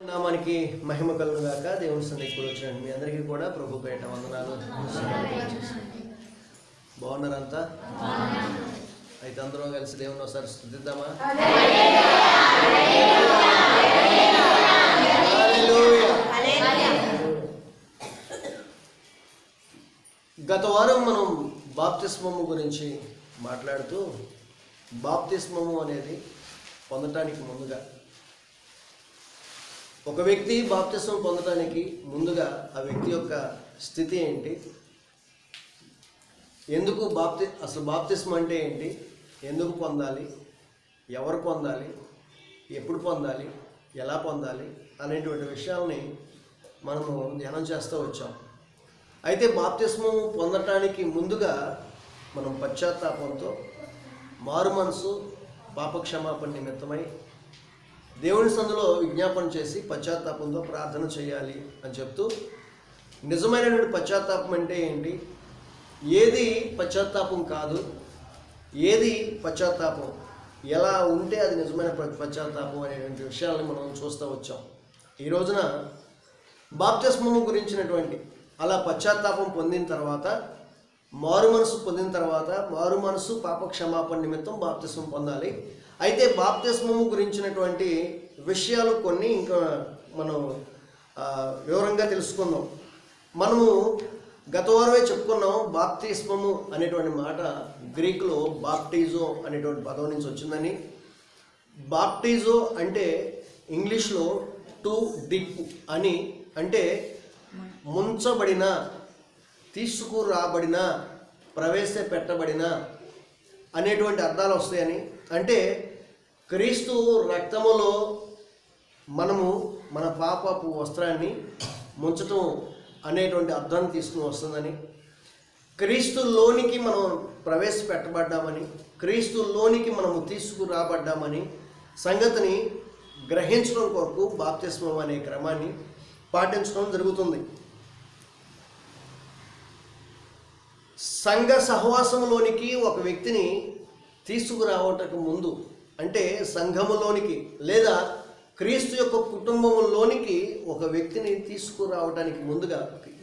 నామానికి మహిమ కలుగును గాక. దేవుని సన్నిధికి కూడా వచ్చిన మీ అందరికీ కూడా ప్రభు పేట వందనాలు. బాగున్నారంతా? అయితే అందరూ కలిసి దేవుని ఒకసారి స్తుతిద్దామా? గత వారం మనం బాప్తిస్మము గురించి మాట్లాడుతూ, బాప్తిస్మము అనేది పొందటానికి ముందుగా ఒక వ్యక్తి బాప్తిస్మం పొందడానికి ముందుగా ఆ వ్యక్తి యొక్క స్థితి ఏంటి, ఎందుకు అసలు బాప్తిస్మం అంటే ఏంటి, ఎందుకు పొందాలి, ఎవరు పొందాలి, ఎప్పుడు పొందాలి, ఎలా పొందాలి అనేటువంటి విషయాల్ని మనము ధ్యానం చేస్తూ వచ్చాం. అయితే బాప్తిస్మం పొందటానికి ముందుగా మనం పశ్చాత్తాపంతో మారు మనసు పాపక్షమాపణ నిమిత్తమై దేవుని సందులో విజ్ఞాపన చేసి పశ్చాత్తాపంతో ప్రార్థన చేయాలి అని చెప్తూ, నిజమైనటువంటి పశ్చాత్తాపం అంటే ఏంటి, ఏది పశ్చాత్తాపం కాదు, ఏది పశ్చాత్తాపం, ఎలా ఉంటే అది నిజమైన పశ్చాత్తాపం అనేటువంటి విషయాలను మనం చూస్తూ వచ్చాం. ఈ రోజున బాప్తిస్మము గురించినటువంటి అలా పశ్చాత్తాపం పొందిన తర్వాత, మారు మనసు పొందిన తర్వాత, మారు మనసు పాప క్షమాపణ నిమిత్తం బాప్తిస్మం పొందాలి. అయితే బాప్తిస్మము గురించినటువంటి విషయాలు కొన్ని ఇంకా మనం వివరంగా తెలుసుకుందాం. మనము గత వారమే చెప్పుకున్నాం, బాప్తిస్మము అనేటువంటి మాట గ్రీకులో బాప్టిజో అనేటువంటి పదం నుంచి వచ్చిందని. బాప్టిజో అంటే ఇంగ్లీష్లో టు డిప్ అని, అంటే ముంచబడిన, తీసుకురాబడిన, ప్రవేశపెట్టబడిన అనేటువంటి అర్థాలు వస్తాయని. అంటే క్రీస్తు రక్తములో మనము మన పాపపు వస్త్రాన్ని ముంచటం అనేటువంటి అర్థాన్ని తీసుకుని వస్తుందని, క్రీస్తులోనికి మనం ప్రవేశపెట్టబడ్డామని, క్రీస్తులోనికి మనము తీసుకురాబడ్డామని సంగతిని గ్రహించడం కొరకు బాప్తిస్మం అనే క్రమాన్ని పాటించడం జరుగుతుంది. సంఘ సహవాసంలోనికి ఒక వ్యక్తిని తీసుకురావటకు ముందు, అంటే సంఘములోనికి లేదా క్రీస్తు యొక్క కుటుంబంలోనికి ఒక వ్యక్తిని తీసుకురావడానికి ముందుగా,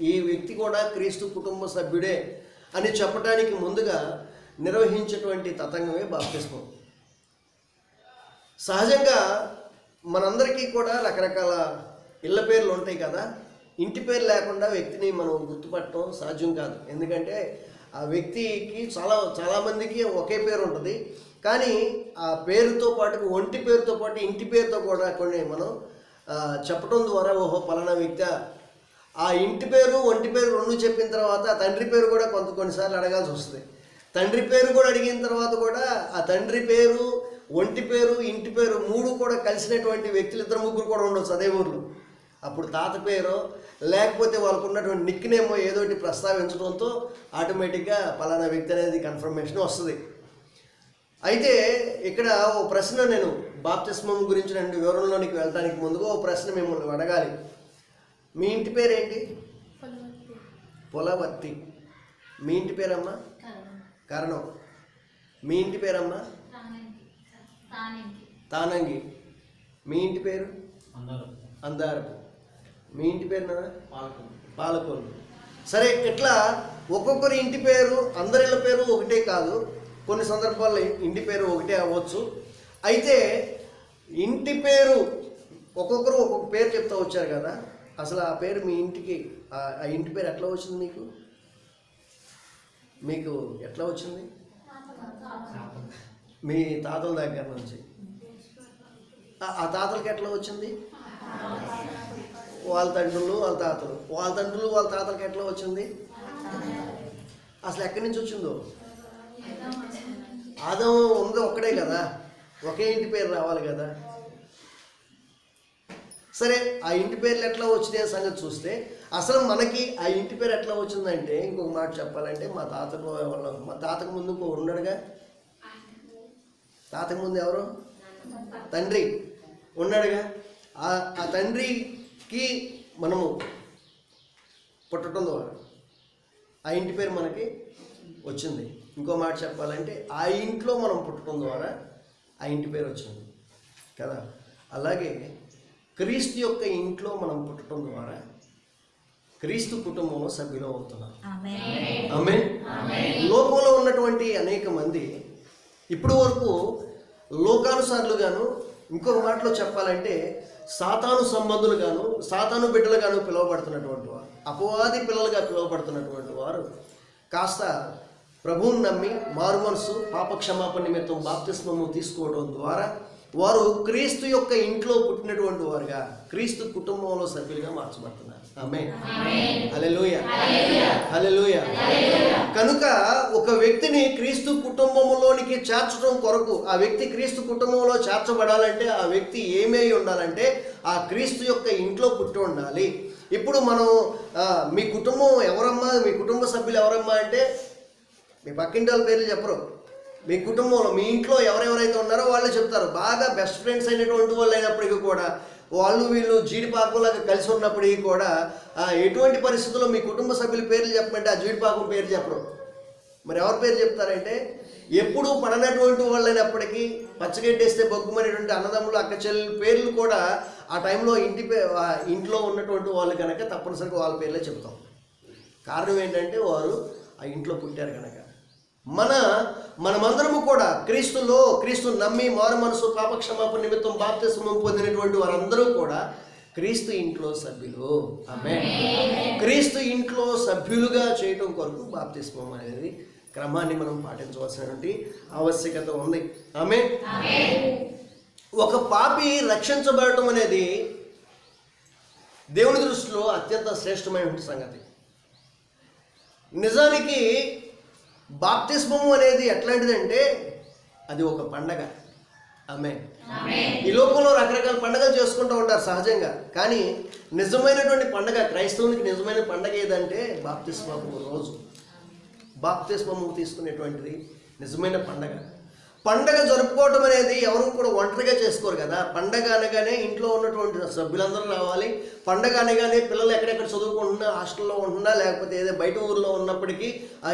ఈ వ్యక్తి కూడా క్రీస్తు కుటుంబ సభ్యుడే అని చెప్పడానికి ముందుగా నిర్వహించేటువంటి తతంగమే బాప్తిస్మం. సహజంగా మనందరికీ కూడా రకరకాల ఇళ్ళ పేర్లు ఉంటాయి కదా. ఇంటి పేరు లేకుండా వ్యక్తిని మనం గుర్తుపట్టడం సాధ్యం కాదు. ఎందుకంటే ఆ వ్యక్తికి చాలామందికి ఒకే పేరు ఉంటుంది. కానీ ఆ పేరుతో పాటు, ఒంటి పేరుతో పాటు ఇంటి పేరుతో కూడా కొన్ని మనం చెప్పడం ద్వారా, ఓహో పలానా వ్యక్తి, ఆ ఇంటి పేరు ఒంటి పేరు రెండు చెప్పిన తర్వాత తండ్రి పేరు కూడా కొన్నిసార్లు అడగాల్సి వస్తుంది. తండ్రి పేరు కూడా అడిగిన తర్వాత కూడా ఆ తండ్రి పేరు, ఒంటి పేరు, ఇంటి పేరు మూడు కూడా కలిసినటువంటి వ్యక్తులు ఇద్దరు ముగ్గురు కూడా ఉండొచ్చు అదే ఊర్లో. అప్పుడు తాత పేరు లేకపోతే వాళ్ళకు ఉన్నటువంటి నిక్నేమో ఏదోటి ప్రస్తావించడంతో ఆటోమేటిక్గా పలానా వ్యక్తి అనేది కన్ఫర్మేషన్ వస్తుంది. అయితే ఇక్కడ ఓ ప్రశ్న, నేను బాప్తిస్మం గురించి రెండు వివరంలోనికి వెళ్ళడానికి ముందుగా ఓ ప్రశ్న మిమ్మల్ని అడగాలి. మీ ఇంటి పేరేంటి? పొలవర్తి. మీ ఇంటి పేరమ్మా? కరణం. మీ ఇంటి పేరమ్మా? తానంగి. మీ ఇంటి పేరు? అందారపు. మీ ఇంటి పేరు పాలకొల్లు. సరే, ఇట్లా ఒక్కొక్కరి ఇంటి పేరు, అందరిళ్ళ పేరు ఒకటే కాదు, కొన్ని సందర్భాల్లో ఇంటి పేరు ఒకటే అవ్వచ్చు. అయితే ఇంటి పేరు ఒక్కొక్కరు ఒక్కొక్క పేరు చెప్తూ వచ్చారు కదా. అసలు ఆ పేరు మీ ఇంటికి, ఆ ఇంటి పేరు ఎట్లా వచ్చింది? మీకు ఎట్లా వచ్చింది? మీ తాతల దగ్గర నుంచి. ఆ తాతలకి ఎట్లా వచ్చింది? వాళ్ళ తండ్రులు, వాళ్ళ తాతలు, వాళ్ళ తండ్రులు, వాళ్ళ తాతలకి ఎట్లా వచ్చింది? అసలు ఎక్కడి నుంచి వచ్చిందో? ఆదాము ఉంది ఒక్కడే కదా, ఒకే ఇంటి పేరు రావాలి కదా. సరే, ఆ ఇంటి పేర్లు ఎట్లా వచ్చినాయి అనే సంగతి చూస్తే, అసలు మనకి ఆ ఇంటి పేరు ఎట్లా వచ్చిందంటే, ఇంకొక మాట చెప్పాలంటే, మా తాతకు ముందు ఇంకో ఉన్నాడుగా. తాతకు ముందు ఎవరు? తండ్రి ఉన్నాడుగా. ఆ తండ్రికి మనము పుట్టడం ద్వారా ఆ ఇంటి పేరు మనకి వచ్చింది. ఇంకో మాట చెప్పాలంటే, ఆ ఇంట్లో మనం పుట్టడం ద్వారా ఆ ఇంటి పేరు వచ్చింది కదా. అలాగే క్రీస్తు యొక్క ఇంట్లో మనం పుట్టడం ద్వారా క్రీస్తు కుటుంబంలో సభ్యులు అవుతున్నాం. ఆమేన్. లోకంలో ఉన్నటువంటి అనేక మంది ఇప్పుడు వరకు లోకానుసారులుగాను, ఇంకొక మాటలో చెప్పాలంటే సాతాను సంబంధులుగాను, సాతాను బిడ్డలుగాను పిలువబడుతున్నటువంటి వారు, అపవాది పిల్లలుగా పిలువబడుతున్నటువంటి వారు కాస్త ప్రభువుని నమ్మి మారు మనసు పాప క్షమాపణ నిమిత్తం బాప్తిస్మము తీసుకోవడం ద్వారా వారు క్రీస్తు యొక్క ఇంట్లో పుట్టినటువంటి వారుగా క్రీస్తు కుటుంబంలో సభ్యులుగా మార్చబడుతున్నారు. ఆమేన్. హల్లెలూయా. హల్లెలూయా. కనుక ఒక వ్యక్తిని క్రీస్తు కుటుంబంలోనికి చేర్చడం కొరకు, ఆ వ్యక్తి క్రీస్తు కుటుంబంలో చేర్చబడాలంటే ఆ వ్యక్తి ఏమై ఉండాలంటే ఆ క్రీస్తు యొక్క ఇంట్లో పుట్టి ఉండాలి. ఇప్పుడు మనం మీ కుటుంబం ఎవరమ్మా, మీ కుటుంబ సభ్యులు ఎవరమ్మా అంటే మీ పక్కింటి వాళ్ళ పేర్లు చెప్పరు. మీ కుటుంబంలో మీ ఇంట్లో ఎవరెవరైతే ఉన్నారో వాళ్ళు చెప్తారు. బాగా బెస్ట్ ఫ్రెండ్స్ అయినటువంటి వాళ్ళు అయినప్పటికీ కూడా, వాళ్ళు వీళ్ళు జీడిపాకులాగా కలిసి ఉన్నప్పటికీ కూడా ఎటువంటి పరిస్థితుల్లో మీ కుటుంబ సభ్యుల పేర్లు చెప్పమంటే ఆ జీడిపాకు పేరు చెప్పరు. మరి ఎవరి పేరు చెప్తారంటే ఎప్పుడూ పడనటువంటి వాళ్ళైనప్పటికీ పచ్చగడ్డేస్తే బొగ్గుమనేటువంటి అన్నదమ్ములు అక్క చెల్లెల పేర్లు కూడా ఆ టైంలో ఇంట్లో ఉన్నటువంటి వాళ్ళు కనుక తప్పనిసరిగా వాళ్ళ పేర్లే చెప్తాం. కారణం ఏంటంటే వారు ఆ ఇంట్లో పుట్టారు కనుక. మనమందరము కూడా క్రీస్తు నమ్మి మారు మనసు పాప క్షమాపణ నిమిత్తం బాప్తిస్మం పొందినటువంటి వారందరూ కూడా క్రీస్తు ఇంట్లో సభ్యులు. ఆమేన్. క్రీస్తు ఇంట్లో సభ్యులుగా చేయటం కొరకు బాప్తిస్మం అనేది క్రమాన్ని మనం పాటించవలసినటువంటి ఆవశ్యకత ఉంది. ఆమేన్. ఒక పాపి రక్షించబడటం అనేది దేవుని దృష్టిలో అత్యంత శ్రేష్టమైనటువంటి సంగతి. నిజానికి బాప్తిస్మము అనేది ఎట్లాంటిదంటే అది ఒక పండగ. ఆమేన్. ఈ లోకంలో రకరకాల పండుగలు చేసుకుంటూ ఉంటారు సహజంగా, కానీ నిజమైనటువంటి పండగ, క్రైస్తవునికి నిజమైన పండగ ఏదంటే బాప్తిస్మము రోజు. బాప్తిస్మము తీసుకునేటువంటిది నిజమైన పండగ. పండగ జరుపుకోవటం అనేది ఎవరు కూడా ఒంటరిగా చేసుకోరు కదా. పండగ అనగానే ఇంట్లో ఉన్నటువంటి సభ్యులందరూ రావాలి. పండగ అనగానే పిల్లలు ఎక్కడెక్కడ చదువుకుంటున్నా, హాస్టల్లో ఉంటున్నా, లేకపోతే ఏదో బయట ఊర్లో ఉన్నప్పటికీ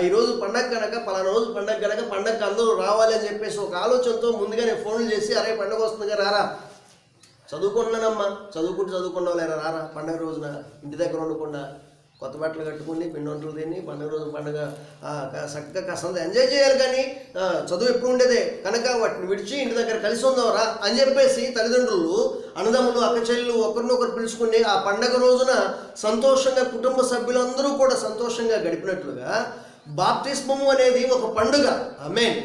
ఈరోజు పండగ కనుక, పలానా రోజు పండగ కనుక పండగకి అందరూ రావాలి అని చెప్పేసి ఒక ఆలోచనతో ముందుగానే ఫోన్లు చేసి, అరే పండగ వస్తుందిగా రారా, చదువుకుంటున్నానమ్మా, చదువుకున్నావు లేరా రారా, పండగ రోజున ఇంటి దగ్గర ఉండకుండా కొత్త బట్టలు కట్టుకుని పిండి వంటలు తిని పండుగ రోజు పండుగ చక్కగా కాస్తంత ఎంజాయ్ చేయాలి. కానీ చదువు ఎప్పుడు ఉండేదే కనుక వాటిని విడిచి ఇంటి దగ్గర కలిసి ఉందావరా అని చెప్పేసి తల్లిదండ్రులు, అన్నదమ్ములు, అక్క చెల్లెలు ఒకరినొకరు పిలుచుకుని ఆ పండగ రోజున సంతోషంగా కుటుంబ సభ్యులందరూ కూడా సంతోషంగా గడిపినట్లుగా బాప్తిస్మము అనేది ఒక పండుగ. ఆమేన్.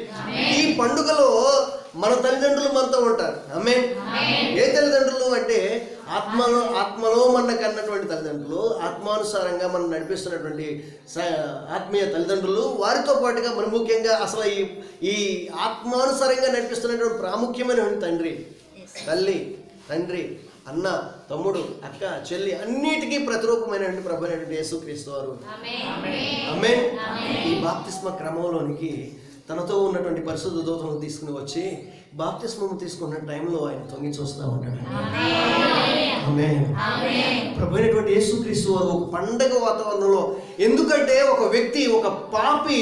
ఈ పండుగలో మన తల్లిదండ్రులు మనతో ఉంటారు. ఆమేన్. ఏ తల్లిదండ్రులు అంటే ఆత్మలో మన కన్నటువంటి తల్లిదండ్రులు, ఆత్మానుసారంగా మనం నడిపిస్తున్నటువంటి ఆత్మీయ తల్లిదండ్రులు, వారితో పాటుగా మరి ముఖ్యంగా అసలు ఈ ఆత్మానుసారంగా నడిపిస్తున్నటువంటి ప్రాముఖ్యమైనటువంటి తండ్రి, తల్లి, తండ్రి, అన్న, తమ్ముడు, అక్క, చెల్లి, అన్నిటికీ ప్రతిరూపమైనటువంటి ప్రభు అయినటువంటి యేసుక్రీస్తు వారు. ఆమేన్. ఈ బాప్తిస్మ క్రమంలోనికి తనతో ఉన్నటువంటి పరిశుద్ధ దూతలను తీసుకుని వచ్చి బాప్తిస్మము తీసుకున్న టైంలో ఆయన తొంగి చూస్తూ ఉంటాడు. ఆమేన్. ప్రభు అయినటువంటి యేసుక్రీస్తు వారు ఒక పండగ వాతావరణంలో, ఎందుకంటే ఒక వ్యక్తి, ఒక పాపి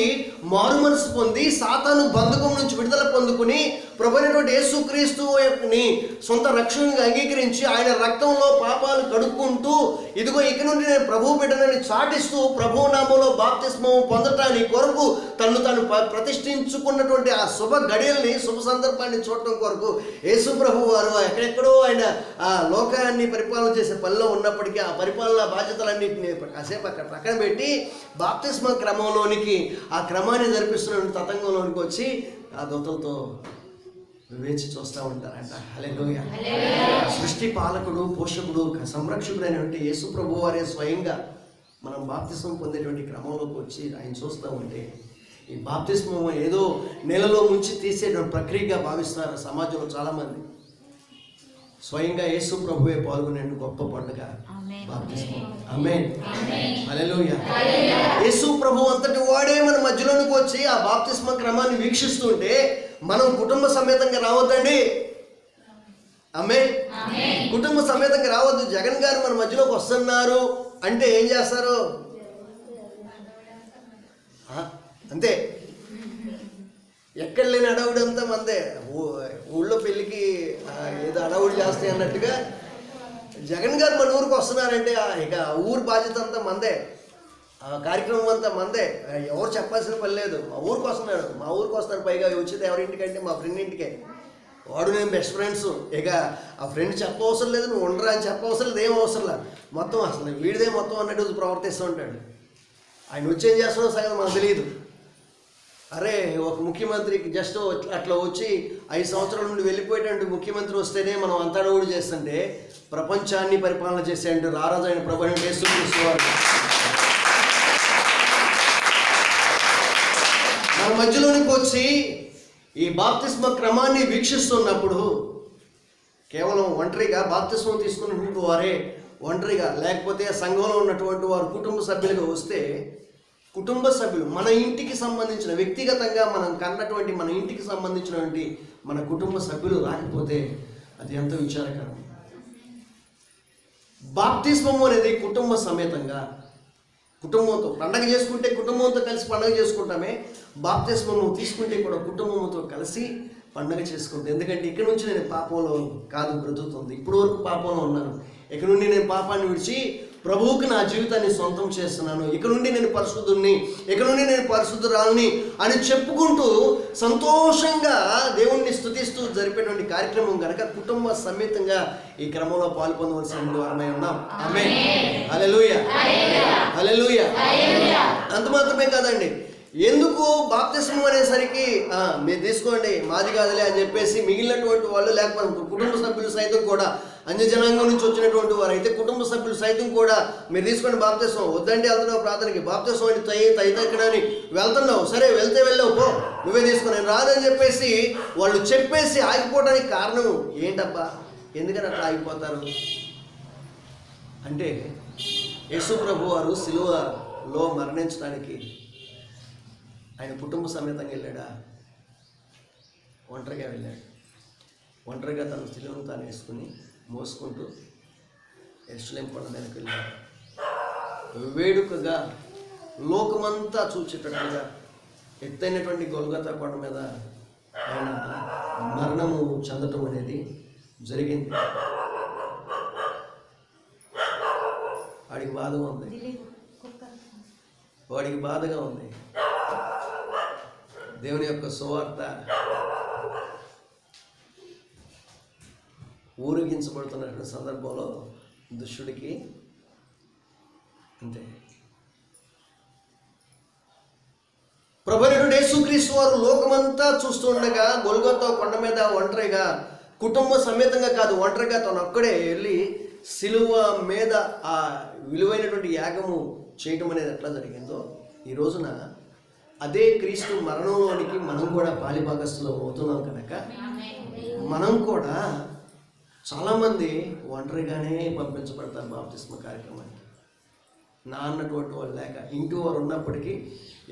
మారు మనసు పొంది సాతాను బంధకం నుంచి విడుదల పొందుకుని ప్రభు అయినటువంటి యేసుక్రీస్తుని సొంత రక్షణగా అంగీకరించి ఆయన రక్తంలో పాపాలు కడుక్కుంటూ ఇదిగో ఇక నుండి నేను ప్రభువు బిడ్డనని చాటిస్తూ ప్రభువు నామంలో బాప్తిస్మము పొందటానికి కొరకు తను ప్రతిష్ఠించుకున్నటువంటి ఆ శుభ గడియల్ని, శుభ సందర్భాన్ని చూడటం కొరకు యేసు ప్రభు వారు ఎక్కడెక్కడో ఆయన ఆ లోకాన్ని పరిపాలన చేసే పనిలో ఉన్నప్పటికీ ఆ పరిపాలన బాధ్యతలన్నింటినీ కాసేపు అక్కడ పక్కన పెట్టి బాప్తిస్మ క్రమంలోనికి, ఆ క్రమాన్ని జరిపిస్తున్న తతంగంలోనికి వచ్చి ఆ దూతలతో వేచి చూస్తూ ఉంటారంట. హల్లెలూయా. సృష్టి పాలకుడు, పోషకుడు, సంరక్షకుడైనటువంటి యేసు ప్రభు వారే స్వయంగా మనం బాప్తిస్మం పొందేటువంటి క్రమంలోకి వచ్చి ఆయన చూస్తూ ఉంటే ఈ బాప్తిస్మం ఏదో నెలలో ముంచి తీసేటువంటి ప్రక్రియగా భావిస్తారు సమాజంలో చాలామంది. స్వయంగా యేసు ప్రభువే పాల్గొనే గొప్ప పండుగ బాప్తిస్మం. ఆమేన్. హల్లెలూయా. యేసు ప్రభు అంతటి వాడే మన మధ్యలోనికి వచ్చి ఆ బాప్తిస్మ క్రమాన్ని వీక్షిస్తుంటే మనం కుటుంబ సమేతంగా రావద్దండి. ఆమేన్. కుటుంబ సమేతంగా రావద్దు. జగన్ గారు మన మధ్యలోకి వస్తున్నారు అంటే ఏం చేస్తారు? అంతే, ఎక్కడ లేని అడవుడు అంతా మందే. ఊళ్ళో పెళ్ళికి ఏదో అడవుడు చేస్తాయి అన్నట్టుగా జగన్ గారు మన ఊరికి వస్తున్నారంటే ఇక ఊరు బాధ్యత అంతా మందే, ఆ కార్యక్రమం అంతా మందే, ఎవరు చెప్పాల్సిన పని లేదు. మా ఊరికి వస్తున్నాడు. పైగా వచ్చేది ఎవరింటికంటే మా ఫ్రెండ్ ఇంటికే. వాడు నేను బెస్ట్ ఫ్రెండ్స్. ఇక ఆ ఫ్రెండ్ చెప్పవసరం లేదు, నువ్వు ఉండరా అని చెప్పవసరం లేదు, ఏం అవసరం లేదు. మొత్తం అసలు వీడిదే మొత్తం అన్నట్టు ప్రవర్తిస్తూ ఉంటాడు. ఆయన వచ్చేం చేస్తున్నాడో సగం మనకు తెలియదు. అరే ఒక ముఖ్యమంత్రికి జస్ట్ అట్లా వచ్చి 5 సంవత్సరాల నుండి వెళ్ళిపోయేటువంటి ముఖ్యమంత్రి వస్తేనే మనం అంతా కూడా చేస్తుంటే, ప్రపంచాన్ని పరిపాలన చేసేటువంటి రారాజు అయిన ప్రభువైన యేసుక్రీస్తు వారు మన మధ్యలోనికి వచ్చి ఈ బాప్తిస్మ క్రమాన్ని వీక్షిస్తున్నప్పుడు కేవలం ఒంటరిగా బాప్తిస్మం తీసుకున్నటువంటి వారే ఒంటరిగా, లేకపోతే సంఘంలో ఉన్నటువంటి వారు కుటుంబ సభ్యులుగా వస్తే, కుటుంబ సభ్యులు మన ఇంటికి సంబంధించిన వ్యక్తిగతంగా మనం కన్నటువంటి మన ఇంటికి సంబంధించినటువంటి మన కుటుంబ సభ్యులు రాకపోతే అది ఎంతో విచారకరం. బాప్తిస్మము అనేది కుటుంబ సమేతంగా, కుటుంబంతో పండగ చేసుకుంటే కుటుంబంతో కలిసి పండగ చేసుకుంటామే, బాప్తిస్మము తీసుకుంటే కూడా కుటుంబంతో కలిసి పండగ చేసుకుంటాం. ఎందుకంటే ఇక్కడ నుంచి నేను పాపంలో కాదు బ్రతుకుతుంది, ఇప్పుడు వరకు పాపంలో ఉన్నాను, ఇక్కడ నుండి నేను పాపాన్ని విడిచి ప్రభువుకి నా జీవితాన్ని సొంతం చేస్తున్నాను, ఇక్కడ నుండి నేను పరిశుద్ధుడిని, ఇక్కడ నుండి నేను పరిశుద్ధురాలని అని చెప్పుకుంటూ సంతోషంగా దేవుణ్ణి స్తుతిస్తూ జరిపేటువంటి కార్యక్రమం కనుక కుటుంబ సమేతంగా ఈ క్రమంలో పాల్పొందవలసిన వారమై ఉన్నాం. ఆమేన్, హల్లెలూయా, హల్లెలూయా. అంత మాత్రమే కాదండి, ఎందుకు బాప్తిస్మం అనేసరికి మీరు తీసుకోండి మాది కాదులే అని చెప్పేసి మిగిలినటువంటి వాళ్ళు, లేకపోతే కుటుంబ సభ్యులు సైతం కూడా అన్యజనాంగం నుంచి వచ్చినటువంటి వారు అయితే కుటుంబ సభ్యులు సైతం కూడా మీరు తీసుకోండి బాప్తిస్మం, వద్దంటే వెళ్తున్నావు ప్రార్థనకి, బాప్తిస్మం అని తైతక్కడని వెళ్తున్నావు, సరే వెళ్తే వెళ్ళావు పో, నువ్వే తీసుకుని నేను రాదని చెప్పేసి వాళ్ళు చెప్పేసి ఆగిపోవడానికి కారణం ఏంటబ్బా, ఎందుకని అట్లా ఆగిపోతారు అంటే, యేసు ప్రభు వారు సిలువలో మరణించడానికి ఆయన కుటుంబ సమేతంగా వెళ్ళాడా? ఒంటరిగా వెళ్ళాడు. ఒంటరిగా తన సిలువను తాను వేసుకుని మోసుకుంటూ యెరూషలేము కొండ మీదకి వెళ్ళాడు. వేడుకగా లోకమంతా చూచేటట్టుగా ఎత్తైనటువంటి గొల్గొతా కొండ మీద ఆయన మరణము చెందటం అనేది జరిగింది. వాడికి బాధగా ఉంది. దేవుని యొక్క సువార్త ఊరేగించబడుతున్న సందర్భంలో దుష్టుడికి అంతే. ప్రభువైన యేసుక్రీస్తు వారు లోకమంతా చూస్తుండగా గొల్గొతా కొండ మీద ఒంటరిగా, కుటుంబ సమేతంగా కాదు, ఒంటరిగా తను ఒక్కడే వెళ్ళి సిలువ మీద ఆ విలువైనటువంటి యాగము చేయటం అనేది ఎట్లా జరిగిందో, ఈ రోజున అదే క్రీస్తు మరణంలోనికి మనం కూడా పాలిభాగస్తులు అవుతున్నాం కనుక మనం కూడా చాలామంది ఒంటరిగానే పంపించబడతారు బాప్తిస్మ కార్యక్రమానికి. నా అన్నటువంటి వాళ్ళు లేక, ఇంటి వారు ఉన్నప్పటికీ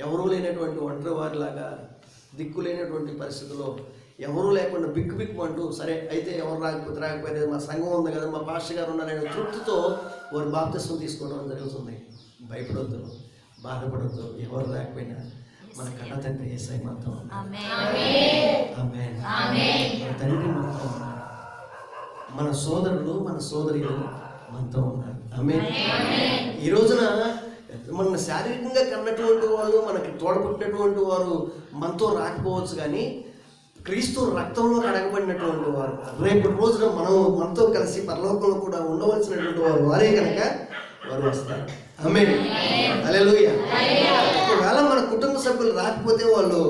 ఎవరూ లేనటువంటి ఒంటరి వారిలాగా, దిక్కు లేనటువంటి పరిస్థితుల్లో ఎవరూ లేకుండా బిక్కు అంటూ, సరే అయితే ఎవరు రాకపోతే మా సంఘం ఉంది కదా, మా పాస్టర్ గారు ఉన్నారనే తృప్తితో వారు బాప్తిస్మం తీసుకోవడం జరుగుతుంది. భయపడొద్దు, బాధపడొద్దు, ఎవరు లేకపోయినా మన కన్న తండ్రి యేసయ్య మనతో ఉన్నారు. మన తండ్రి మనతో ఉన్నారు, మన సోదరులు మన సోదరులు మనతో ఉన్నారు. ఆమేన్. ఈ రోజున మన శారీరకంగా కన్నటువంటి వాళ్ళు, మనకి తోడపుట్టినటువంటి వారు మనతో రాకపోవచ్చు, కానీ క్రీస్తు రక్తంలో కడగబడినటువంటి వారు రేపటి రోజున మనతో కలిసి పరలోకంలో కూడా ఉండవలసినటువంటి వారు వారే కనుక వారు వస్తారు. ఆమేన్, హల్లెలూయా. ఒకవేళ మన కుటుంబ సభ్యులు రాకపోతే వాళ్ళు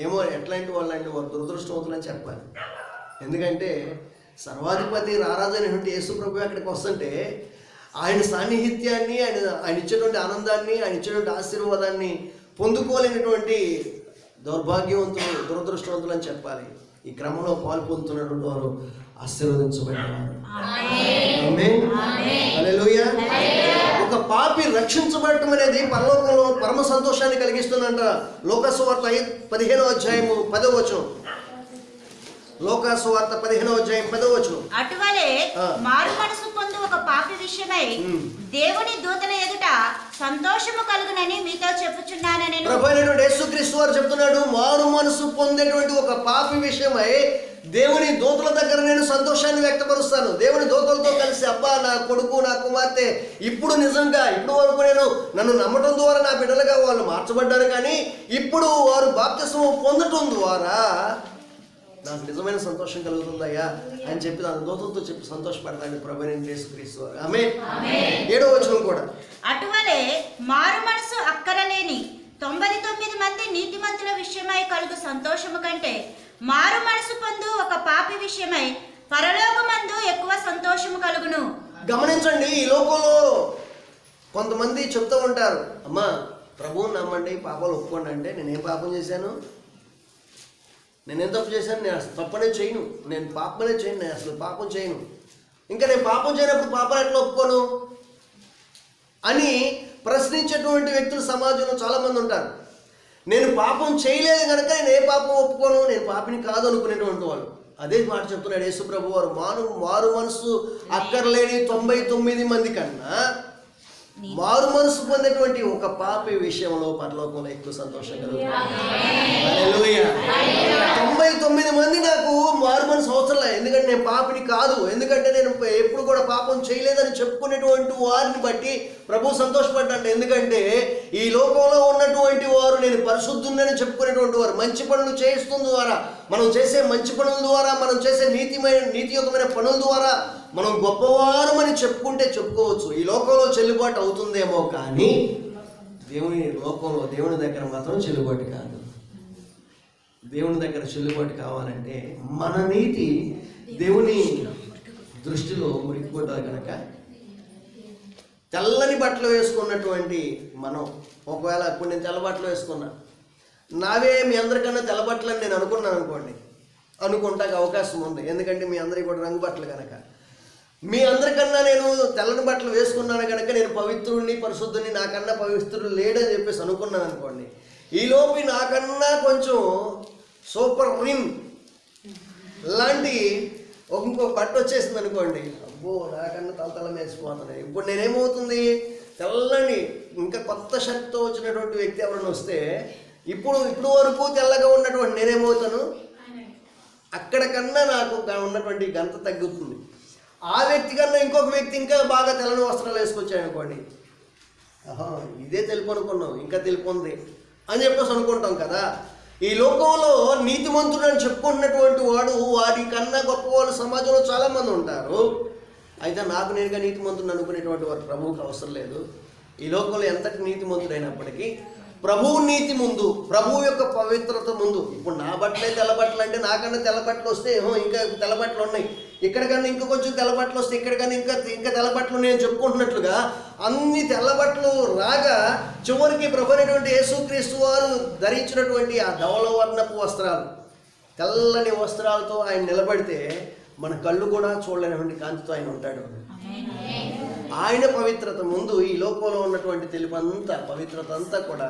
ఏమో ఎట్లాంటి వాళ్ళు అంటే వారు దురదృష్టవంతులని చెప్పాలి. ఎందుకంటే సర్వాధిపతి రారాజైనటువంటి యేసు ప్రభు అక్కడికి వస్తుంటే ఆయన సాన్నిహిత్యాన్ని, ఆయన ఇచ్చేటువంటి ఆనందాన్ని, ఆయన ఇచ్చేటువంటి ఆశీర్వాదాన్ని పొందుకోలేనటువంటి దౌర్భాగ్యవంతులు, దురదృష్టవంతులు అని చెప్పాలి. ఈ క్రమంలో పాల్పొందుతున్నటువంటి వారు ఆశీర్వదించబడినవారు. ఆమేన్, హల్లెలూయా. ఒక పాపి రక్షించబడటం అనేది పరలోకంలో పరమ సంతోషాన్ని కలిగిస్తుందంట. లోకసువార్త 15వ అధ్యాయము 10వ వచనం. లోకసువార్త 15వ అధ్యాయం 10వ వచనం. అటువలే మారు మనసు పొందు ఒక పాపి విషయమై దేవుని దూతల ఎదుట సంతోషము కలుగునని మీతో చెప్పుచున్నానని ప్రభువైనటువంటి యేసుక్రీస్తు వారు చెప్తున్నాడు. మారు మనసు పొందేటువంటి ఒక పాపి విషయమై దేవుని దూతల దగ్గర నేను సంతోషాన్ని వ్యక్తపరుస్తాను. దేవుని దూతలతో కలిసి అబ్బా నా కొడుకు నా కుమార్తె ఇప్పుడు నిజంగా ఇప్పుడు వరకు నేను నన్ను నమ్మటం ద్వారా నా బిడ్డలుగా వాళ్ళు మార్చబడ్డారు, కానీ ఇప్పుడు వారు బాప్తిస్మం పొందటం ద్వారా నాకు నిజమైన సంతోషం కలుగుతుందయ్యా అని చెప్పి నా దూతలతో చెప్పి సంతోషపడతాను ప్రభువైన యేసుక్రీస్తు వారు. ఆమేన్. 7వ వచనం కూడా అటువలే మారు మనసు అక్కరలేని 99 మంది నీతిమంతుల విషయమై కలుగు సంతోషము కంటే మారు మనసు పొందు ఒక పాపి విషయమై పరలోకమందు ఎక్కువ సంతోషము కలుగును. గమనించండి, ఈ లోకంలో కొంతమంది చెప్తూ ఉంటారు, అమ్మా ప్రభువుని నమ్మండి, పాపాలు ఒప్పుకోండి అంటే నేనేం పాపం చేశాను, నేనేం తప్పు చేశాను, నేను అసలు తప్పనే చేయను, నేను పాపమనే చేయను, నేను అసలు పాపం చేయను, ఇంకా నేను పాపం చేయనప్పుడు పాపాలు ఎట్లా ఒప్పుకోను అని ప్రశ్నించేటువంటి వ్యక్తులు సమాజంలో చాలామంది ఉంటారు. నేను పాపం చేయలేదు కనుక నేను ఏ పాపం ఒప్పుకోను, నేను పాపిని కాదు అనుకునేటువంటి వాళ్ళు. అదే మాట చెప్తున్నాడు యేసు ప్రభు వారు. మారు మనసు అక్కర్లేని 99 మంది కన్నా మారు మనసు పొందేటువంటి ఒక పాపి విషయంలో పరలోకంలో ఎక్కువ సంతోషం కలుగుతుంది. హల్లెలూయా. 99 మంది నాకు మారు మనసు అవసరం లేదు, ఎందుకంటే నేను పాపిని కాదు, ఎందుకంటే నేను ఎప్పుడు కూడా పాపం చేయలేదని చెప్పుకునేటువంటి వారిని బట్టి ప్రభు సంతోషపడ్డాడు. ఎందుకంటే ఈ లోకంలో ఉన్నటువంటి వారు నేను పరిశుద్ధుని చెప్పుకునేటువంటి వారు మంచి పనులు చేస్తున్న ద్వారా, మనం చేసే మంచి పనుల ద్వారా, మనం చేసే నీతియుతమైన పనుల ద్వారా మనం గొప్పవారమని చెప్పుకుంటే చెప్పుకోవచ్చు. ఈ లోకంలో చెల్లుబాటు అవుతుందేమో, కానీ దేవుని దగ్గర మాత్రం చెల్లుబాటు కాదు. దేవుని దగ్గర చెల్లుబాటు కావాలంటే మన నీతి దేవుని దృష్టిలో మురికిపోతుంది కనుక తెల్లని బట్టలు వేసుకున్నటువంటి మనం, ఒకవేళ ఇప్పుడు నేను తెల్ల బట్టలు వేసుకున్నా, నావే మీ అందరికన్నా తెల్ల బట్టలు అని నేను అనుకున్నాను అనుకోండి, అనుకుంటాక అవకాశం ఉంది, ఎందుకంటే మీ అందరికీ కూడా రంగు బట్టలు కనుక. మీ అందరికన్నా నేను తెల్లని బట్టలు వేసుకున్నాను కనుక నేను పవిత్రుడిని పరిశుద్ధుని, నాకన్నా పవిత్రుడు లేడని చెప్పేసి అనుకున్నాను అనుకోండి, ఈలోపు నాకన్నా కొంచెం సూపర్ రిమ్ లాంటి ఇంకో బట్ట వచ్చేసింది అనుకోండి, అబ్బో నాకన్నా తలతల మేసిపోతున్నాయి. ఇప్పుడు నేనేమవుతుంది, తెల్లని ఇంకా కొత్త షర్ట్తో వచ్చినటువంటి వ్యక్తి ఎవరైనా వస్తే ఇప్పుడు వరకు తెల్లగా ఉన్నటువంటి నేనేమవుతాను, అక్కడికన్నా నాకు ఉన్నటువంటి గంత తగ్గుతుంది. ఆ వ్యక్తి కన్నా ఇంకొక వ్యక్తి ఇంకా బాగా తెల్లని వస్త్రాలు వేసుకొచ్చాడు అనుకోండి, ఇదే తెలుపు అనుకున్నాం, ఇంకా తెలుపు ఉంది అని చెప్పేసి అనుకుంటాం కదా. ఈ లోకంలో నీతిమంతుడు అని చెప్పుకుంటున్నటువంటి వాడు వాడి కన్నా గొప్ప వాళ్ళు సమాజంలో చాలామంది ఉంటారు. అయితే నాకు నేనుగా నీతిమంతుడు అనుకునేటువంటి వారు ప్రభువుకి అవసరం లేదు. ఈ లోకంలో ఎంతటి నీతిమంతుడైనప్పటికీ ప్రభువు నీతి ముందు, ప్రభువు యొక్క పవిత్రత ముందు, ఇప్పుడు నా బట్టలే తెల్లబట్టలు అంటే నాకన్నా తెల్లబట్టలు వస్తే ఇంకా తెల్లబట్టలు ఉన్నాయి, ఇక్కడికన్నా ఇంకా కొంచెం తెల్లబట్టలు వస్తే ఇక్కడికన్నా ఇంకా తెల్లబట్టలు నేను చెప్పుకుంటున్నట్లుగా అన్ని తెల్లబట్టలు రాగా చివరికి ప్రభు అయినటువంటి యేసుక్రీస్తు వారు ధరించినటువంటి ఆ ధవళవర్ణపు వస్త్రాలు, తెల్లని వస్త్రాలతో ఆయన నిలబడితే మన కళ్ళు కూడా చూడలేనటువంటి కాంతితో ఆయన ఉంటాడు. ఆయన పవిత్రత ముందు ఈ లోకంలో ఉన్నటువంటి తెలుపంతా పవిత్రత అంతా కూడా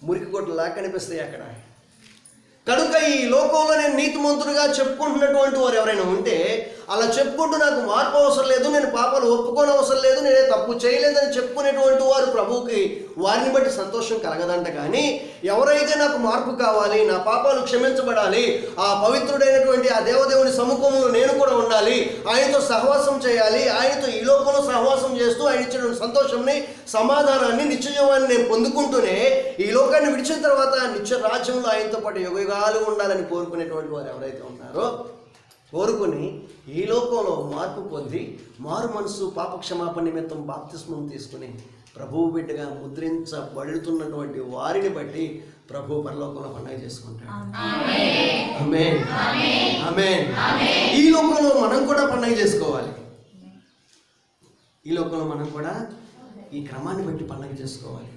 మురికి కొట్టలా కనిపిస్తాయి అక్కడ. కనుక ఈ లోకంలో నేను నీతిమంతుడిగా చెప్పుకుంటున్నటువంటి వారు ఎవరైనా ఉంటే అలా చెప్పుకుంటూ నాకు మార్పు అవసరం లేదు, నేను పాపాలు ఒప్పుకోని అవసరం లేదు, నేనే తప్పు చేయలేదని చెప్పుకునేటువంటి వారు ప్రభువుకి వారిని బట్టి సంతోషం కలగదంట. కానీ ఎవరైతే నాకు మార్పు కావాలి, నా పాపాలు క్షమించబడాలి, ఆ పవిత్రుడైనటువంటి ఆ దేవదేవుని సముఖంలో నేను కూడా ఉండాలి, ఆయనతో సహవాసం చేయాలి, ఆయనతో ఈ లోకంలో సహవాసం చేస్తూ ఆయన ఇచ్చిన సంతోషంని, సమాధానాన్ని, నిత్యజీవాన్ని నేను పొందుకుంటూనే ఈ లోకాన్ని విడిచిన తర్వాత నిత్య రాజ్యంలో ఆయనతో పాటు యుగయుగాలు ఉండాలని కోరుకునేటువంటి వారు ఎవరైతే ఉన్నారో, కోరుకుని ఈ లోకంలో మార్పు పొంది మారు మనసు పాపక్షమాపణ నిమిత్తం బాప్తిస్మం తీసుకుని ప్రభువు బిడ్డగా ముద్రించబడుతున్నటువంటి వారిని బట్టి ప్రభు పరలోకంలో పండుగ చేసుకుంటాడు. ఆమేన్, ఆమేన్. ఈ లోకంలో మనం కూడా పండుగ చేసుకోవాలి. ఈ లోకంలో మనం కూడా ఈ క్రమాన్ని బట్టి పండుగ చేసుకోవాలి.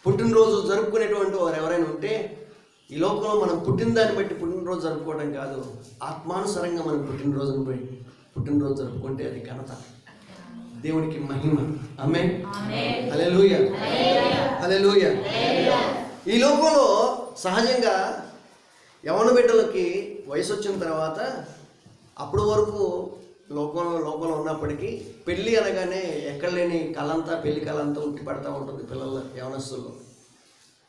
పుట్టినరోజు జరుపుకునేటువంటి వారు ఎవరైనా ఉంటే ఈ లోకంలో మనం పుట్టిన దాన్ని బట్టి పుట్టినరోజు జరుపుకోవడం కాదు, ఆత్మానుసారంగా మనం పుట్టినరోజు జరుపుకుంటే అది ఘనత, దేవునికి మహిమ. ఆమేన్, హల్లెలూయా, హల్లెలూయా. ఈ లోకంలో సహజంగా యవ్వన బిడ్డలకి వయసు వచ్చిన తర్వాత అప్పటి వరకు లోకంలో ఉన్నప్పటికీ పెళ్ళి అనగానే ఎక్కడ లేని కళంతా, పెళ్లి కళంతా ఉట్టి పడతా ఉంటుంది పిల్లల యవనస్తుల్లో.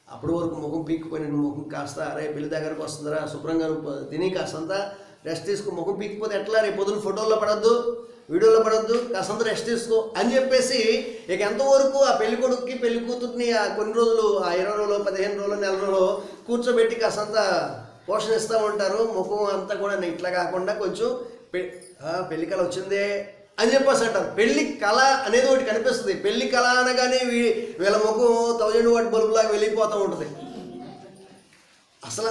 అప్పటి వరకు ముఖం పీక్కుపోయిన ముఖం కాస్త అరే పెళ్లి దగ్గరకు వస్తుందిరా శుభ్రంగా తిని కాస్తంతా రెస్ట్ తీసుకో, ముఖం పీకిపోతే ఎట్లా, రేపు పొద్దున ఫోటోల్లో పడద్దు, వీడియోలో పడద్దు, కాసంత రెస్ట్ తీసుకో అని చెప్పేసి ఇక ఎంతవరకు ఆ పెళ్లి కొడుకుకి పెళ్లి కూతుర్ని ఆ కొన్ని రోజులు, ఆ 20 రోజులు, 15 రోజులు, నెల రోజులు కూర్చోబెట్టి కాసంత పోషణ ఇస్తూ ఉంటారు. ముఖం అంతా కూడా ఇట్లా కాకుండా కొంచెం పెళ్లి కళ వచ్చిందే అని చెప్పేసి అంటారు. పెళ్లి కళ అనేది ఒకటి కనిపిస్తుంది. పెళ్లి కళ అనగానే వీళ్ళ ముఖం 1000 వాట్ బల్బులాగా వెళ్ళిపోతూ ఉంటుంది. అసలు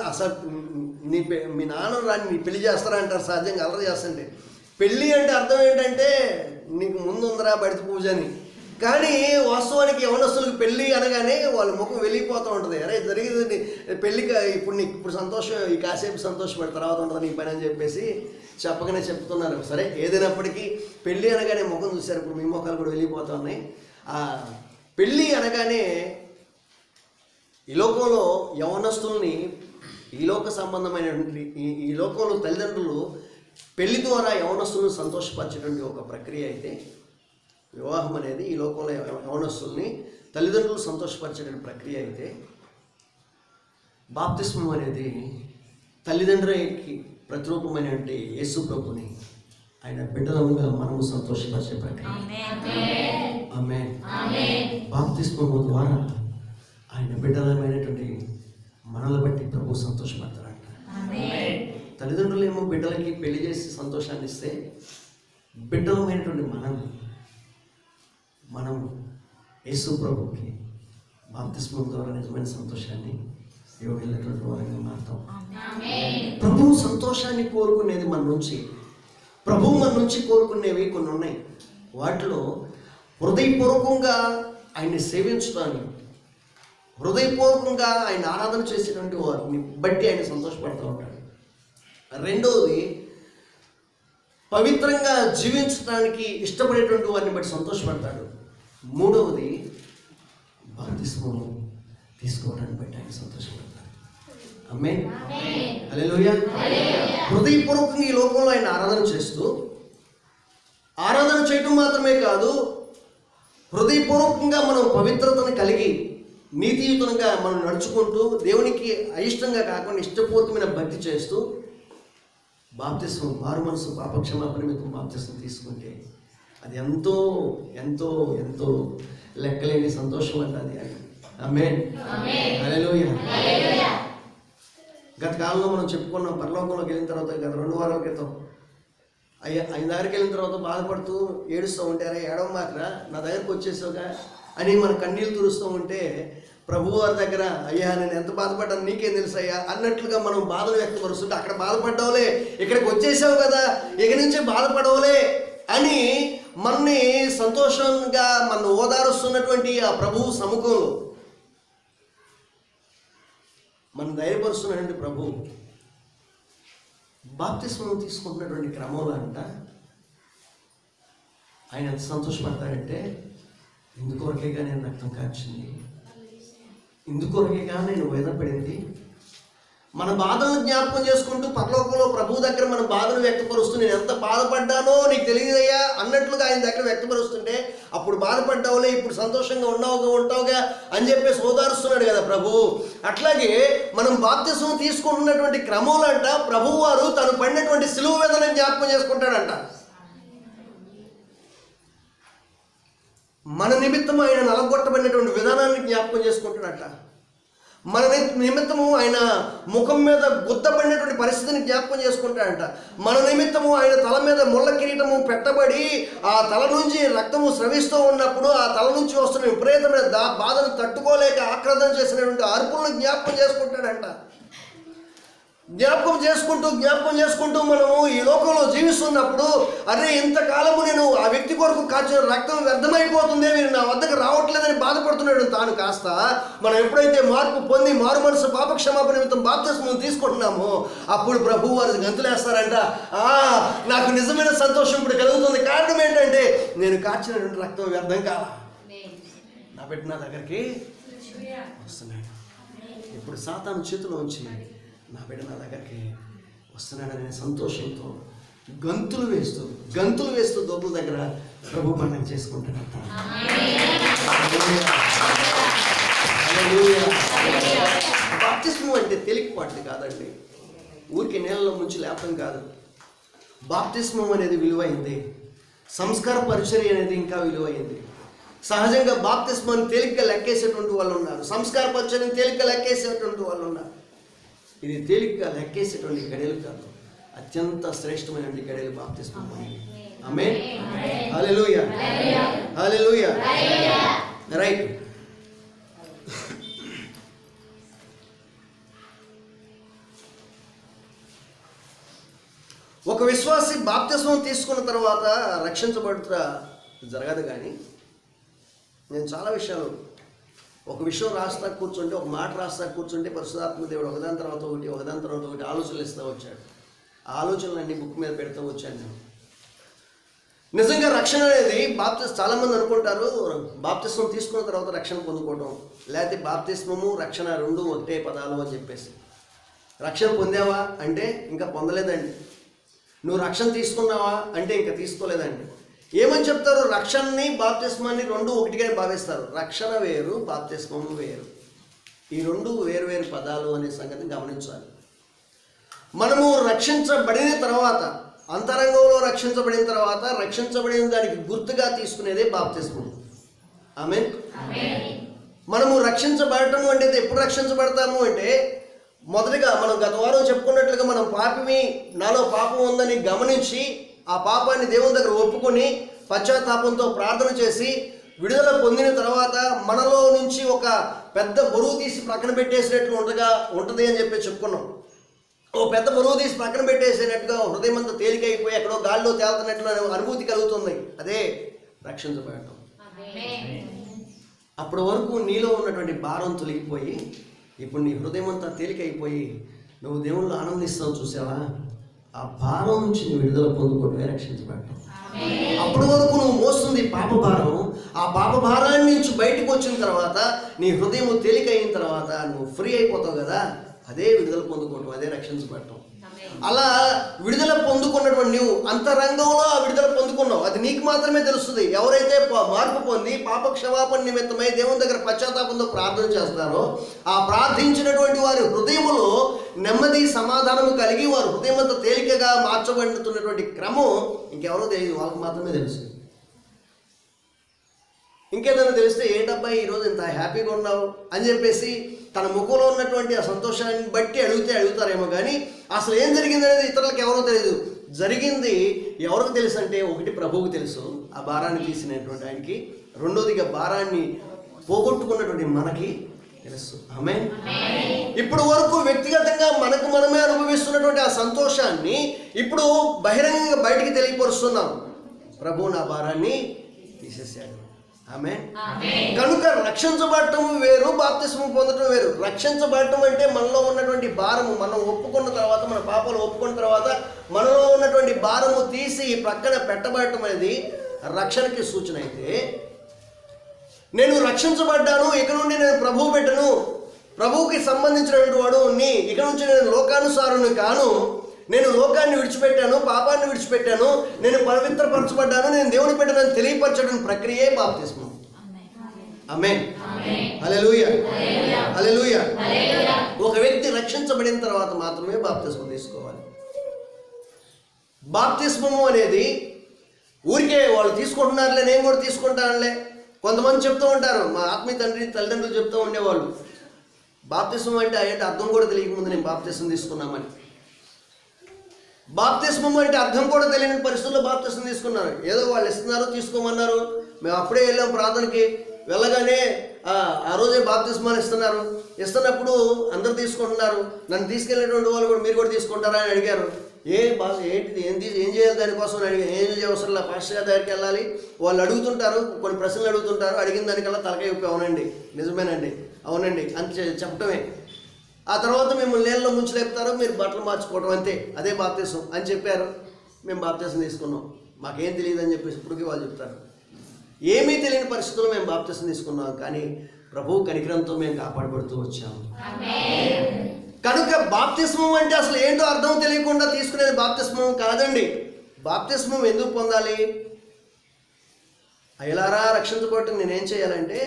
మీ నాన్న రాని నీ పెళ్లి చేస్తారా అంటారు సహజంగా అల్లరి చేస్తుంటే. పెళ్ళి అంటే అర్థం ఏంటంటే నీకు ముందు ఉందరా బడిత పూజ అని. కానీ వాస్తవానికి యవనస్తులకు పెళ్ళి అనగానే వాళ్ళ ముఖం వెళ్ళిపోతూ ఉంటుంది. అరే జరిగింది పెళ్ళికి ఇప్పుడు సంతోషం, ఈ కాసేపు సంతోషపడి తర్వాత ఉంటుంది నీ పని అని చెప్పేసి చెప్పగానే చెప్తున్నారు. సరే ఏదైనప్పటికీ పెళ్ళి అనగానే ముఖం చూశారు, ఇప్పుడు మీ ముఖాలు కూడా వెళ్ళిపోతూ ఉన్నాయి. పెళ్ళి అనగానే ఈ లోకంలో యవనస్తుల్ని, ఈ లోక సంబంధమైనటువంటి ఈ లోకంలో తల్లిదండ్రులు పెళ్లి ద్వారా యవనస్తులను సంతోషపరిచేటువంటి ఒక ప్రక్రియ అయితే వివాహం అనేది ఈ లోకంలో యవనస్తుల్ని తల్లిదండ్రులు సంతోషపరిచేటువంటి ప్రక్రియ అయితే, బాప్తిస్మం అనేది తల్లిదండ్రులకి ప్రతిరూపమైనటువంటి యేసు ప్రభుని ఆయన బిడ్డలుగా మనము సంతోషపరిచే ప్రక్రియ. ఆమేన్. బాప్తిస్మము ద్వారా ఆయన బిడ్డలమైనటువంటి మనల్ని బట్టి ప్రభు సంతోషపడతారంట. తల్లిదండ్రులు ఏమో బిడ్డలకి పెళ్లి చేసి సంతోషాన్ని ఇస్తే, బిడ్డలమైనటువంటి మనం యేసు ప్రభుకి బాప్తిస్మం ద్వారా నిజమైన సంతోషాన్ని ఇవ్వగలిగినటువంటి వారంగా మారుతాం. ప్రభు సంతోషాన్ని కోరుకునేది మన నుంచి, ప్రభు మన నుంచి కోరుకునేవి కొన్ని ఉన్నాయి. వాటిలో హృదయపూర్వకంగా ఆయన్ని సేవించడానికి, హృదయపూర్వకంగా ఆయన ఆరాధన చేసేటువంటి వారిని బట్టి ఆయన సంతోషపడుతూ ఉంటాడు. రెండవది పవిత్రంగా జీవించడానికి ఇష్టపడేటువంటి వారిని బట్టి సంతోషపడతాడు. మూడవది బాప్తిస్మం తీసుకోవడానికి బట్టి ఆయన సంతోషపడతాడు. ఆమేన్. హల్లెలూయా. హృదయపూర్వకంగా ఈ లోకంలో ఆయన ఆరాధన చేస్తూ, ఆరాధన చేయటం మాత్రమే కాదు, హృదయపూర్వకంగా మనం పవిత్రతను కలిగి నీతియుతంగా మనం నడుచుకుంటూ దేవునికి అయిష్టంగా కాకుండా ఇష్టపూర్వకమైన భక్తి చేస్తూ బాప్తిస్మం, మారు మనసు పాపక్షమాపణ నిమిత్తం బాప్తిస్మం తీసుకుంటే అది ఎంతో ఎంతో ఎంతో లెక్కలేని సంతోషం అంటది. ఆమేన్. హల్లెలూయా. గత కాలంలో మనం చెప్పుకున్నాం, పరలోకంలోకి వెళ్ళిన తర్వాత గత 2 వారాల క్రితం ఆయన దగ్గరికి వెళ్ళిన తర్వాత బాధపడుతూ ఏడుస్తూ ఉంటారా, ఏడవమాకరా, నా దగ్గరకు వచ్చేసావుగా అని మన కన్నీళ్ళు తుడుస్తూ ఉంటే ప్రభు వారి దగ్గర, అయ్యా నేను ఎంత బాధపడ్డాను నీకేం తెలుసు అయ్యా అన్నట్లుగా మనం బాధలు వ్యక్తపరుస్తుంటే, అక్కడ బాధపడ్డావులే ఇక్కడికి వచ్చేసావు కదా, ఇక నుంచి బాధపడవులే అని మనని సంతోషంగా మన ఓదారుస్తున్నటువంటి ఆ ప్రభువు సముఖంలో మన ధైర్యపరుస్తున్నటువంటి ప్రభు బాప్తిస్మం తీసుకుంటున్నటువంటి క్రమంలో అంట ఆయన ఎంత సంతోషపడతాడంటే, ఇందుకొరకేగా నేను రక్తం కార్చింది, ఇందుకొరకేగా నేను వేదన పడింది. మన బాధలను జ్ఞాపకం చేసుకుంటూ పరలోకంలో ప్రభు దగ్గర మన బాధను వ్యక్తపరుస్తూ, నేను ఎంత బాధపడ్డానో నీకు తెలియదయ్యా అన్నట్లుగా ఆయన దగ్గర వ్యక్తపరుస్తుంటే, అప్పుడు బాధపడ్డావులే ఇప్పుడు సంతోషంగా ఉంటావుగా అని చెప్పేసి ఓదారుస్తున్నాడు కదా ప్రభు. అట్లాగే మనం బాప్తిస్మం తీసుకుంటున్నటువంటి క్రమంలో అంట ప్రభువు వారు తను పడినటువంటి సిలువ వేదనని జ్ఞాపకం చేసుకుంటాడంట. మన నిమిత్తం ఆయన నలగొట్టబడినటువంటి విధానాన్ని జ్ఞాపకం చేసుకుంటాడట. మన నిమిత్తము ఆయన ముఖం మీద గుద్దబడినటువంటి పరిస్థితిని జ్ఞాపకం చేసుకుంటాడంట. మన నిమిత్తము ఆయన తల మీద ముళ్ళ కిరీటము పెట్టబడి ఆ తల నుంచి రక్తము స్రవిస్తూ ఉన్నప్పుడు ఆ తల నుంచి వస్తున్న విపరీతమైన బాధను తట్టుకోలేక ఆక్రందన చేసినటువంటి అర్పులను జ్ఞాపకం చేసుకుంటాడంట. జ్ఞాపకం చేసుకుంటూ మనము ఈ లోకంలో జీవిస్తున్నప్పుడు, అరే ఇంతకాలము నేను ఆ వ్యక్తి కొరకు కాచిన రక్తం వ్యర్థమైపోతుందే, మీరు నా వద్దకు రావట్లేదని బాధపడుతున్నాడు తాను కాస్త, మనం ఎప్పుడైతే మార్పు పొంది మారు మనసు పాపక్షమాపణ నిమిత్తం బాప్తిస్మం తీసుకుంటున్నామో అప్పుడు ప్రభువు వారు గంతులేస్తారంట. నాకు నిజమైన సంతోషం ఇప్పుడు కలుగుతుంది. కారణం ఏంటంటే నేను కాచినటువంటి రక్తం వ్యర్థం కాల, నా బిడ్డ నా దగ్గరికి వస్తున్నాడు. ఇప్పుడు సాతాను చేతిలో ఉంచి నా బిడ్డ నా దగ్గరికి వస్తున్నాడనే సంతోషంతో గంతులు వేస్తూ దోపుల దగ్గర ప్రభు పండుగ చేసుకుంటాడంట. బాప్తిస్మం అంటే తేలికపాటిది కాదండి, ఊరికి నీళ్ళలో ముంచి లేపడం కాదు. బాప్తిస్మం అనేది విలువైంది, సంస్కార పరిచర్య అనేది ఇంకా విలువైంది. సహజంగా బాప్తిస్మాన్ని తేలిగ్గా లెక్కేసేటువంటి వాళ్ళు ఉన్నారు, సంస్కార పరిచర్యని తేలిగ్గా లెక్కేసేటువంటి వాళ్ళు ఉన్నారు. ఇది తేలిగ్గా లెక్కేసేటువంటి గడియలు కాదు, అత్యంత శ్రేష్టమైనటువంటి గడియలు బాప్తిస్మం. ఆమేన్, హల్లెలూయా, హల్లెలూయా. రైట్. ఒక విశ్వాసి బాప్తిస్మం తీసుకున్న తర్వాత రక్షించబడుతా జరగదు. కానీ నేను చాలా విషయాలు, ఒక విషయం రాస్తా కూర్చుంటే, ఒక మాట రాస్తా కూర్చుంటే పరిశుద్ధాత్మ దేవుడు ఒకదాని తర్వాత ఒకటి ఆలోచనలు ఇస్తూ వచ్చాడు. ఆ ఆలోచనలన్నీ బుక్ మీద పెడుతూ వచ్చాను నేను. నిజంగా రక్షణ అనేది చాలామంది అనుకుంటారు బాప్తిస్మం తీసుకున్న తర్వాత రక్షణ పొందుకోవడం, లేకపోతే బాప్తిస్మము రక్షణ రెండు ఒకటే పదాలు అని చెప్పేసి. రక్షణ పొందావా అంటే ఇంకా పొందలేదండి. నువ్వు రక్షణ తీసుకున్నావా అంటే ఇంకా తీసుకోలేదండి. ఏమని చెప్తారు? రక్షణని బాప్తిస్మాన్ని రెండు ఒకటిగా భావిస్తారు. రక్షణ వేరు, బాప్తిస్మము వేరు. ఈ రెండు వేరు వేరు పదాలు అనే సంగతిని గమనించాలి. మనము రక్షించబడిన తర్వాత, అంతరంగంలో రక్షించబడిన తర్వాత, రక్షించబడిన దానికి గుర్తుగా తీసుకునేదే బాప్తిస్మం. ఆమేన్. మనము రక్షించబడటం అంటే ఎప్పుడు రక్షించబడతాము అంటే, మొదటిగా మనం గత వారం చెప్పుకున్నట్లుగా మనం పాపిని, నాలో పాపం ఉందని గమనించి ఆ పాపాన్ని దేవుని దగ్గర ఒప్పుకొని పశ్చాత్తాపంతో ప్రార్థన చేసి విడుదల పొందిన తర్వాత మనలో నుంచి ఒక పెద్ద బరువు తీసి పక్కన పెట్టేసినట్లు ఉంటుంది అని చెప్పి చెప్పుకున్నాం. ఓ పెద్ద బరువు తీసి పక్కన పెట్టేసినట్టుగా హృదయం అంతా తేలికైపోయి ఎక్కడో గాల్లో తేలుతున్నట్లు అనుభూతి కలుగుతుంది. అదే రక్షించబడటం. అప్పటి వరకు నీలో ఉన్నటువంటి భారం తొలగిపోయి ఇప్పుడు నీ హృదయం అంతా తేలికైపోయి నువ్వు దేవుళ్ళు ఆనందిస్తావు. చూసావా? ఆ భారం నుంచి నువ్వు విడుదల పొందుకోవడమే రక్షించబడటం. అప్పటి వరకు నువ్వు మోస్తుంది పాప భారం. ఆ పాప భారాన్ని నుంచి బయటకు వచ్చిన తర్వాత నీ హృదయం తేలికైన తర్వాత నువ్వు ఫ్రీ అయిపోతావు కదా, అదే విడుదల పొందుకోవటం, అదే రక్షించబడటం. అలా విడుదల పొందుకున్నటువంటి నువ్వు అంతరంగంలో ఆ విడుదల పొందుకున్నావు, అది నీకు మాత్రమే తెలుస్తుంది. ఎవరైతే మార్పు పొంది పాప క్షమాపణ నిమిత్తమై దేవుని దగ్గర పశ్చాత్తాపంతో ప్రార్థన చేస్తారో, ఆ ప్రార్థించినటువంటి వారి హృదయములో నెమ్మది సమాధానము కలిగి వారు హృదయం అంతా తేలికగా మార్చబడుతున్నటువంటి క్రమం ఇంకెవరో తెలియదు, వాళ్ళకి మాత్రమే తెలుస్తుంది. ఇంకేదైనా తెలిస్తే ఏంటబ్బా ఈరోజు ఇంత హ్యాపీగా ఉన్నావు అని చెప్పేసి తన ముఖంలో ఉన్నటువంటి ఆ సంతోషాన్ని బట్టి అడుగుతారేమో, కానీ అసలు ఏం జరిగింది అనేది ఇతరులకు ఎవరో తెలియదు. జరిగింది ఎవరికి తెలుసు అంటే, ఒకటి ప్రభువుకు తెలుసు, ఆ భారాన్ని తీసినటువంటి ఆయనకి. రెండోదిగా భారాన్ని పోగొట్టుకున్నటువంటి మనకి తెలుసు. ఆమేన్. ఇప్పుడు వరకు వ్యక్తిగతంగా మనకు మనమే అనుభవిస్తున్నటువంటి ఆ సంతోషాన్ని ఇప్పుడు బహిరంగంగా బయటికి తెలియపరుస్తున్నాం. ప్రభువు నా భారాన్ని తీసేశాడు. ఆమేన్. కనుక రక్షించబడటం వేరు, బాప్తిస్మం పొందడం వేరు. రక్షించబడటం అంటే మనలో ఉన్నటువంటి భారము మనం ఒప్పుకున్న తర్వాత, మన పాపాలు ఒప్పుకున్న తర్వాత మనలో ఉన్నటువంటి భారము తీసి ప్రక్కన పెట్టబడటం అనేది రక్షణకి సూచన. అయితే నేను రక్షించబడ్డాను, ఇక నుండి నేను ప్రభువు బిడ్డను, ప్రభువుకి సంబంధించినటువంటి వాడు, ఇక నుంచి నేను లోకానుసారుని కాను, నేను లోకాన్ని విడిచిపెట్టాను, పాపాన్ని విడిచిపెట్టాను, నేను పవిత్రపరచబడ్డాను, నేను దేవుని బిడ్డనని తెలియపరచడం ప్రక్రియే బాప్తిస్మం. ఆమేన్. హల్లెలూయా, హల్లెలూయా. ఒక వ్యక్తి రక్షించబడిన తర్వాత మాత్రమే బాప్తిస్మం తీసుకోవాలి. బాప్తిస్మము అనేది ఊరికే వాళ్ళు తీసుకుంటున్నారులే, నేను కూడా తీసుకుంటానులే. కొంతమంది చెప్తూ ఉంటారు, మా ఆత్మీయ తల్లిదండ్రులు చెప్తూ ఉండేవాళ్ళు, బాప్తిస్మం అంటే అర్థం కూడా తెలియకముందు నేను బాప్తిస్మం తీసుకున్నామని. బాప్తిస్మం అంటే అర్థం కూడా తెలియని పరిస్థితుల్లో బాప్తిస్మం తీసుకున్నారు. ఏదో వాళ్ళు ఇస్తున్నారు, తీసుకోమన్నారు, మేము అప్పుడే వెళ్ళాం ప్రార్థనకి, వెళ్ళగానే ఆ రోజే బాప్తిస్మాన్ని ఇస్తున్నప్పుడు అందరు తీసుకుంటున్నారు. నన్ను తీసుకెళ్ళినటువంటి వాళ్ళు కూడా మీరు కూడా తీసుకుంటారా అని అడిగారు. ఏంటిది ఏం చేయాలి దానికోసం అని అడిగారు. ఏం చేయవసరం లేదు, పాస్టర్ గారి దగ్గరికి వెళ్ళాలి, వాళ్ళు అడుగుతుంటారు, కొన్ని ప్రశ్నలు అడుగుతుంటారు, అడిగిన దానికల్లా తలకాయ ఊపి అవునండి, నిజమేనండి, అవునండి అని చెప్పటమే. ఆ తర్వాత మిమ్మల్ని నీళ్ళలో ముంచలేపుతారు, మీరు బట్టలు మార్చుకోవడం, అంతే, అదే బాప్తిసం అని చెప్పారు. మేము బాప్తిసం తీసుకున్నాం, మాకేం తెలియదు అని చెప్పేసి ఇప్పటికీ వాళ్ళు చెప్తారు. ఏమీ తెలియని పరిస్థితుల్లో మేము బాప్తిసం తీసుకున్నాం, కానీ ప్రభువు కనికరంతో మేము కాపాడబడుతూ వచ్చాము. కనుక బాప్తిస్మం అంటే అసలు ఏంటో అర్థం తెలియకుండా తీసుకునేది బాప్తిస్మం కాదండి. బాప్తిస్మం ఎందుకు పొందాలి? అయ్యలారా రక్షించబడటం నేనేం చేయాలంటే,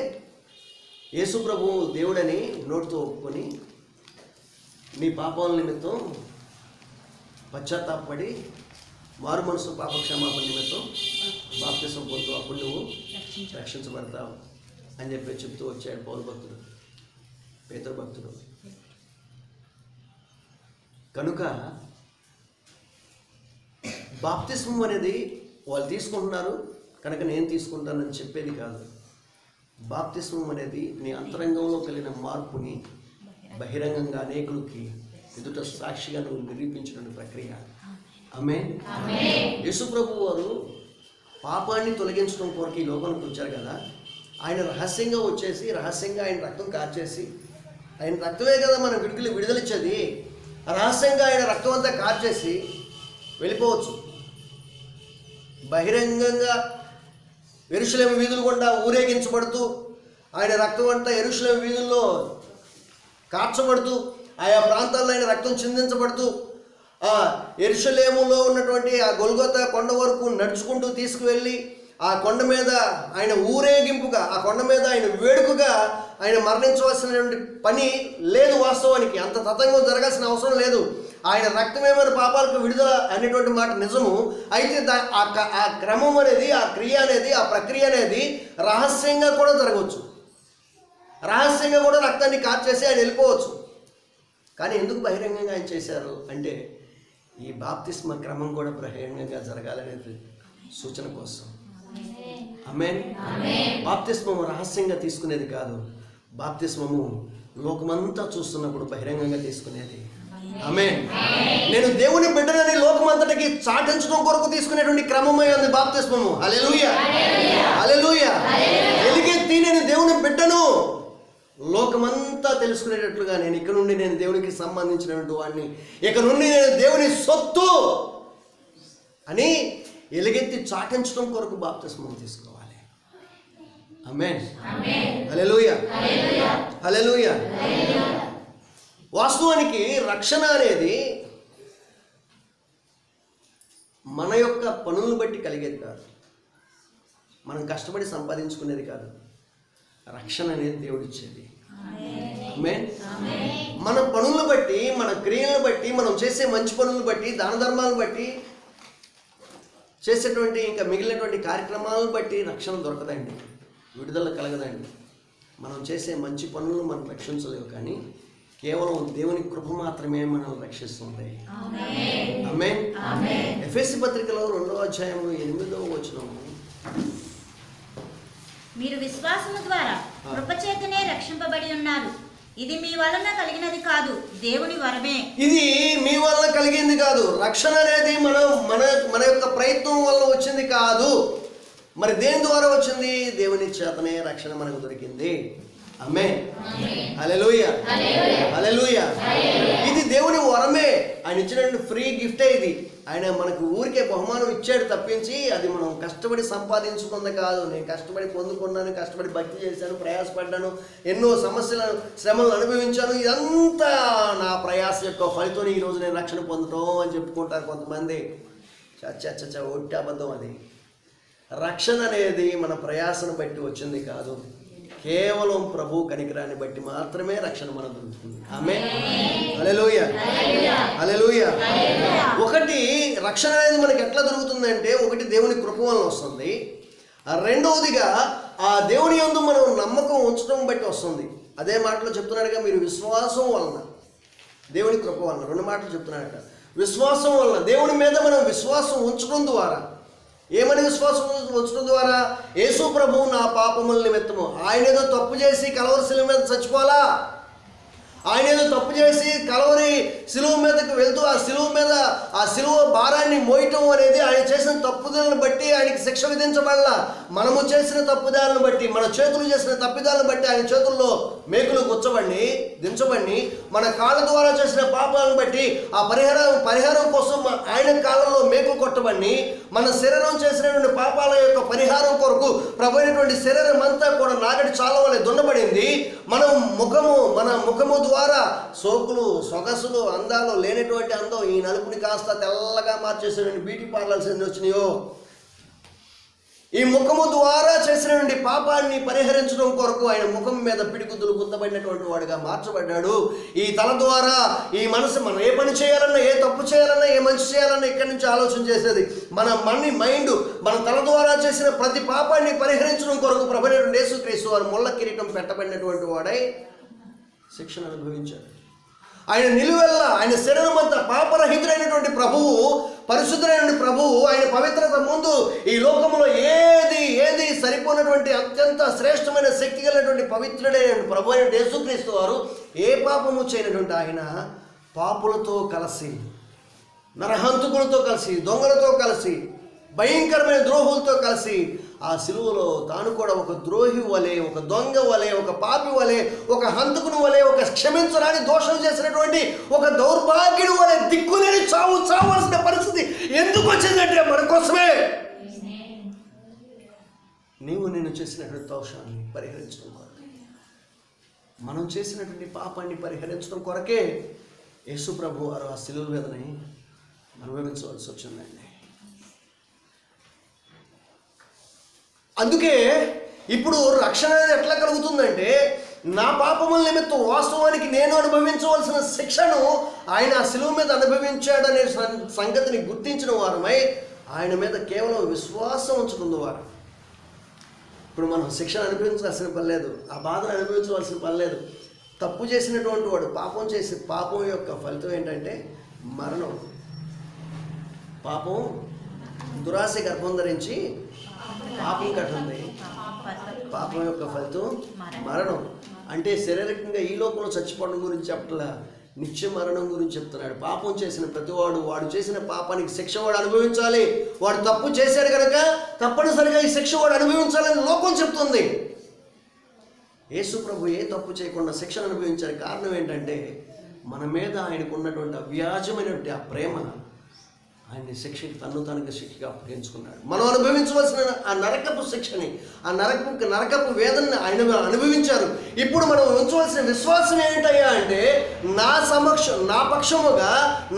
యేసు ప్రభువు దేవుడని నోటితో ఒప్పుకొని నీ పాపాల నిమిత్తం పశ్చాత్తాపడి మారు మనసు పాపక్షమాపణ నిమిత్తం బాప్తిసం పొందు, అప్పుడు నువ్వు రక్షించబడతావు అని చెప్పి చెప్తూ వచ్చాడు పౌలు భక్తుడు, పేతురు భక్తుడు. కనుక బాప్తిస్మం అనేది వాళ్ళు తీసుకుంటున్నారు కనుక నేను తీసుకుంటానని చెప్పేది కాదు. బాప్తిస్మం అనేది నీ అంతరంగంలో కలిగిన మార్పుని బహిరంగంగా అనేకులకి ఎదుట సాక్షిగా నువ్వు నిరూపించిన ప్రక్రియ. ఆమేన్. యేసు ప్రభు వారు పాపాన్ని తొలగించడం కొరకు ఈ లోకానికి వచ్చారు కదా. ఆయన రహస్యంగా వచ్చేసి రహస్యంగా ఆయన రక్తం కార్చేసి, ఆయన రక్తమే కదా మన విడుదలిచ్చేది, రహస్యంగా ఆయన రక్తం అంతా కార్చేసి వెళ్ళిపోవచ్చు. బహిరంగంగా యెరూషలేము వీధులు గుండా ఊరేగించబడుతూ ఆయన రక్తం అంతా యెరూషలేము వీధుల్లో కార్చబడుతూ ఆయా ప్రాంతాల్లో ఆయన రక్తం చిందించబడుతూ ఆ యెరూషలేములో ఉన్నటువంటి ఆ గొల్గొతా కొండ వరకు నడుచుకుంటూ తీసుకువెళ్ళి ఆ కొండ మీద ఆయన ఊరేగింపుగా, ఆ కొండ మీద ఆయన వేడుకగా ఆయన మరణించవలసినటువంటి పని లేదు. వాస్తవానికి అంత తతంగం జరగాల్సిన అవసరం లేదు. ఆయన రక్తమే మన పాపాలకు విడుదల అనేటువంటి మాట నిజము. అయితే ఆ క్రమం అనేది, ఆ క్రియ అనేది, ఆ ప్రక్రియ అనేది రహస్యంగా కూడా జరగవచ్చు. రహస్యంగా కూడా రక్తాన్ని కార్చేసి ఆయన వెళ్ళిపోవచ్చు. కానీ ఎందుకు బహిరంగంగా ఆయన చేశారు అంటే ఈ బాప్తిస్మ క్రమం కూడా బహిరంగంగా జరగాలనేది సూచన కోసం. ఆమేన్. బాప్తిస్మము రహస్యంగా తీసుకునేది కాదు, బాప్తిస్మము లోకమంతా చూస్తున్నప్పుడు బహిరంగంగా తీసుకునేది. ఆమేన్. నేను దేవుని బిడ్డనని లోకమంతటికి చాటించడం కొరకు తీసుకునేటువంటి క్రమమై ఉంది బాప్తిస్మము. హల్లెలూయా, హల్లెలూయా. ఎలుగెత్తి నేను దేవుని బిడ్డను లోకమంతా తెలుసుకునేటట్లుగా, నేను ఇక నుండి నేను దేవునికి సంబంధించినటువంటి వాడిని, ఇక నుండి నేను దేవుని సొత్తు అని ఎలుగెత్తి చాటించడం కొరకు బాప్తిస్మం తీసుకోవాలి. ఆమేన్. హల్లెలూయా, హల్లెలూయా. వాస్తవానికి రక్షణ అనేది మన యొక్క పనులను బట్టి కలిగేది కాదు, మనం కష్టపడి సంపాదించుకునేది కాదు. రక్షణ అనేది దేవుడిచ్చేది. ఆమేన్. మన పనులను బట్టి, మన క్రియలను బట్టి, మనం చేసే మంచి పనులను బట్టి, దాన ధర్మాలను బట్టి, చేసేటువంటి ఇంకా మిగిలినటువంటి కార్యక్రమాలను బట్టి రక్షణ దొరకదండి, విడుదల కలగదండి. మనం చేసే మంచి పనులు మనం రక్షించలేవు, కానీ కేవలం దేవుని కృప మాత్రమే మనల్ని రక్షిస్తుంది. ఆమేన్. ఎఫెసీ పత్రికలో 2వ అధ్యాయము 8వ వచనం, మీరు విశ్వాసము ద్వారా కృపచేతనే రక్షింపబడి ఉన్నారు, ఇది మీ వలన కలిగినది కాదు, దేవుని వరమే. ఇది మీ వలన కలిగింది కాదు. రక్షణ అనేది మన యొక్క ప్రయత్నం వల్ల వచ్చింది కాదు. మరి దేని ద్వారా వచ్చింది? దేవుని చేతనే రక్షణ మనకు దొరికింది. ఆమేన్. హల్లెలూయా, హల్లెలూయా. ఇది దేవుని వరమే, ఆయన ఇచ్చినటువంటి ఫ్రీ గిఫ్టే ఇది. ఆయన మనకు ఊరికే బహుమానం ఇచ్చాడు తప్పించి అది మనం కష్టపడి సంపాదించుకుంది కాదు. నేను కష్టపడి పొందుకున్నాను, కష్టపడి భక్తి చేశాను, ప్రయాసపడ్డాను, ఎన్నో సమస్యలను శ్రమలను అనుభవించాను, ఇదంతా నా ప్రయాస యొక్క ఫలితం ఈరోజు నేను రక్షణ పొందడం అని చెప్పుకుంటారు కొంతమంది. చచ్చ ఒట్టి అబద్ధం అది. రక్షణ అనేది మన ప్రయాసను బట్టి వచ్చింది కాదు, కేవలం ప్రభు కనికరాన్ని బట్టి మాత్రమే రక్షణ మనకు దొరుకుతుంది. ఆమేన్. హల్లెలూయా, హల్లెలూయా. ఒకటి రక్షణ అనేది మనకి ఎట్లా దొరుకుతుందంటే, ఒకటి దేవుని కృప వలన వస్తుంది, రెండవదిగా ఆ దేవుని యందు మనం నమ్మకం ఉంచడం బట్టి వస్తుంది. అదే మాటలో చెప్తున్నాడుగా, మీరు విశ్వాసం వలన, దేవుని కృప వలన, 2 మాటలు చెప్తున్నాడట. విశ్వాసం వలన, దేవుని మీద మనం విశ్వాసం ఉంచడం ద్వారా. ఏమని విశ్వాసం ఉంచడం ద్వారా? యేసు ప్రభువు నా పాపముల నిమిత్తము, ఆయన ఏదో తప్పు చేసి కలవరి శిలువ మీద చచ్చిపోవాలా, ఆయన ఏదో తప్పు చేసి కలవరి శిలువ మీదకు వెళ్తూ ఆ శిలువ భారాన్ని మోయటం అనేది ఆయన చేసిన తప్పుదాలను బట్టి ఆయనకి శిక్ష విధించబడాల. మనము చేసిన తప్పుదాలను బట్టి, మన చేతులు చేసిన తప్పిదాలను బట్టి ఆయన చేతుల్లో మేకులు దించబడి, మన కాళ్ళ ద్వారా చేసిన పాపాలను బట్టి ఆ పరిహారం కోసం ఆయన కాళ్ళలో మేకులు కొట్టబడి, మన శరీరం చేసినటువంటి పాపాల యొక్క పరిహారం కొరకు ప్రభు అయినటువంటి శరీరం అంతా కూడా నాగడి చాలా వలె దున్నబడింది. మన ముఖము ద్వారా సోకులు, సొగసులు, అందాలు లేనటువంటి అందం ఈ నలుపుని కాస్త తెల్లగా మార్చేసినటువంటి బ్యూటీ పార్లర్స్ ఎన్ని వచ్చినాయో. ఈ ముఖము ద్వారా చేసినటువంటి పాపాన్ని పరిహరించడం కొరకు ఆయన ముఖం మీద పిడిగుద్దులు గుద్దబడినటువంటి వాడుగా మార్చబడ్డాడు. ఈ తల ద్వారా ఈ మనసు మనం ఏ పని చేయాలన్నా, ఏ తప్పు చేయాలన్నా, ఏ మంచి చేయాలన్నా ఇక్కడి నుంచి ఆలోచన చేసేది. మన మైండ్ మన తల ద్వారా చేసిన ప్రతి పాపాన్ని పరిహరించడం కొరకు ప్రభువైనటువంటి యేసుక్రీస్తు వారు ముళ్ళ కిరీటం పెట్టబడినటువంటి వాడై శిక్షణ అనుభవించాడు. ఆయన నిలువెల్ల ఆయన శరీరం అంతా పాపరహితుడైనటువంటి ప్రభువు, పరిశుద్ధుడైనటువంటి ప్రభువు, ఆయన పవిత్రత ముందు ఈ లోకంలో ఏది సరిపోయినటువంటి అత్యంత శ్రేష్టమైన శక్తి కలిగినటువంటి పవిత్రుడైనటువంటి ప్రభు అయిన యేసుక్రీస్తు వారు ఏ పాపము చేయనటువంటి ఆయన పాపులతో కలిసి, నరహంతకులతో కలిసి, దొంగలతో కలిసి, భయంకరమైన ద్రోహులతో కలిసి ఆ సిలువలో తాను కూడా ఒక ద్రోహి వలె, ఒక దొంగ వలె, ఒక పాపి వలె, ఒక హంతకుని వలె, ఒక క్షమించరాని దోషం చేసినటువంటి ఒక దౌర్భాగ్యుడు వలె దిక్కులేని చావాల్సిన పరిస్థితి ఎందుకు వచ్చిందంటే మన కోసమే. నీవు నేను చేసినటువంటి దోషాన్ని పరిహరించడం కొరకు, మనం చేసినటువంటి పాపాన్ని పరిహరించడం కొరకే యేసు ప్రభు వారు ఆ సిలువ మీదని అనుభవించవలసి వచ్చిందండి. అందుకే ఇప్పుడు రక్షణ అనేది ఎట్లా కలుగుతుందంటే, నా పాపముల నిమిత్తం వాస్తవానికి నేను అనుభవించవలసిన శిక్షను ఆయన ఆ శిలువ మీద అనుభవించాడనే సంగతిని గుర్తించిన వారమై ఆయన మీద కేవలం విశ్వాసం ఉంచుకున్న వారు. ఇప్పుడు మనం శిక్షణ అనుభవించాల్సిన పని లేదు, ఆ బాధను అనుభవించవలసిన పని లేదు. తప్పు చేసినటువంటి వాడు పాపం యొక్క ఫలితం ఏంటంటే మరణం. పాపం దురాశ గర్భం ధరించి పాపం కట్టుంది. పాపం యొక్క ఫలితం మరణం. అంటే శారీరకంగా ఈ లోకంలో చచ్చిపోవడం గురించి చెప్పట్లా, నిత్య మరణం గురించి చెప్తున్నాడు. పాపం చేసిన ప్రతివాడు వాడు చేసిన పాపానికి శిక్ష వాడు అనుభవించాలి. వాడు తప్పు చేశాడు కనుక తప్పనిసరిగా ఈ శిక్ష వాడు అనుభవించాలని లోకం చెప్తుంది. యేసు ప్రభు ఏ తప్పు చేయకుండా శిక్షణ అనుభవించారు. కారణం ఏంటంటే మన మీద ఆయనకు ఉన్నటువంటి అవ్యాజమైనటువంటి ఆ ప్రేమ ఆయన్ని శిక్షకి తనకి శిక్షగా అప్పగించుకున్నాడు. మనం అనుభవించవలసిన ఆ నరకపు శిక్షని, ఆ నరకపు వేదనని ఆయన అనుభవించారు. ఇప్పుడు మనం ఉంచవలసిన విశ్వాసం ఏంటయ్యా అంటే, నా పక్షముగా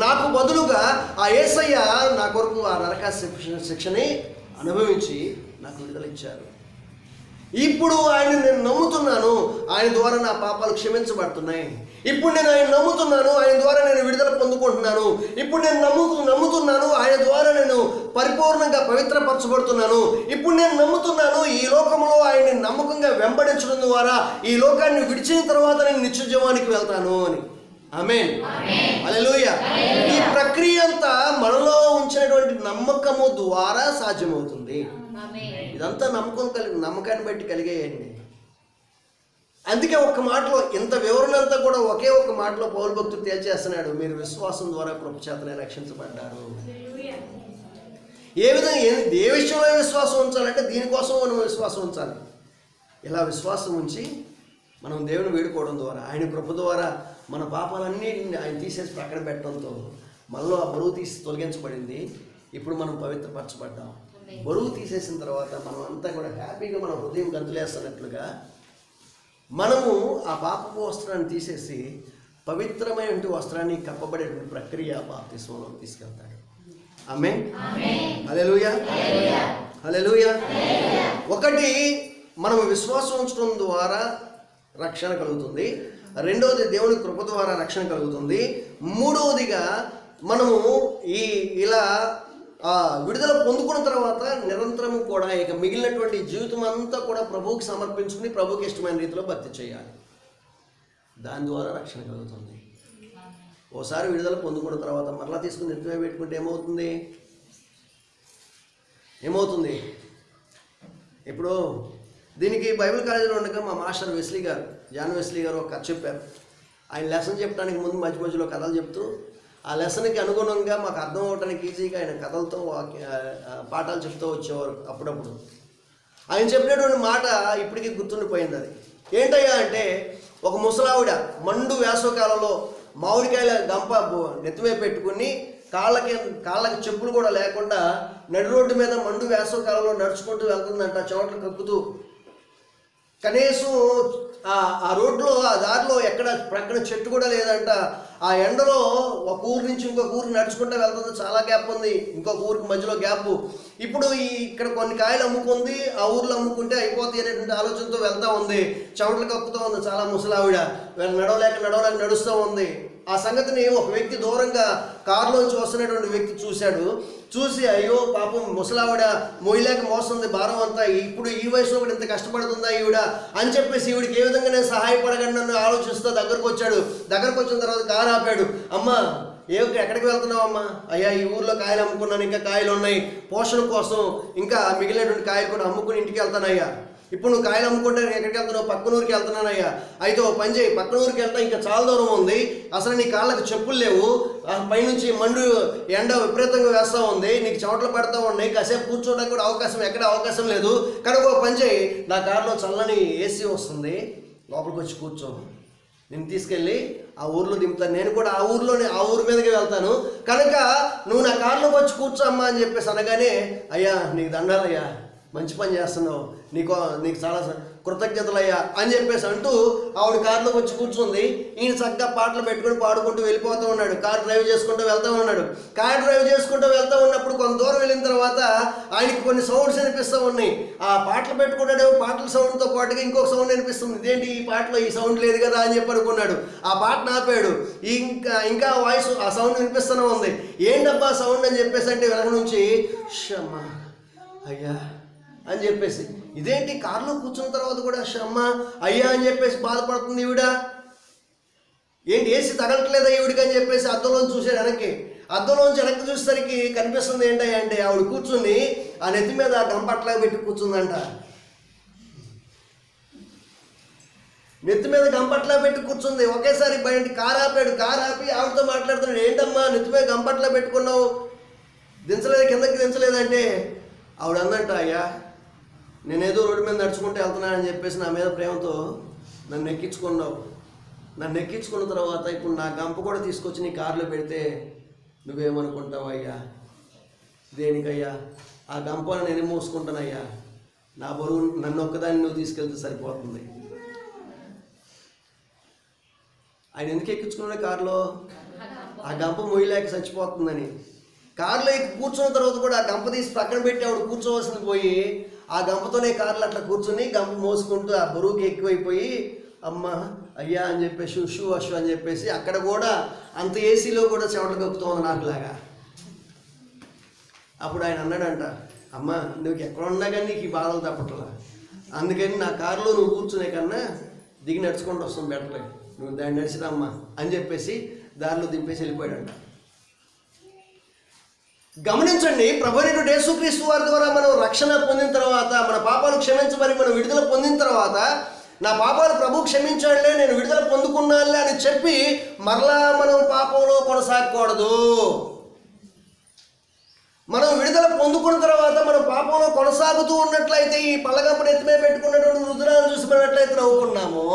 నాకు బదులుగా ఆ యేసయ్య నా కొరకు ఆ నరక శిక్షని అనుభవించి నాకు విడుదల ఇచ్చారు. ఇప్పుడు ఆయన నేను నమ్ముతున్నాను, ఆయన ద్వారా నా పాపాలు క్షమించబడుతున్నాయి. ఇప్పుడు నేను ఆయన నమ్ముతున్నాను, ఆయన ద్వారా నేను విడుదల పొందుకుంటున్నాను. ఇప్పుడు నేను నమ్ముతున్నాను, ఆయన ద్వారా నేను పరిపూర్ణంగా పవిత్రపరచబడుతున్నాను. ఇప్పుడు నేను నమ్ముతున్నాను, ఈ లోకంలో ఆయన్ని నమ్మకంగా వెంబడించడం ద్వారా ఈ లోకాన్ని విడిచిన తర్వాత నేను నిత్య జీవానికి వెళ్తాను అని. ఆమేన్, హల్లెలూయా. ఈ ప్రక్రియ అంతా మనలో ఉంచినటువంటి నమ్మకము ద్వారా సాధ్యమవుతుంది. ఇదంతా నమ్మకాన్ని బట్టి కలిగేయండి. అందుకే ఒక్క మాటలో ఇంత వివరణ అంతా కూడా ఒకే ఒక మాటలో పౌలు భక్తుడు తేల్చేస్తున్నాడు. మీరు విశ్వాసం ద్వారా కృప చేతనే రక్షించబడ్డారు. ఏ విధంగా ఏ విషయంలో విశ్వాసం ఉంచాలంటే దీనికోసం మనం విశ్వాసం ఉంచాలి. ఇలా విశ్వాసం ఉంచి మనం దేవుని వేడుకోవడం ద్వారా, ఆయన కృప ద్వారా మన పాపాలన్నీ ఆయన తీసేసి పక్కన పెట్టడంతో మనలో ఆ బరువు తీసి తొలగించబడింది. ఇప్పుడు మనం పవిత్రపరచబడ్డాం. బరువు తీసేసిన తర్వాత మనం అంతా కూడా హ్యాపీగా మన హృదయం గంతులేస్తున్నట్లుగా మనము ఆ పాపపు వస్త్రాన్ని తీసేసి పవిత్రమైనటువంటి వస్త్రాన్ని కప్పబడేటువంటి ప్రక్రియ బాప్తిస్మంలో తీసుకెళ్తాడు. ఆమేన్, హల్లెలూయా, హల్లెలూయా. ఒకటి, మనం విశ్వాసం ఉంచడం ద్వారా రక్షణ కలుగుతుంది. రెండవది, దేవుని కృప ద్వారా రక్షణ కలుగుతుంది. మూడవదిగా, మనము ఇలా విడుదల పొందుకున్న తర్వాత నిరంతరము కూడా ఇక మిగిలినటువంటి జీవితం అంతా కూడా ప్రభువుకి సమర్పించుకుని ప్రభువుకి ఇష్టమైన రీతిలో భక్తి చేయాలి. దాని ద్వారా రక్షణ కలుగుతుంది. ఓసారి విడుదల పొందుకున్న తర్వాత మరలా తీసుకుని నెత్తిమీద పెట్టుకుంటే ఏమవుతుంది? ఇప్పుడు దీనికి బైబిల్ కాలేజీలో ఉండగా మా మాస్టర్ వెస్లీ గారు, జాన్ వెస్లీ గారు ఒక కథ చెప్పారు. ఆయన లెసన్ చెప్పడానికి ముందు మధ్య మధ్యలో కథలు చెప్తూ ఆ లెసన్కి అనుగుణంగా మాకు అర్థం అవడానికి ఈజీగా ఆయన కథలతో పాఠాలు చెప్తూ వచ్చేవారు. అప్పుడప్పుడు ఆయన చెప్పినటువంటి మాట ఇప్పటికీ గుర్తుండిపోయింది. అది ఏంటయ్యా అంటే, ఒక ముసలావిడ మండు వేసవకాలంలో మామిడికాయల గంప నెత్తిమే పెట్టుకుని కాళ్ళకి చెప్పులు కూడా లేకుండా నడి రోడ్డు మీద మండు వేసవకాలంలో నడుచుకుంటూ వెళ్తుందంట, చెమటలు కక్కుతూ. కనీసం ఆ రోడ్లో ఆ దారిలో ఎక్కడ ప్రక్కన చెట్టు కూడా లేదంట. ఆ ఎండలో ఒక ఊరు నుంచి ఇంకొక ఊరికి నడుచుకుంటూ వెళ్తుంది, చాలా గ్యాప్ ఉంది, ఇంకొక ఊరికి మధ్యలో గ్యాప్. ఇప్పుడు ఇక్కడ కొన్ని కాయలు అమ్ముకుంది, ఆ ఊర్లో అమ్ముకుంటే అయిపోతాయి అనేటువంటి ఆలోచనతో వెళ్తూ ఉంది. చెమటలు కప్పుతూ ఉంది చాలా ముసలావిడ, నడవలేక నడుస్తూ ఉంది. ఆ సంగతిని ఒక వ్యక్తి దూరంగా కారులోంచి వస్తున్నటువంటి వ్యక్తి చూసి అయ్యో పాపం ముసలావిడ మొయ్యలేక మోస్తుంది భారం అంతా, ఇప్పుడు ఈ వయసులో కూడా ఇంత కష్టపడుతుందా ఈవిడ అని చెప్పేసి ఈవిడికి ఏ విధంగా నేను సహాయపడగలను ఆలోచిస్తూ దగ్గరకు వచ్చిన తర్వాత కారు ఆపాడు. అమ్మా ఎక్కడికి వెళ్తున్నావు అమ్మా? అయ్యా ఈ ఊర్లో కాయలు అమ్ముకున్నాను, ఇంకా కాయలు ఉన్నాయి, పోషణ కోసం ఇంకా మిగిలినటువంటి కాయలు కూడా అమ్ముకుని ఇంటికి వెళ్తానయ్యా. ఇప్పుడు నువ్వు కాయలు అమ్ముకుంటే ఎక్కడికి వెళ్తున్నావు? పక్కన ఊరికి వెళ్తున్నానయ్యా. అయితే ఓ పని చేయి, పక్కన ఊరికి వెళ్తా ఇంకా చాలా దూరం ఉంది, అసలు నీ కాళ్ళకు చెప్పులు లేవు, పైనుంచి మండు ఎండ విపరీతంగా వేస్తూ ఉంది, నీకు చెమటలు పడుతూ ఉన్నాయి, కాసేపు కూర్చోడానికి కూడా ఎక్కడ అవకాశం లేదు. కనుక ఓ పని చేయి, నా కారులో చల్లని ఏసీ వస్తుంది, లోపలికి వచ్చి కూర్చో, నేను తీసుకెళ్ళి ఆ ఊర్లో దింపుతాను, నేను కూడా ఆ ఊరి మీదకి వెళ్తాను, కనుక నువ్వు నా కారులోకి వచ్చి కూర్చో అమ్మా అని చెప్పేసి అనగానే, అయ్యా నీకు దండాలయ్యా, మంచి పని చేస్తున్నావు, నీకు చాలా కృతజ్ఞతలయ్యా అని చెప్పేసి అంటూ ఆవిడ కారులోకి వచ్చి కూర్చుంది. ఈయన చక్కగా పాటలు పెట్టుకుని పాడుకుంటూ వెళ్ళిపోతూ ఉన్నాడు, కారు డ్రైవ్ చేసుకుంటూ వెళ్తూ ఉన్నాడు. కారు డ్రైవ్ చేసుకుంటూ వెళ్తూ ఉన్నప్పుడు కొంత దూరం వెళ్ళిన తర్వాత ఆయనకి కొన్ని సౌండ్స్ వినిపిస్తూ ఉన్నాయి. ఆ పాటలు పెట్టుకున్నాడు, పాటల సౌండ్తో పాటుగా ఇంకొక సౌండ్ వినిపిస్తుంది, ఇదేంటి ఈ పాటలో ఈ సౌండ్ లేదు కదా అని చెప్పి అనుకున్నాడు. ఆ పాటను ఆపాడు, ఇంకా వాయిస్ ఆ సౌండ్ వినిపిస్తూనే ఉంది. ఏంటబ్బా సౌండ్ అని చెప్పేసి అంటే వెనక నుంచి షమ్మా అయ్యా అని చెప్పేసి, ఇదేంటి కారులో కూర్చున్న తర్వాత కూడా షమ్మ అయ్యా అని చెప్పేసి బాధపడుతుంది ఈవిడ, ఏంటి ఏసీ తగలట్లేదా ఈవిడికి అని చెప్పేసి అద్దంలోంచి చూసాడు. అద్దంలోంచి వెనక్కి చూసేసరికి కనిపిస్తుంది ఏంటయ్యా అంటే ఆవిడ కూర్చుని ఆ నెత్తి మీద గంపట్లా పెట్టి కూర్చుందంట. నెత్తి మీద గంపట్లా పెట్టి కూర్చుంది. ఒకేసారి బయట కారు ఆపి ఆవిడతో మాట్లాడుతున్నాడు, ఏంటమ్మా నెత్తి మీద గంపట్లా పెట్టుకున్నావు, కిందకి దించలేదంటే ఆవిడ అందంట, అయ్యా నేనేదో రోడ్డు మీద నడుచుకుంటూ వెళ్తున్నానని చెప్పేసి నా మీద ప్రేమతో నన్ను ఎక్కించుకున్నావు. నన్ను ఎక్కించుకున్న తర్వాత ఇప్పుడు నా గంప కూడా తీసుకొచ్చి నీ కారులో పెడితే నువ్వేమనుకుంటావు అయ్యా? దేనికయ్యా? ఆ గంపను నేను మోసుకుంటానయ్యా, నా బరువు నన్ను ఒక్కదాన్ని నువ్వు తీసుకెళ్తే సరిపోతుంది. ఆయన ఎందుకు ఎక్కించుకున్నాడు కారులో? ఆ గంప మొయ్యలేక చచ్చిపోతుందని. కారులో ఎక్కి కూర్చున్న తర్వాత కూడా ఆ గంప తీసి పక్కన పెట్టి ఆవిడ కూర్చోవలసింది పోయి ఆ గంపతోనే కారులో అట్లా కూర్చొని గంప మోసుకుంటూ ఆ బరువుకి ఎక్కువైపోయి అమ్మ అయ్యా అని చెప్పేసి షూ అని చెప్పేసి అక్కడ కూడా అంత ఏసీలో కూడా చెమటలు కక్కుతోంది నాకులాగా. అప్పుడు ఆయన అన్నాడంట, అమ్మ నువ్వు ఎక్కడున్నా కానీ నీకు ఈ బాధలు తప్పట్లా, అందుకని నా కారులో నువ్వు కూర్చునే కన్నా దిగి నడుచుకుంటూ వస్తాం బెటర్లే, నువ్వు దాన్ని నడిచిరమ్మా అని చెప్పేసి దారిలో దింపేసి వెళ్ళిపోయాడంట. గమనించండి, ప్రభువైనటువంటి యేసుక్రీస్తు వారి ద్వారా మనం రక్షణ పొందిన తర్వాత, మన పాపాలు క్షమించబడి మనం విడుదల పొందిన తర్వాత, నా పాపాలు ప్రభు క్షమించాడులే, నేను విడుదల పొందుకున్నానులే అని చెప్పి మరలా మనం పాపంలో కొనసాగకూడదు. మనం విడుదల పొందుకున్న తర్వాత మనం పాపంలో కొనసాగుతూ ఉన్నట్లయితే, ఈ పల్లగంపను ఎత్తిమే పెట్టుకున్నటువంటి రుద్రాన్ని చూసి మనం ఎట్లయితే నవ్వుకున్నామో,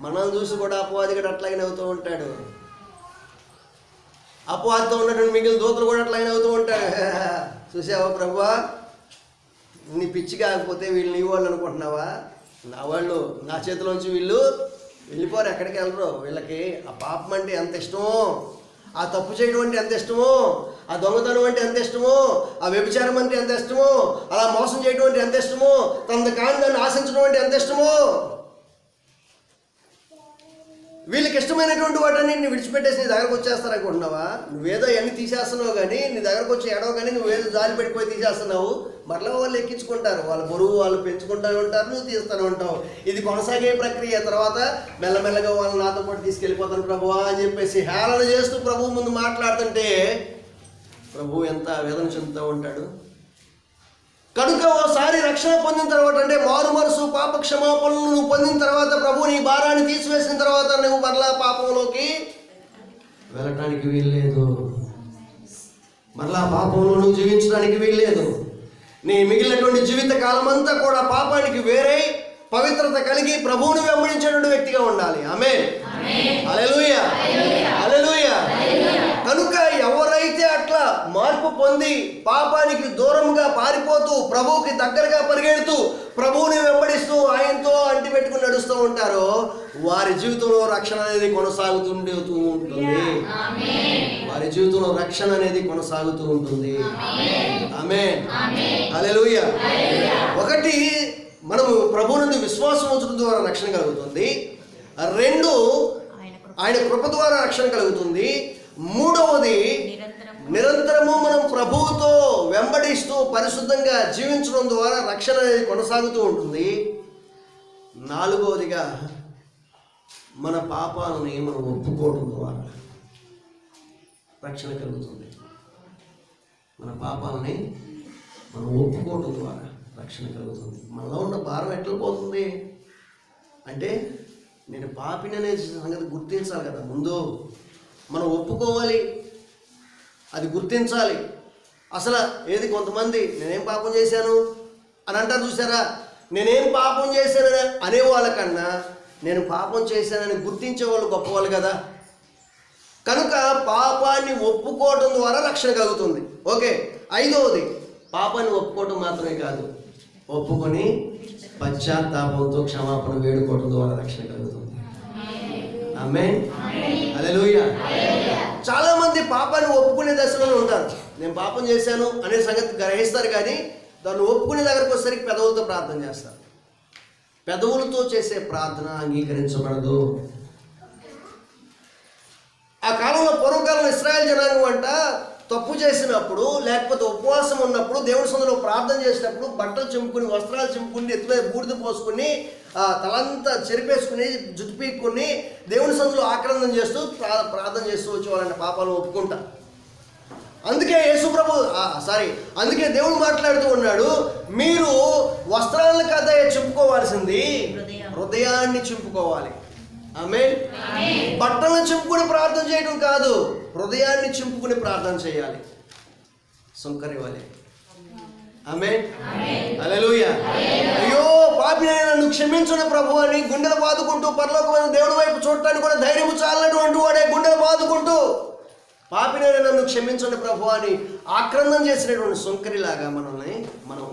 మనల్ని చూసి కూడా అపవాదిగా అట్లాగే నవ్వుతూ ఉంటాడు. అపవాదితో ఉన్నటువంటి మిగిలిన దూతలు కూడా అట్లాగే అవుతూ ఉంటాడు. చూసావా ప్రభువా, నీ పిచ్చి కాకపోతే వీళ్ళు నీ వాళ్ళు అనుకుంటున్నావా? నా వాళ్ళు, నా చేతిలోంచి వీళ్ళు వెళ్ళిపోరు, ఎక్కడికి వెళ్ళరు. వీళ్ళకి ఆ పాపం అంటే ఎంత ఇష్టమో, ఆ తప్పు చేయడం అంటే ఎంత ఇష్టమో, ఆ దొంగతనం అంటే ఎంత ఇష్టమో, ఆ వ్యభిచారం అంటే ఎంత ఇష్టమో, అలా మోసం చేయడం అంటే ఎంత ఇష్టమో, తనది కాని దాన్ని ఆశించడం అంటే ఎంత ఇష్టమో, వీళ్ళకి ఇష్టమైనటువంటి వాటిని నీ విడిచిపెట్టేసి నీ దగ్గరకు వచ్చేస్తారనుకుంటున్నావా? నువ్వేదో అన్నీ తీసేస్తున్నావు కానీ, నీ దగ్గరకు వచ్చి ఏడవ కానీ నువ్వేదో జాలి పెట్టిపోయి తీసేస్తున్నావు. మరలా వాళ్ళు ఎక్కించుకుంటారు, వాళ్ళ బరువు వాళ్ళు పెంచుకుంటూనే ఉంటారు, నువ్వు తీస్తూనే ఉంటావు. ఇది కొనసాగే ప్రక్రియ. తర్వాత మెల్లమెల్లగా వాళ్ళు నాతో పాటు తీసుకెళ్ళిపోతాను ప్రభువా అని చెప్పేసి హేళన చేస్తూ ప్రభువు ముందు మాట్లాడుతుంటే ప్రభువు ఎంత వేదన చెందుతూ ఉంటాడు. కనుక ఓసారి రక్షణ పొందిన తర్వాత, అంటే మారు మనసు పాప క్షమాపణను నువ్వు పొందిన తర్వాత, ప్రభు నీ భారాన్ని తీసివేసిన తర్వాత నువ్వు మరలా పాపంలోకి వెళ్ళటానికి వీల్లేదు, మరలా పాపంలో నువ్వు జీవించడానికి వీల్లేదు. నీ మిగిలినటువంటి జీవిత కాలం అంతా కూడా పాపానికి వేరై పవిత్రత కలిగి ప్రభువుని వెంబడించేటువంటి వ్యక్తిగా ఉండాలి. ఆమేన్, హల్లెలూయా, హల్లెలూయా. కనుక ఎవరైతే అట్లా మార్పు పొంది పాపానికి దూరంగా పారిపోతూ ప్రభువుకి దగ్గరగా పరిగెడుతూ ప్రభువుని వెంబడిస్తూ ఆయనతో అంటి పెట్టుకుని నడుస్తూ ఉంటారో వారి జీవితంలో రక్షణ అనేది కొనసాగుతూ ఉంటుంది. వారి జీవితంలో రక్షణ అనేది కొనసాగుతూ ఉంటుంది. ఆమేన్, హల్లెలూయా. ఒకటి, మనము ప్రభువునందు విశ్వాసం ఉంచడం ద్వారా రక్షణ కలుగుతుంది. రెండు, ఆయన కృప ద్వారా రక్షణ కలుగుతుంది. మూడవది, నిరంతరము మనం ప్రభువుతో వెంబడిస్తూ పరిశుద్ధంగా జీవించడం ద్వారా రక్షణ అనేది కొనసాగుతూ ఉంటుంది. నాలుగవదిగా, మన పాపాలని మనం ఒప్పుకోవడం ద్వారా రక్షణ కలుగుతుంది. మన పాపాలని మనం ఒప్పుకోవడం ద్వారా రక్షణ కలుగుతుంది. మనలో ఉన్న భారం ఎట్లా పోతుంది అంటే, నేను పాపిని అనే సంగతి గుర్తించాలి కదా. ముందు మనం ఒప్పుకోవాలి, అది గుర్తించాలి. అసలు ఏది కొంతమంది నేనేం పాపం చేశాను అని అంటారు చూసారా, నేనేం పాపం చేశానని అనేవాళ్ళకన్నా నేను పాపం చేశానని గుర్తించే వాళ్ళు గొప్పవాళ్ళు కదా. కనుక పాపాన్ని ఒప్పుకోవడం ద్వారా రక్షణ కలుగుతుంది. ఓకే, ఐదవది, పాపాన్ని ఒప్పుకోవడం మాత్రమే కాదు, ఒప్పుకొని పశ్చాత్తాపంతో క్షమాపణ వేడుకోవడం ద్వారా రక్షణ కలుగుతుంది. ఆమేన్, హల్లెలూయా. చాలా మంది పాపాన్ని ఒప్పుకునే దశలో ఉంటారు. నేను పాపం చేశాను అనే సంగతి గ్రహిస్తారు, కానీ దాన్ని ఒప్పుకునే దగ్గరకు వచ్చేసరికి పెదవులతో ప్రార్థన చేస్తారు. పెదవులతో చేసే ప్రార్థన అంగీకరించబడదు. ఆ కాలంలో, పూర్వకాలంలో ఇశ్రాయేల్ జనాంగం అంట తప్పు చేసినప్పుడు లేకపోతే ఉపవాసం ఉన్నప్పుడు దేవుడి సన్నిధిలో ప్రార్థన చేసినప్పుడు బట్టలు చింపుకుని, వస్త్రాలు చింపుకుని, ఎత్తి మీద బూడిద పోసుకుని, తలంతా చెరిపేసుకుని, జుట్టు పీక్కుని దేవుడి సన్నిధిలో ఆక్రందన చేస్తూ ప్రార్థన చేస్తూ వచ్చేవాళ్ళంట పాపాలను ఒప్పుకుంటా. అందుకే అందుకే దేవుడు మాట్లాడుతూ ఉన్నాడు, మీరు వస్త్రాలను కదా చింపుకోవాల్సింది, హృదయాన్ని చింపుకోవాలి. ఆమేన్. బట్టలను చింపుకుని ప్రార్థన చేయడం కాదు, హృదయాన్ని చింపుకుని ప్రార్థన చేయాలి. సుంకరివ్వాలి. ఆమేన్, హల్లెలూయా. అయ్యో పాపినైనా నన్ను క్షమించును ప్రభు అని గుండెలు బాదుకుంటూ పరలోకమైన దేవుడి వైపు చూడటానికి కూడా ధైర్యం చాలనటువంటి వాడే గుండెలు బాదుకుంటూ పాపినైనా నన్ను క్షమించండి ప్రభు అని ఆక్రందన చేసినటువంటి సుంకరిలాగా మనం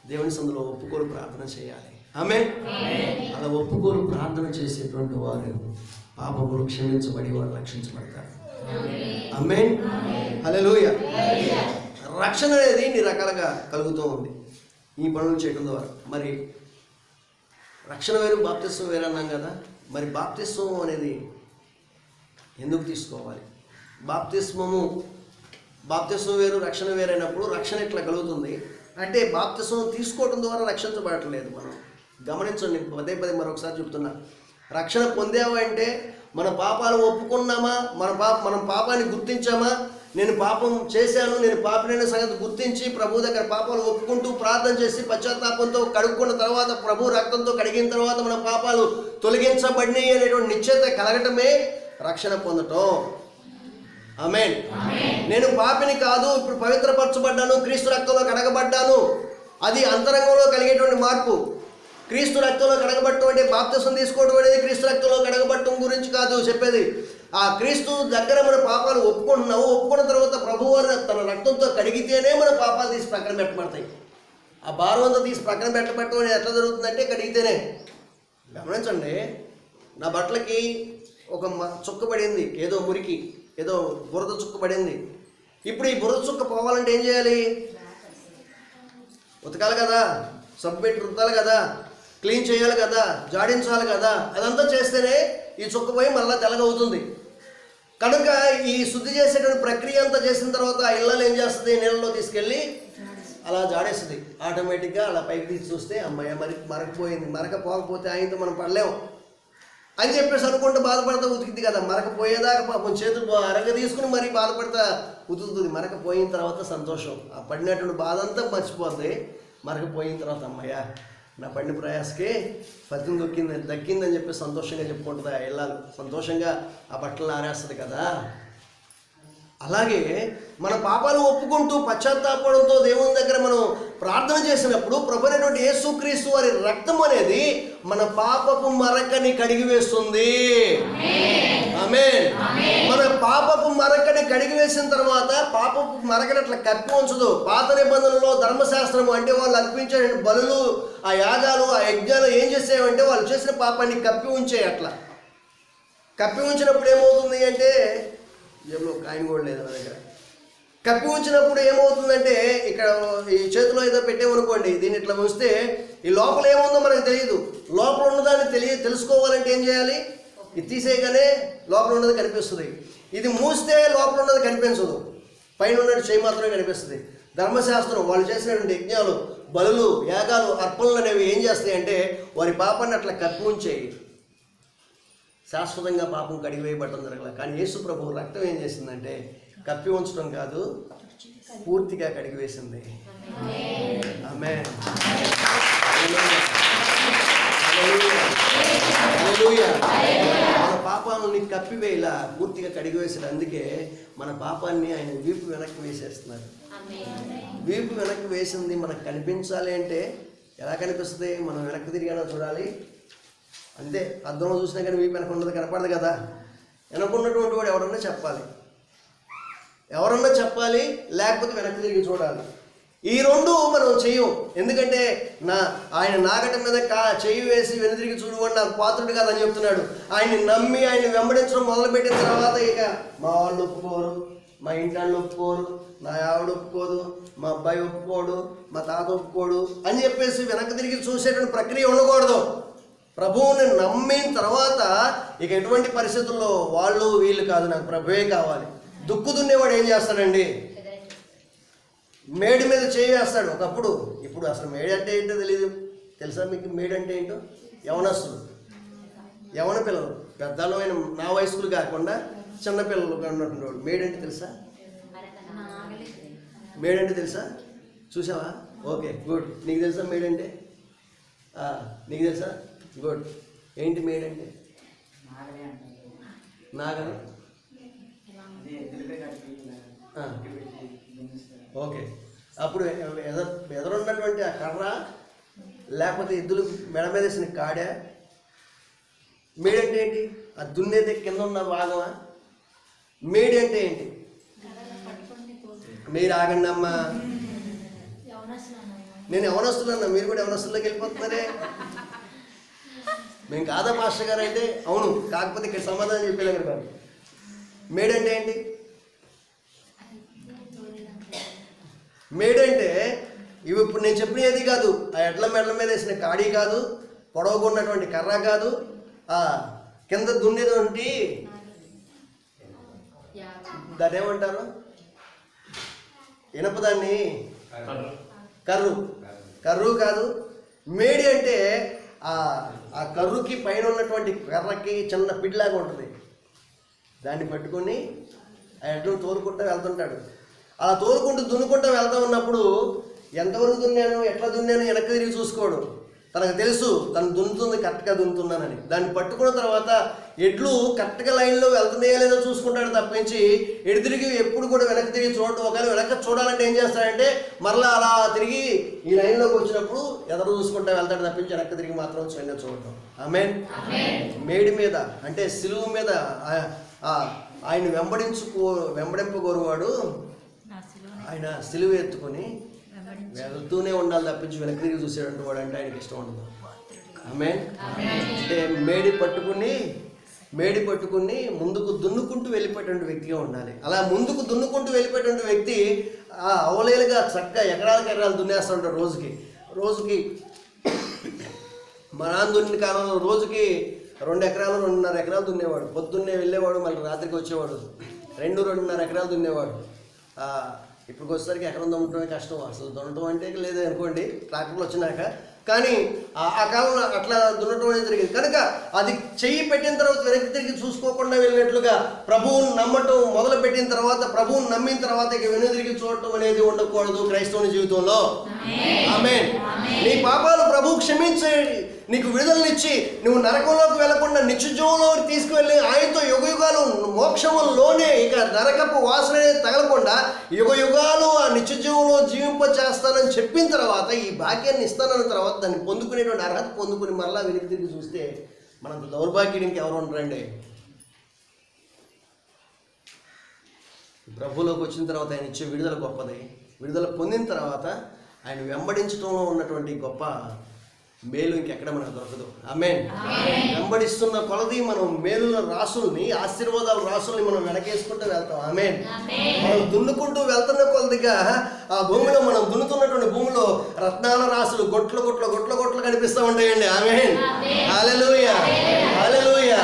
దేవుని సందులో ఒప్పుకోలు ప్రార్థన చేయాలి. ఆమేన్. అలా ఒప్పుకోలు ప్రార్థన చేసేటువంటి వారు పాపములు క్షమించబడి వారు రక్షించబడతారు. ఆమేన్, హల్లెలూయా. రక్షణ అనేది ఇన్ని రకాలుగా కలుగుతూ ఉంది ఈ పనులు చేయడం ద్వారా. మరి రక్షణ వేరు, బాప్తిస్వం వేరు అన్నాం కదా. మరి బాప్తిస్వం అనేది ఎందుకు తీసుకోవాలి? బాప్తిస్వం వేరు, రక్షణ వేరైనప్పుడు రక్షణ ఎట్లా కలుగుతుంది అంటే, బాప్తిస్వం తీసుకోవడం ద్వారా రక్షించబడట్లేదు. మనం గమనించండి, పదే మరొకసారి చెప్తున్నా. రక్షణ పొందామా అంటే మన పాపాలు ఒప్పుకున్నామా, మనం పాపాన్ని గుర్తించామా, నేను పాపం చేశాను, నేను పాపినైన సంగతి గుర్తించి ప్రభు దగ్గర పాపాలు ఒప్పుకుంటూ ప్రార్థన చేసి పశ్చాత్తాపంతో కడుక్కున్న తర్వాత, ప్రభు రక్తంతో కడిగిన తర్వాత మన పాపాలు తొలగించబడినాయి అనేటువంటి నిశ్చయత కలగటమే రక్షణ పొందటం. ఆమేన్. నేను పాపిని కాదు, ఇప్పుడు పవిత్రపరచబడ్డాను, క్రీస్తు రక్తంలో కడగబడ్డాను. అది అంతరంగంలో కలిగేటువంటి మార్పు. క్రీస్తు రక్తంలో కడగబట్టడం అంటే బాప్తిసం తీసుకోవడం అనేది క్రీస్తు రక్తంలో కడగబట్టడం గురించి కాదు చెప్పేది. ఆ క్రీస్తు దగ్గర మన పాపాలు ఒప్పుకుంటున్నావు, ఒప్పుకున్న తర్వాత ప్రభువారు తన రక్తంతో కడిగితేనే మన పాపాలు తీసి ప్రక్కన పెట్టబడతాయి. ఆ భారం అంతా తీసి ప్రక్కన పెట్టబట్టడం అనేది ఎట్లా జరుగుతుందంటే కడిగితేనే. గమనించండి, నా బట్టలకి ఒక చుక్క పడింది, ఏదో మురికి, ఏదో బురద చుక్క పడింది. ఇప్పుడు ఈ బురద చుక్క పోవాలంటే ఏం చేయాలి? ఉతకాలి కదా, సబ్బు పెట్టి రుద్దాలి కదా, క్లీన్ చేయాలి కదా, జాడించాలి కదా. అదంతా చేస్తేనే ఈ చుక్క పోయి మళ్ళీ తెల్లగవుతుంది. కనుక ఈ శుద్ధి చేసేటువంటి ప్రక్రియ అంతా చేసిన తర్వాత ఆ ఇళ్ళలో ఏం చేస్తుంది? నీళ్ళలో తీసుకెళ్ళి అలా జాడేస్తుంది. ఆటోమేటిక్గా అలా పైకి తీసి చూస్తే అమ్మాయి మరకపోయింది. మరకపోకపోతే ఆయనతో మనం పడలేము అని చెప్పేసి అనుకుంటూ బాధపడతా ఉతికింది కదా. మరకపోయేదాకా పాపం చేతులు అరగ తీసుకుని మరీ బాధపడతా ఉతుకుతుంది. మరకపోయిన తర్వాత సంతోషం, ఆ పడినటువంటి బాధ అంతా మర్చిపోద్ది. మరకపోయిన తర్వాత అమ్మయ్య నా పడిన ప్రయాసకే ఫలితం దక్కిందని చెప్పి సంతోషంగా చెప్పుకుంటుంది. ఆ ఇళ్ళాలు సంతోషంగా ఆ బట్టలు ఆరేస్తుంది కదా. అలాగే మన పాపాలు ఒప్పుకుంటూ పశ్చాత్తాపడంతో దేవుని దగ్గర మనం ప్రార్థన చేసినప్పుడు ప్రభువైనటువంటి యేసుక్రీస్తు వారి రక్తం అనేది మన పాపపు మరకని కడిగివేస్తుంది. ఆమేన్. మన పాపపు మరకని కడిగివేసిన తర్వాత పాపపు మరకని అట్లా కప్పి ఉంచదు. పాత నిబంధనలో ధర్మశాస్త్రము అంటే వాళ్ళు అర్పించే బలులు, ఆ యాగాలు, ఆ యజ్ఞాలు ఏం చేసేవంటే వాళ్ళు చేసిన పాపాన్ని కప్పి ఉంచే. అట్లా కప్పి ఉంచినప్పుడు ఏమవుతుంది అంటే, జేబులో కాయిన్ కూడా లేదు నా దగ్గర. కప్పి ఉంచినప్పుడు ఏమవుతుందంటే, ఇక్కడ ఈ చేతిలో ఏదో పెట్టామనుకోండి, దీన్ని ఇట్లా ఉంచితే ఈ లోపల ఏముందో మనకు తెలియదు. లోపల ఉన్నదాన్ని తెలుసుకోవాలంటే ఏం చేయాలి? ఇది తీసేయగానే లోపల ఉన్నది కనిపిస్తుంది. ఇది మూస్తే లోపల ఉన్నది కనిపించదు, పైన ఉన్నట్టు చేయి మాత్రమే కనిపిస్తుంది. ధర్మశాస్త్రం వాళ్ళు చేసినటువంటి యజ్ఞాలు, బలులు, యాగాలు, అర్పణలు అనేవి ఏం చేస్తాయి అంటే వారి పాపాన్ని అట్లా కప్పి ఉంచేయి. శాశ్వతంగా పాపం కడిగివేయబడటం జరగల. కానీ యేసు ప్రభువు రక్తం ఏం చేసిందంటే కప్పి ఉంచడం కాదు, పూర్తిగా కడిగివేసింది. ఆమేన్. మన పాపాలని కప్పివేలా పూర్తిగా కడిగివేసాడు. అందుకే మన పాపాన్ని ఆయన వీపు వెనక్కి వేసేస్తున్నారు. వీపు వెనక్కి వేసింది మనకు కనిపించాలి అంటే ఎలా కనిపిస్తుంది? మనం వెనక్కి తిరిగానో చూడాలి. అంతే, అద్దంలో చూసినా కానీ వీపు వెనక ఉన్నది కనపడదు కదా. వెనకున్నటువంటి వాడు ఎవరన్నా చెప్పాలి, లేకపోతే వెనక్కి తిరిగి చూడాలి. ఈ రెండు మనం చెయ్యం. ఎందుకంటే ఆయన నాగట మీద చెయ్యి వేసి వెనుదిరిగి చూడమని నాకు పాత్రుడు కాదని చెప్తున్నాడు. ఆయన్ని నమ్మి ఆయన్ని వెంబడించడం మొదలుపెట్టిన తర్వాత ఇక మా వాళ్ళు ఒప్పుకోరు, మా ఇంటి వాళ్ళు ఒప్పుకోరు, నా ఆవిడ ఒప్పుకోదు, మా అబ్బాయి ఒప్పుకోడు, మా తాత ఒప్పుకోడు అని చెప్పేసి వెనక్కి తిరిగి చూసేటువంటి ప్రక్రియ ఉండకూడదు. ప్రభువుని నమ్మిన తర్వాత ఇక ఎటువంటి పరిస్థితుల్లో వాళ్ళు వీళ్ళు కాదు, నాకు ప్రభువే కావాలి. దుక్కు దున్నేవాడు ఏం చేస్తాడండి? మేడి మీద చేస్తాడు ఒకప్పుడు. ఇప్పుడు అసలు మేడి అంటే ఏంటో తెలియదు. తెలుసా మీకు మేడి అంటే ఏంటో? యవనస్తులు, యవన పిల్లలు, పెద్దలమైన నా వయస్కులు కాకుండా చిన్నపిల్లలు ఉన్నటువంటి మేడి అంటే తెలుసా? మేడి అంటే తెలుసా? చూసావా? Okay, good. నీకు తెలుసా మేడి అంటే? నీకు తెలుసా? గుడ్. ఏంటి మేడి అంటే? నాగలి. ఓకే. అప్పుడు ఎదురున్నటువంటి ఆ కర్ర, లేకపోతే ఎద్దులు మెడ మీద వేసిన కాడా? మేడి అంటే ఏంటి? ఆ దున్నేది కింద ఉన్న భాగమా? మేడి అంటే ఏంటి? మీరు ఆగండి అమ్మా, నేను యవనస్తులన్నా, మీరు కూడా యవనస్తుల్లోకి వెళ్ళిపోతున్నారే. మేము కాదా మాస్టర్ గారు అంటే? అవును, కాకపోతే ఇక్కడ సమాధానం చెప్పేలాగా కాదు. మేడి అంటే ఏంటి? మేడంటే ఇవి ఇప్పుడు నేను చెప్పినది కాదు, ఆ ఎడ్ల మెడల మీద వేసిన కాడి కాదు, పొడవుగా ఉన్నటువంటి కర్ర కాదు, ఆ కింద దున్నేటువంటి దాన్ని ఏమంటారు? ఇనపదాన్ని కర్రు కాదు. మేడి అంటే ఆ కర్రుకి పైన ఉన్నటువంటి కర్రకి చిన్న పిడిలాగా ఉంటుంది. దాన్ని పట్టుకొని ఆ ఎడ్లు తోలుకుంటూ వెళ్తుంటాడు. అలా తోలుకుంటూ దున్నుకుంటూ వెళ్తూ ఉన్నప్పుడు ఎంతవరకు దున్నాను, ఎట్లా దున్నాను వెనక్కి తిరిగి చూసుకోడు. తనకు తెలుసు తను దున్నుతుంది, కరెక్ట్గా దున్నుతున్నానని. దాన్ని పట్టుకున్న తర్వాత ఎడ్లు కరెక్ట్గా లైన్లో వెళ్తున్నాయో లేదో చూసుకుంటాడు తప్పించి ఎదురుతిరిగి ఎప్పుడు కూడా వెనక్కి తిరిగి చూడటం. ఒకవేళ వెనక్కి చూడాలంటే ఏం చేస్తాడంటే మరలా అలా తిరిగి ఈ లైన్లోకి వచ్చినప్పుడు ఎదురు చూసుకుంటూ వెళ్తాడు తప్పించి వెనక్కి తిరిగి మాత్రం సైన్యం చూడటం. ఆమేన్. మేడి మీద అంటే సిలువ మీద ఆయన వెంబడింపగోరువాడు ఆయన సిలువ ఎత్తుకొని వెళ్తూనే ఉండాలి తప్పించి వెనక్కి తిరిగి చూసేటట్టు వాడు అంటే ఆయనకి ఇష్టం ఉండదు. ఆమేన్. అంటే మేడి పట్టుకుని ముందుకు దున్నుకుంటూ వెళ్ళిపోయేటువంటి వ్యక్తిగా ఉండాలి. అలా ముందుకు దున్నుకుంటూ వెళ్ళిపోయేటువంటి వ్యక్తి అవలేలుగా చక్కగా ఎకరాలు దున్నేస్తూ ఉంటాడు. రోజుకి మా నాన్న దున్నిన కాలంలో రోజుకి 2 ఎకరాలు 2.5 ఎకరాలు దున్నేవాడు. పొద్దున్నే వెళ్ళేవాడు, మళ్ళీ రాత్రికి వచ్చేవాడు. 2.5 ఎకరాలు దున్నేవాడు. ఇప్పుడు వచ్చేసరికి ఎకరం దున్నటమే కష్టం. అసలు దున్నటం అంటే లేదు అనుకోండి. ట్రాక్టర్లు వచ్చినాక కానీ ఆ కాలంలో అట్లా దున్నటం అనేది జరిగింది. కనుక అది చెయ్యి పెట్టిన తర్వాత వెనక్కి తిరిగి చూసుకోకుండా వెళ్ళినట్లుగా ప్రభువుని నమ్మటం మొదలు పెట్టిన తర్వాత, ప్రభువుని నమ్మిన తర్వాత ఇక వెనక్కి తిరిగి చూడటం అనేది ఉండకూడదు క్రైస్తవుని జీవితంలో. ఆమేన్. నీ పాపాలు ప్రభువు క్షమించే నీకు విడుదలనిచ్చి నువ్వు నరకంలోకి వెళ్లకుండా నిత్యజీవంలోకి తీసుకువెళ్ళి ఆయనతో యుగయుగాలు మోక్షములోనే ఇక నరకపు వాసన తగలకుండా యుగయుగాలు ఆ నిత్యజీవంలో జీవింప చేస్తానని చెప్పిన తర్వాత, ఈ భాగ్యాన్ని ఇస్తానన్న తర్వాత దాన్ని పొందుకునేటువంటి అర్హత పొందుకుని మరలా వెనక్కి తిరిగి చూస్తే మనంత దౌర్భాగ్యం ఇంకెవరు ఉంటారండి? ప్రభువులోకి వచ్చిన తర్వాత ఆయన ఇచ్చే విడుదల గొప్పది. విడుదల పొందిన తర్వాత ఆయన వెంబడించడంలో ఉన్నటువంటి గొప్ప మేలు ఇంకెక్కడ మనకు దొరకదు. ఆమేన్. వెంబడిస్తున్న కొలది మనం మేలుల రాసుల్ని, ఆశీర్వాదాల రాసుల్ని మనం వెనకేసుకుంటూ వెళ్తాం. ఆమేన్. మనం దున్నుకుంటూ వెళ్తున్న కొలదిగా ఆ భూమిలో, మనం దున్నుతున్నటువంటి భూమిలో రత్నాల రాసులు గొట్లు గొట్లు గొట్లు గొట్లు కనిపిస్తూ ఉంటాయండి. ఆమేన్. హల్లెలూయా, హల్లెలూయా.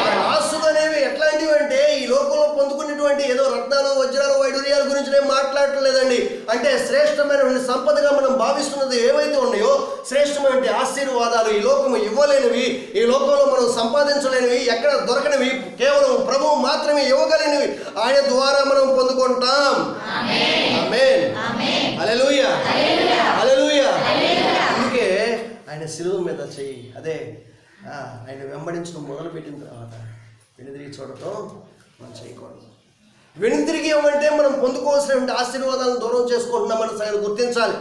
ఆ రాసులు అనేవి ఎట్లాంటివి అంటే ఈ లోకంలో పొందుకునేటువంటి ఏదో రత్నాలు, వజ్రాలు, వైడూర్యాల గురించి నేను మాట్లాడలేదండి. అంటే శ్రేష్టమైనటువంటి సంపదగా మనం భావిస్తున్నది ఏవైతే ఉన్నాయో, శ్రేష్టమైన ఆశీర్వాదాలు ఈ లోకము ఇవ్వలేనివి, ఈ లోకంలో మనం సంపాదించలేనివి, ఎక్కడ దొరకనివి, కేవలం ప్రభువు మాత్రమే ఇవ్వగలిగినవి ఆయన ద్వారా మనం పొందుకుంటాం. ఆమేన్. హల్లెలూయా, హల్లెలూయా. అందుకే ఆయన శిలువ మీద చెయ్యి, అదే ఆయన వెంబడించడం మొదలు పెట్టిన తర్వాత వెనుదిరిగి చూడటం మనం చేయకూడదు. వెనుదిరిగి ఏమంటే మనం పొందుకోవాల్సినటువంటి ఆశీర్వాదాలను దూరం చేసుకుంటున్నామని ఆయన గుర్తించాలి.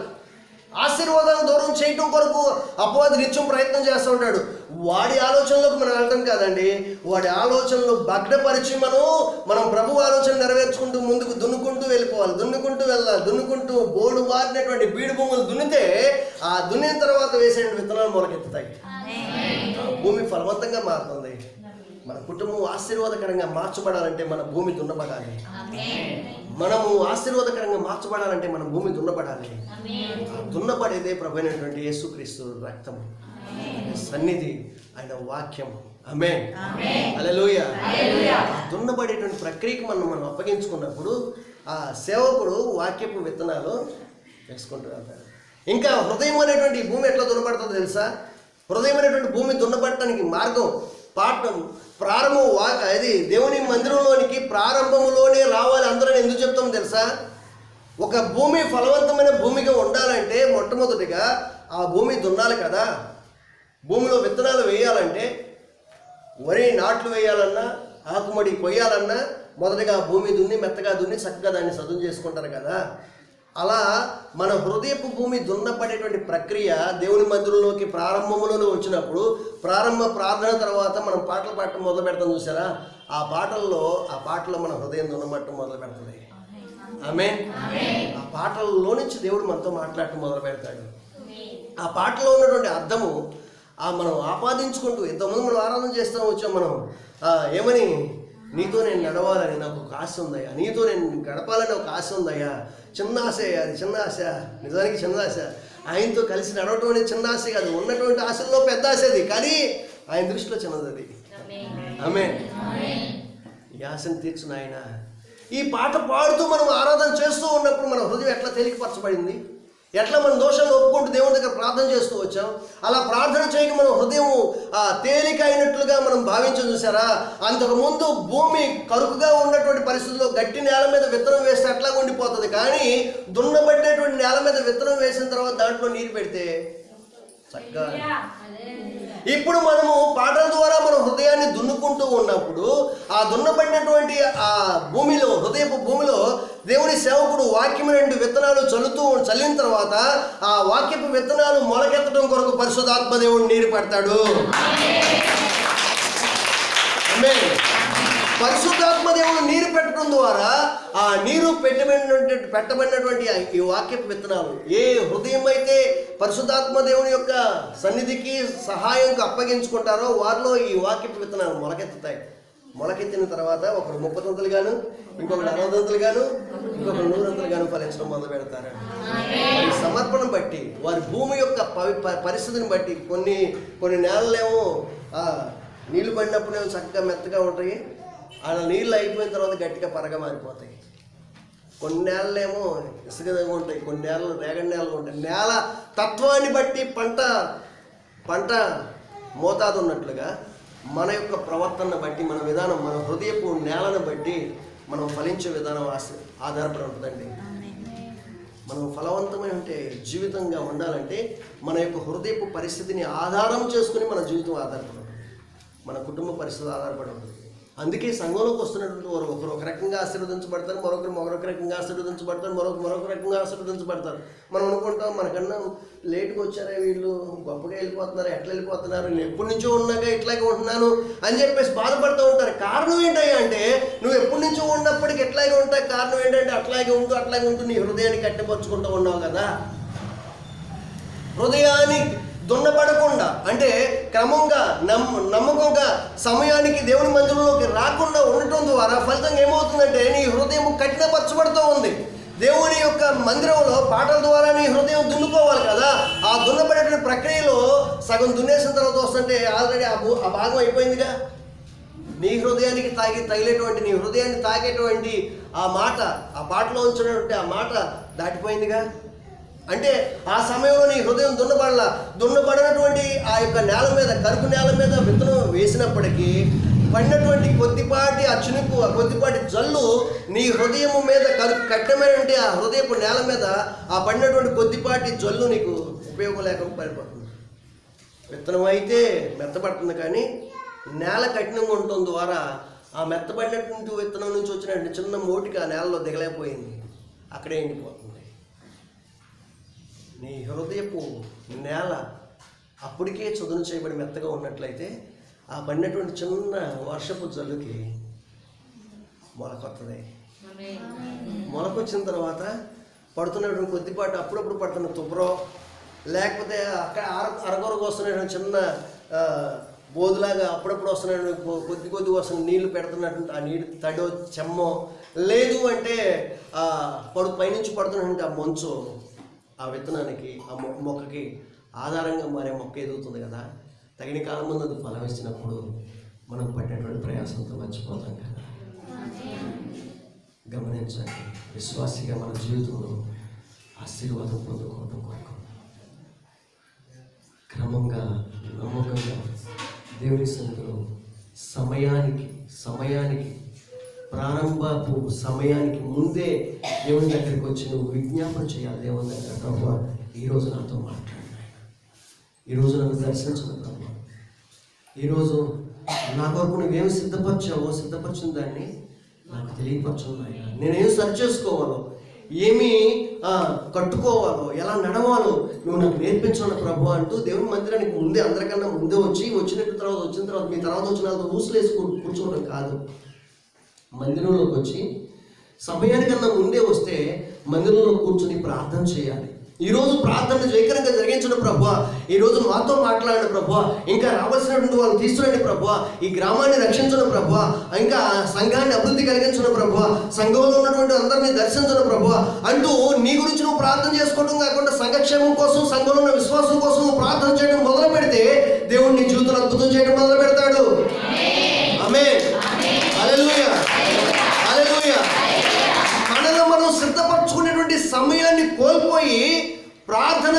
ఆశీర్వాదాలను దూరం చేయటం కొరకు అపవాది నిత్యం ప్రయత్నం చేస్తూ ఉంటాడు. వాడి ఆలోచనలోకి మనం వెళ్ళటం కాదండి, వాడి ఆలోచనలు భగ్నపరిచి మనం ప్రభు ఆలోచన నెరవేర్చుకుంటూ ముందుకు దున్నుకుంటూ వెళ్ళిపోవాలి. దున్నుకుంటూ వెళ్ళాలి. దున్నుకుంటూ బోడు వారినటువంటి బీడు భూములు దున్నితే ఆ దున్నిన తర్వాత వేసే విత్తనాలు మొలకెత్తుతాయి. భూమి ఫలవంతంగా మారుతుంది. మన కుటుంబం ఆశీర్వాదకరంగా మార్చబడాలంటే మన భూమి దున్నబడాలి. మనము ఆశీర్వాదకరంగా మార్చబడాలంటే మన భూమి దున్నబడాలి. దున్నబడేదే ప్రభువైనటువంటి యేసుక్రీస్తు రక్తము, సన్నిధి, ఆయన వాక్యం. ఆమేన్. హల్లెలూయా. దున్నబడేటువంటి ప్రక్రియకి మనం అప్పగించుకున్నప్పుడు ఆ సేవకుడు వాక్యపు విత్తనాలు వేసుకుంటూ వెళ్తాడు. ఇంకా హృదయం అనేటువంటి భూమి ఎట్లా దున్నబడుతుందో తెలుసా? హృదయం అనేటువంటి భూమి దున్నబడటానికి మార్గం ప్రారంభం అది దేవుని మందిరంలోనికి ప్రారంభంలోనే రావాలి. అందరూ ఎందుకు చెప్తామో తెలుసా? ఒక భూమి ఫలవంతమైన భూమిగా ఉండాలంటే మొట్టమొదటిగా ఆ భూమి దున్నాలి కదా. భూమిలో విత్తనాలు వేయాలంటే, వరి నాట్లు వేయాలన్నా, ఆకుమడి కొయ్యాలన్నా మొదటిగా భూమి దున్ని, మెత్తగా దున్ని చక్కగా దాన్ని సదును చేసుకుంటారు కదా. అలా మన హృదయపు భూమి దున్నపడేటువంటి ప్రక్రియ దేవుని మందిరంలోకి ప్రారంభంలోనే వచ్చినప్పుడు, ప్రారంభ ప్రార్థన తర్వాత మనం పాటలు పాడటం మొదలు పెడతాం చూసారా? ఆ పాటల్లో మన హృదయం దున్నమట్టం మొదలు పెడుతుంది. ఆమేన్. ఆ పాటల్లో నుంచి దేవుడు మనతో మాట్లాడటం మొదలు పెడతాడు. ఆ పాటలో ఉన్నటువంటి అర్థము మనం ఆపాదించుకుంటూ, ఇంతకుముందు మనం ఆరాధన చేస్తూ వచ్చాం. మనం ఏమని, నీతో నేను నడవాలని నాకు ఒక ఆశ ఉందయ్యా, నీతో నేను గడపాలని ఒక ఆశ ఉందయ్యా. చిన్న ఆశ, అది చిన్న ఆశ, నిజానికి చిన్న ఆశ. ఆయనతో కలిసి నడవటం అనేది చిన్న ఆశ కాదు, ఉన్నటువంటి ఆశల్లో పెద్ద ఆశ అది, కానీ ఆయన దృష్టిలో చిన్నది అది. ఆమేన్. ఈ ఆశను తీర్చిన ఆయన. ఈ పాట పాడుతూ మనం ఆరాధన చేస్తూ ఉన్నప్పుడు మన హృదయం ఎట్లా తేలికపరచబడింది, ఎట్లా మన దోషాలను ఒప్పుకుంటూ దేవుని దగ్గర ప్రార్థన చేస్తూ వచ్చాం. అలా ప్రార్థన చేయక మన హృదయం తేలిక అయినట్లుగా మనం భావించం చూసారా? అంతకుముందు భూమి కరుకుగా ఉన్నటువంటి పరిస్థితుల్లో గట్టి నేల మీద విత్తనం వేస్తే అట్లా ఉండిపోతుంది. కానీ దున్నబడినటువంటి నేల మీద విత్తనం వేసిన తర్వాత దాంట్లో నీరు పెడితే చక్కగా. ఇప్పుడు మనము పాటల ద్వారా మన హృదయాన్ని దున్నుకుంటూ ఉన్నప్పుడు ఆ దున్నబడినటువంటి ఆ భూమిలో, హృదయపు భూమిలో దేవుని సేవకుడు వాక్యం రెండు విత్తనాలు చల్లిన తర్వాత ఆ వాక్యపు విత్తనాలు మొలకెత్తడం కొరకు పరిశుద్ధాత్మ దేవుడు నీరు పెడతాడు. ఆమేన్. పరిశుద్ధాత్మ దేవుడు నీరు పెట్టడం ద్వారా ఆ నీరు పెట్టబడినటువంటి ఈ వాక్యపు విత్తనాలు ఏ హృదయం అయితే పరిశుద్ధాత్మ దేవుని యొక్క సన్నిధికి సహాయంకు అప్పగించుకుంటారో వారిలో ఈ వాక్యపు విత్తనాలు మొలకెత్తుతాయి. మొలకెత్తిన తర్వాత ఒకరు 30 తంతులు గాను, ఇంకొకరు 60 తంతులు గాను, ఇంకొకరు 100 తంతులు గాను ఫలించడం మొదలు పెడతారు. వారి సమర్పణ బట్టి, వారి భూమి యొక్క పరిస్థితిని బట్టి కొన్ని నేలలేమో నీళ్లు పడినప్పుడేమో చక్కగా మెత్తగా ఉంటాయి, ఆ నీళ్ళు అయిపోయిన తర్వాత గట్టిగా పరగా మారిపోతాయి. కొన్ని నేలలేమో ఇసుకగా ఉంటాయి, కొన్ని నేలలు రేగడి నేలలు ఉంటాయి. నేల తత్వాన్ని బట్టి పంట మోతాదు ఉన్నట్లుగా మన యొక్క ప్రవర్తనను బట్టి, మన విధానం, మన హృదయపు నేలను బట్టి మనం ఫలించే విధానం ఆధారపడి ఉంటుందండి. మనం ఫలవంతమైన అంటే జీవితంగా ఉండాలంటే మన యొక్క హృదయపు పరిస్థితిని ఆధారం చేసుకుని మన జీవితం ఆధారపడి ఉంటుంది, మన కుటుంబ పరిస్థితి ఆధారపడి ఉంటుంది. అందుకే సంఘంలోకి వస్తున్నటువంటి వారు ఒకరు ఒక రకంగా ఆశీర్వదించబడతారు, మరొక రకంగా ఆశీర్వదించబడతారు, మరొక రకంగా ఆశీర్వదించబడతారు. మనం అనుకుంటాం మనకన్నా లేట్గా వచ్చారా వీళ్ళు, గొప్పగా వెళ్ళిపోతున్నారు, ఎట్లా వెళ్ళిపోతున్నారు, నేను ఎప్పటి నుంచో ఉన్నాక ఇట్లాగే ఉంటున్నాను అని చెప్పేసి బాధపడుతూ ఉంటారు. కారణం ఏంటయ్యా అంటే నువ్వు ఎప్పటి నుంచో ఉన్నప్పటికీ ఎట్లాగే ఉంటాయి. కారణం ఏంటంటే అట్లాగే ఉంటూ నీ హృదయాన్ని కట్టిపరుచుకుంటూ ఉన్నావు కదా. హృదయాన్ని దున్నపడకుండా అంటే క్రమంగా నమ్మకంగా సమయానికి దేవుని మందిరంలోకి రాకుండా ఉండటం ద్వారా ఫలితంగా ఏమవుతుందంటే నీ హృదయం కఠినపరచబడుతూ ఉంది. దేవుని యొక్క మందిరంలో పాటల ద్వారా నీ హృదయం దున్నుకోవాలి కదా. ఆ దున్నపడేటువంటి ప్రక్రియలో సగం దున్నేసిన తర్వాత వస్తుంటే ఆల్రెడీ ఆ భాగం అయిపోయిందిగా. నీ హృదయానికి తగిలేటువంటి నీ హృదయాన్ని తాకేటువంటి ఆ మాట, ఆ పాటలో ఉంచినటువంటి ఆ మాట దాటిపోయిందిగా. అంటే ఆ సమయంలో నీ హృదయం దున్నబడినటువంటి ఆ యొక్క నేల మీద, కరుకు నేల మీద విత్తనం వేసినప్పటికీ పడినటువంటి కొద్దిపాటి ఆ చినుకు, ఆ కొద్దిపాటి జల్లు నీ హృదయము మీద కఠినమైనటువంటి ఆ హృదయపు నేల మీద ఆ పడినటువంటి కొద్దిపాటి జల్లు నీకు ఉపయోగం లేకుండా పడిపోతుంది. విత్తనం అయితే మెత్తపడుతుంది, కానీ నేల కఠినంగా ఉండటం ద్వారా ఆ మెత్తబడినటువంటి విత్తనం నుంచి వచ్చినటువంటి చిన్న మోటికి ఆ నేలలో దిగలేకపోయింది, అక్కడే ఎండిపోతుంది. నీ హృదయపు నేల అప్పటికే చదును చేయబడి మెత్తగా ఉన్నట్లయితే ఆ పడినటువంటి చిన్న వర్షపు జల్లుకి మొలకొత్తది. మొలకొచ్చిన తర్వాత పడుతున్నటువంటి కొద్దిపాటు అప్పుడప్పుడు పడుతున్న తుబ్బరో, లేకపోతే అక్కడ అరగొరకు వస్తున్నటువంటి చిన్న బోధులాగా అప్పుడప్పుడు వస్తున్నటువంటి కొద్ది వస్తున్న నీళ్లు పెడుతున్నటువంటి ఆ నీరు తడో చెమ్మో, లేదు అంటే పైనుంచి పడుతున్నటువంటి ఆ మంచు ఆ విత్తనానికి, ఆ మొక్కకి ఆధారంగా మారే మొక్క ఎదుగుతుంది కదా. తగిన కాలం ముందు అది ఫలం ఇచ్చినప్పుడు మనం పడినటువంటి ప్రయాసంతో మర్చిపోతాం కదా. గమనించండి, విశ్వాసిగా మన జీవితంలో ఆశీర్వాదం పొందుకోవడం కొరకు క్రమంగా నమ్మకంగా దేవుని సన్నిధిలో సమయానికి ప్రారంభపు సమయానికి ముందే దేవుని దగ్గరికి వచ్చి నువ్వు విజ్ఞాపన చేయాలి. దేవుని దగ్గర, ప్రభువా ఈరోజు నాతో మాట్లాడినాయి, ఈరోజు నన్ను దర్శించిన ప్రభువా, ఈరోజు నా కొరకు నువ్వేమి సిద్ధపరిచిన దాన్ని నాకు తెలియపరచున్నాయి. నేనేం సరి చేసుకోవాలో, ఏమి కట్టుకోవాలో, ఎలా నడవాలో నువ్వు నాకు నేర్పించాను ప్రభు అంటూ దేవుని మందిరానికి ముందే, అందరికన్నా ముందే వచ్చిన తర్వాత మీ తర్వాత వచ్చిన వాళ్ళతో ఊసులేసి కూర్చోవడం కాదు. మందిరంలోకి వచ్చి సమయానికన్నా ముందే వస్తే మందిరంలో కూర్చొని ప్రార్థన చేయాలి. ఈరోజు ప్రార్థన జయకరంగా జరిగించడం ప్రభువా, ఈరోజు మాతో మాట్లాడండి ప్రభువా, ఇంకా రావాల్సినటువంటి వాళ్ళు తీసుకురండి ప్రభువా, ఈ గ్రామాన్ని రక్షించడం ప్రభువా, ఇంకా సంఘాన్ని అభివృద్ధి కలిగించడం ప్రభువా, సంఘంలో ఉన్నటువంటి అందరినీ దర్శించడం ప్రభువా అంటూ నీ గురించి నువ్వు ప్రార్థన చేసుకోవడం కాకుండా సంఘక్షేమం కోసం, సంఘంలో ఉన్న విశ్వాసం కోసం నువ్వు ప్రార్థన చేయడం మొదలు పెడితే దేవుడు నీ జీవితంలో అద్భుతం చేయడం మొదలు పెడతాడు. ఆమేన్, హల్లెలూయా, హల్లెలూయా. మనలో మనం సిద్ధపరచుకునేటువంటి సమయాన్ని కోల్పోయి ప్రార్థన,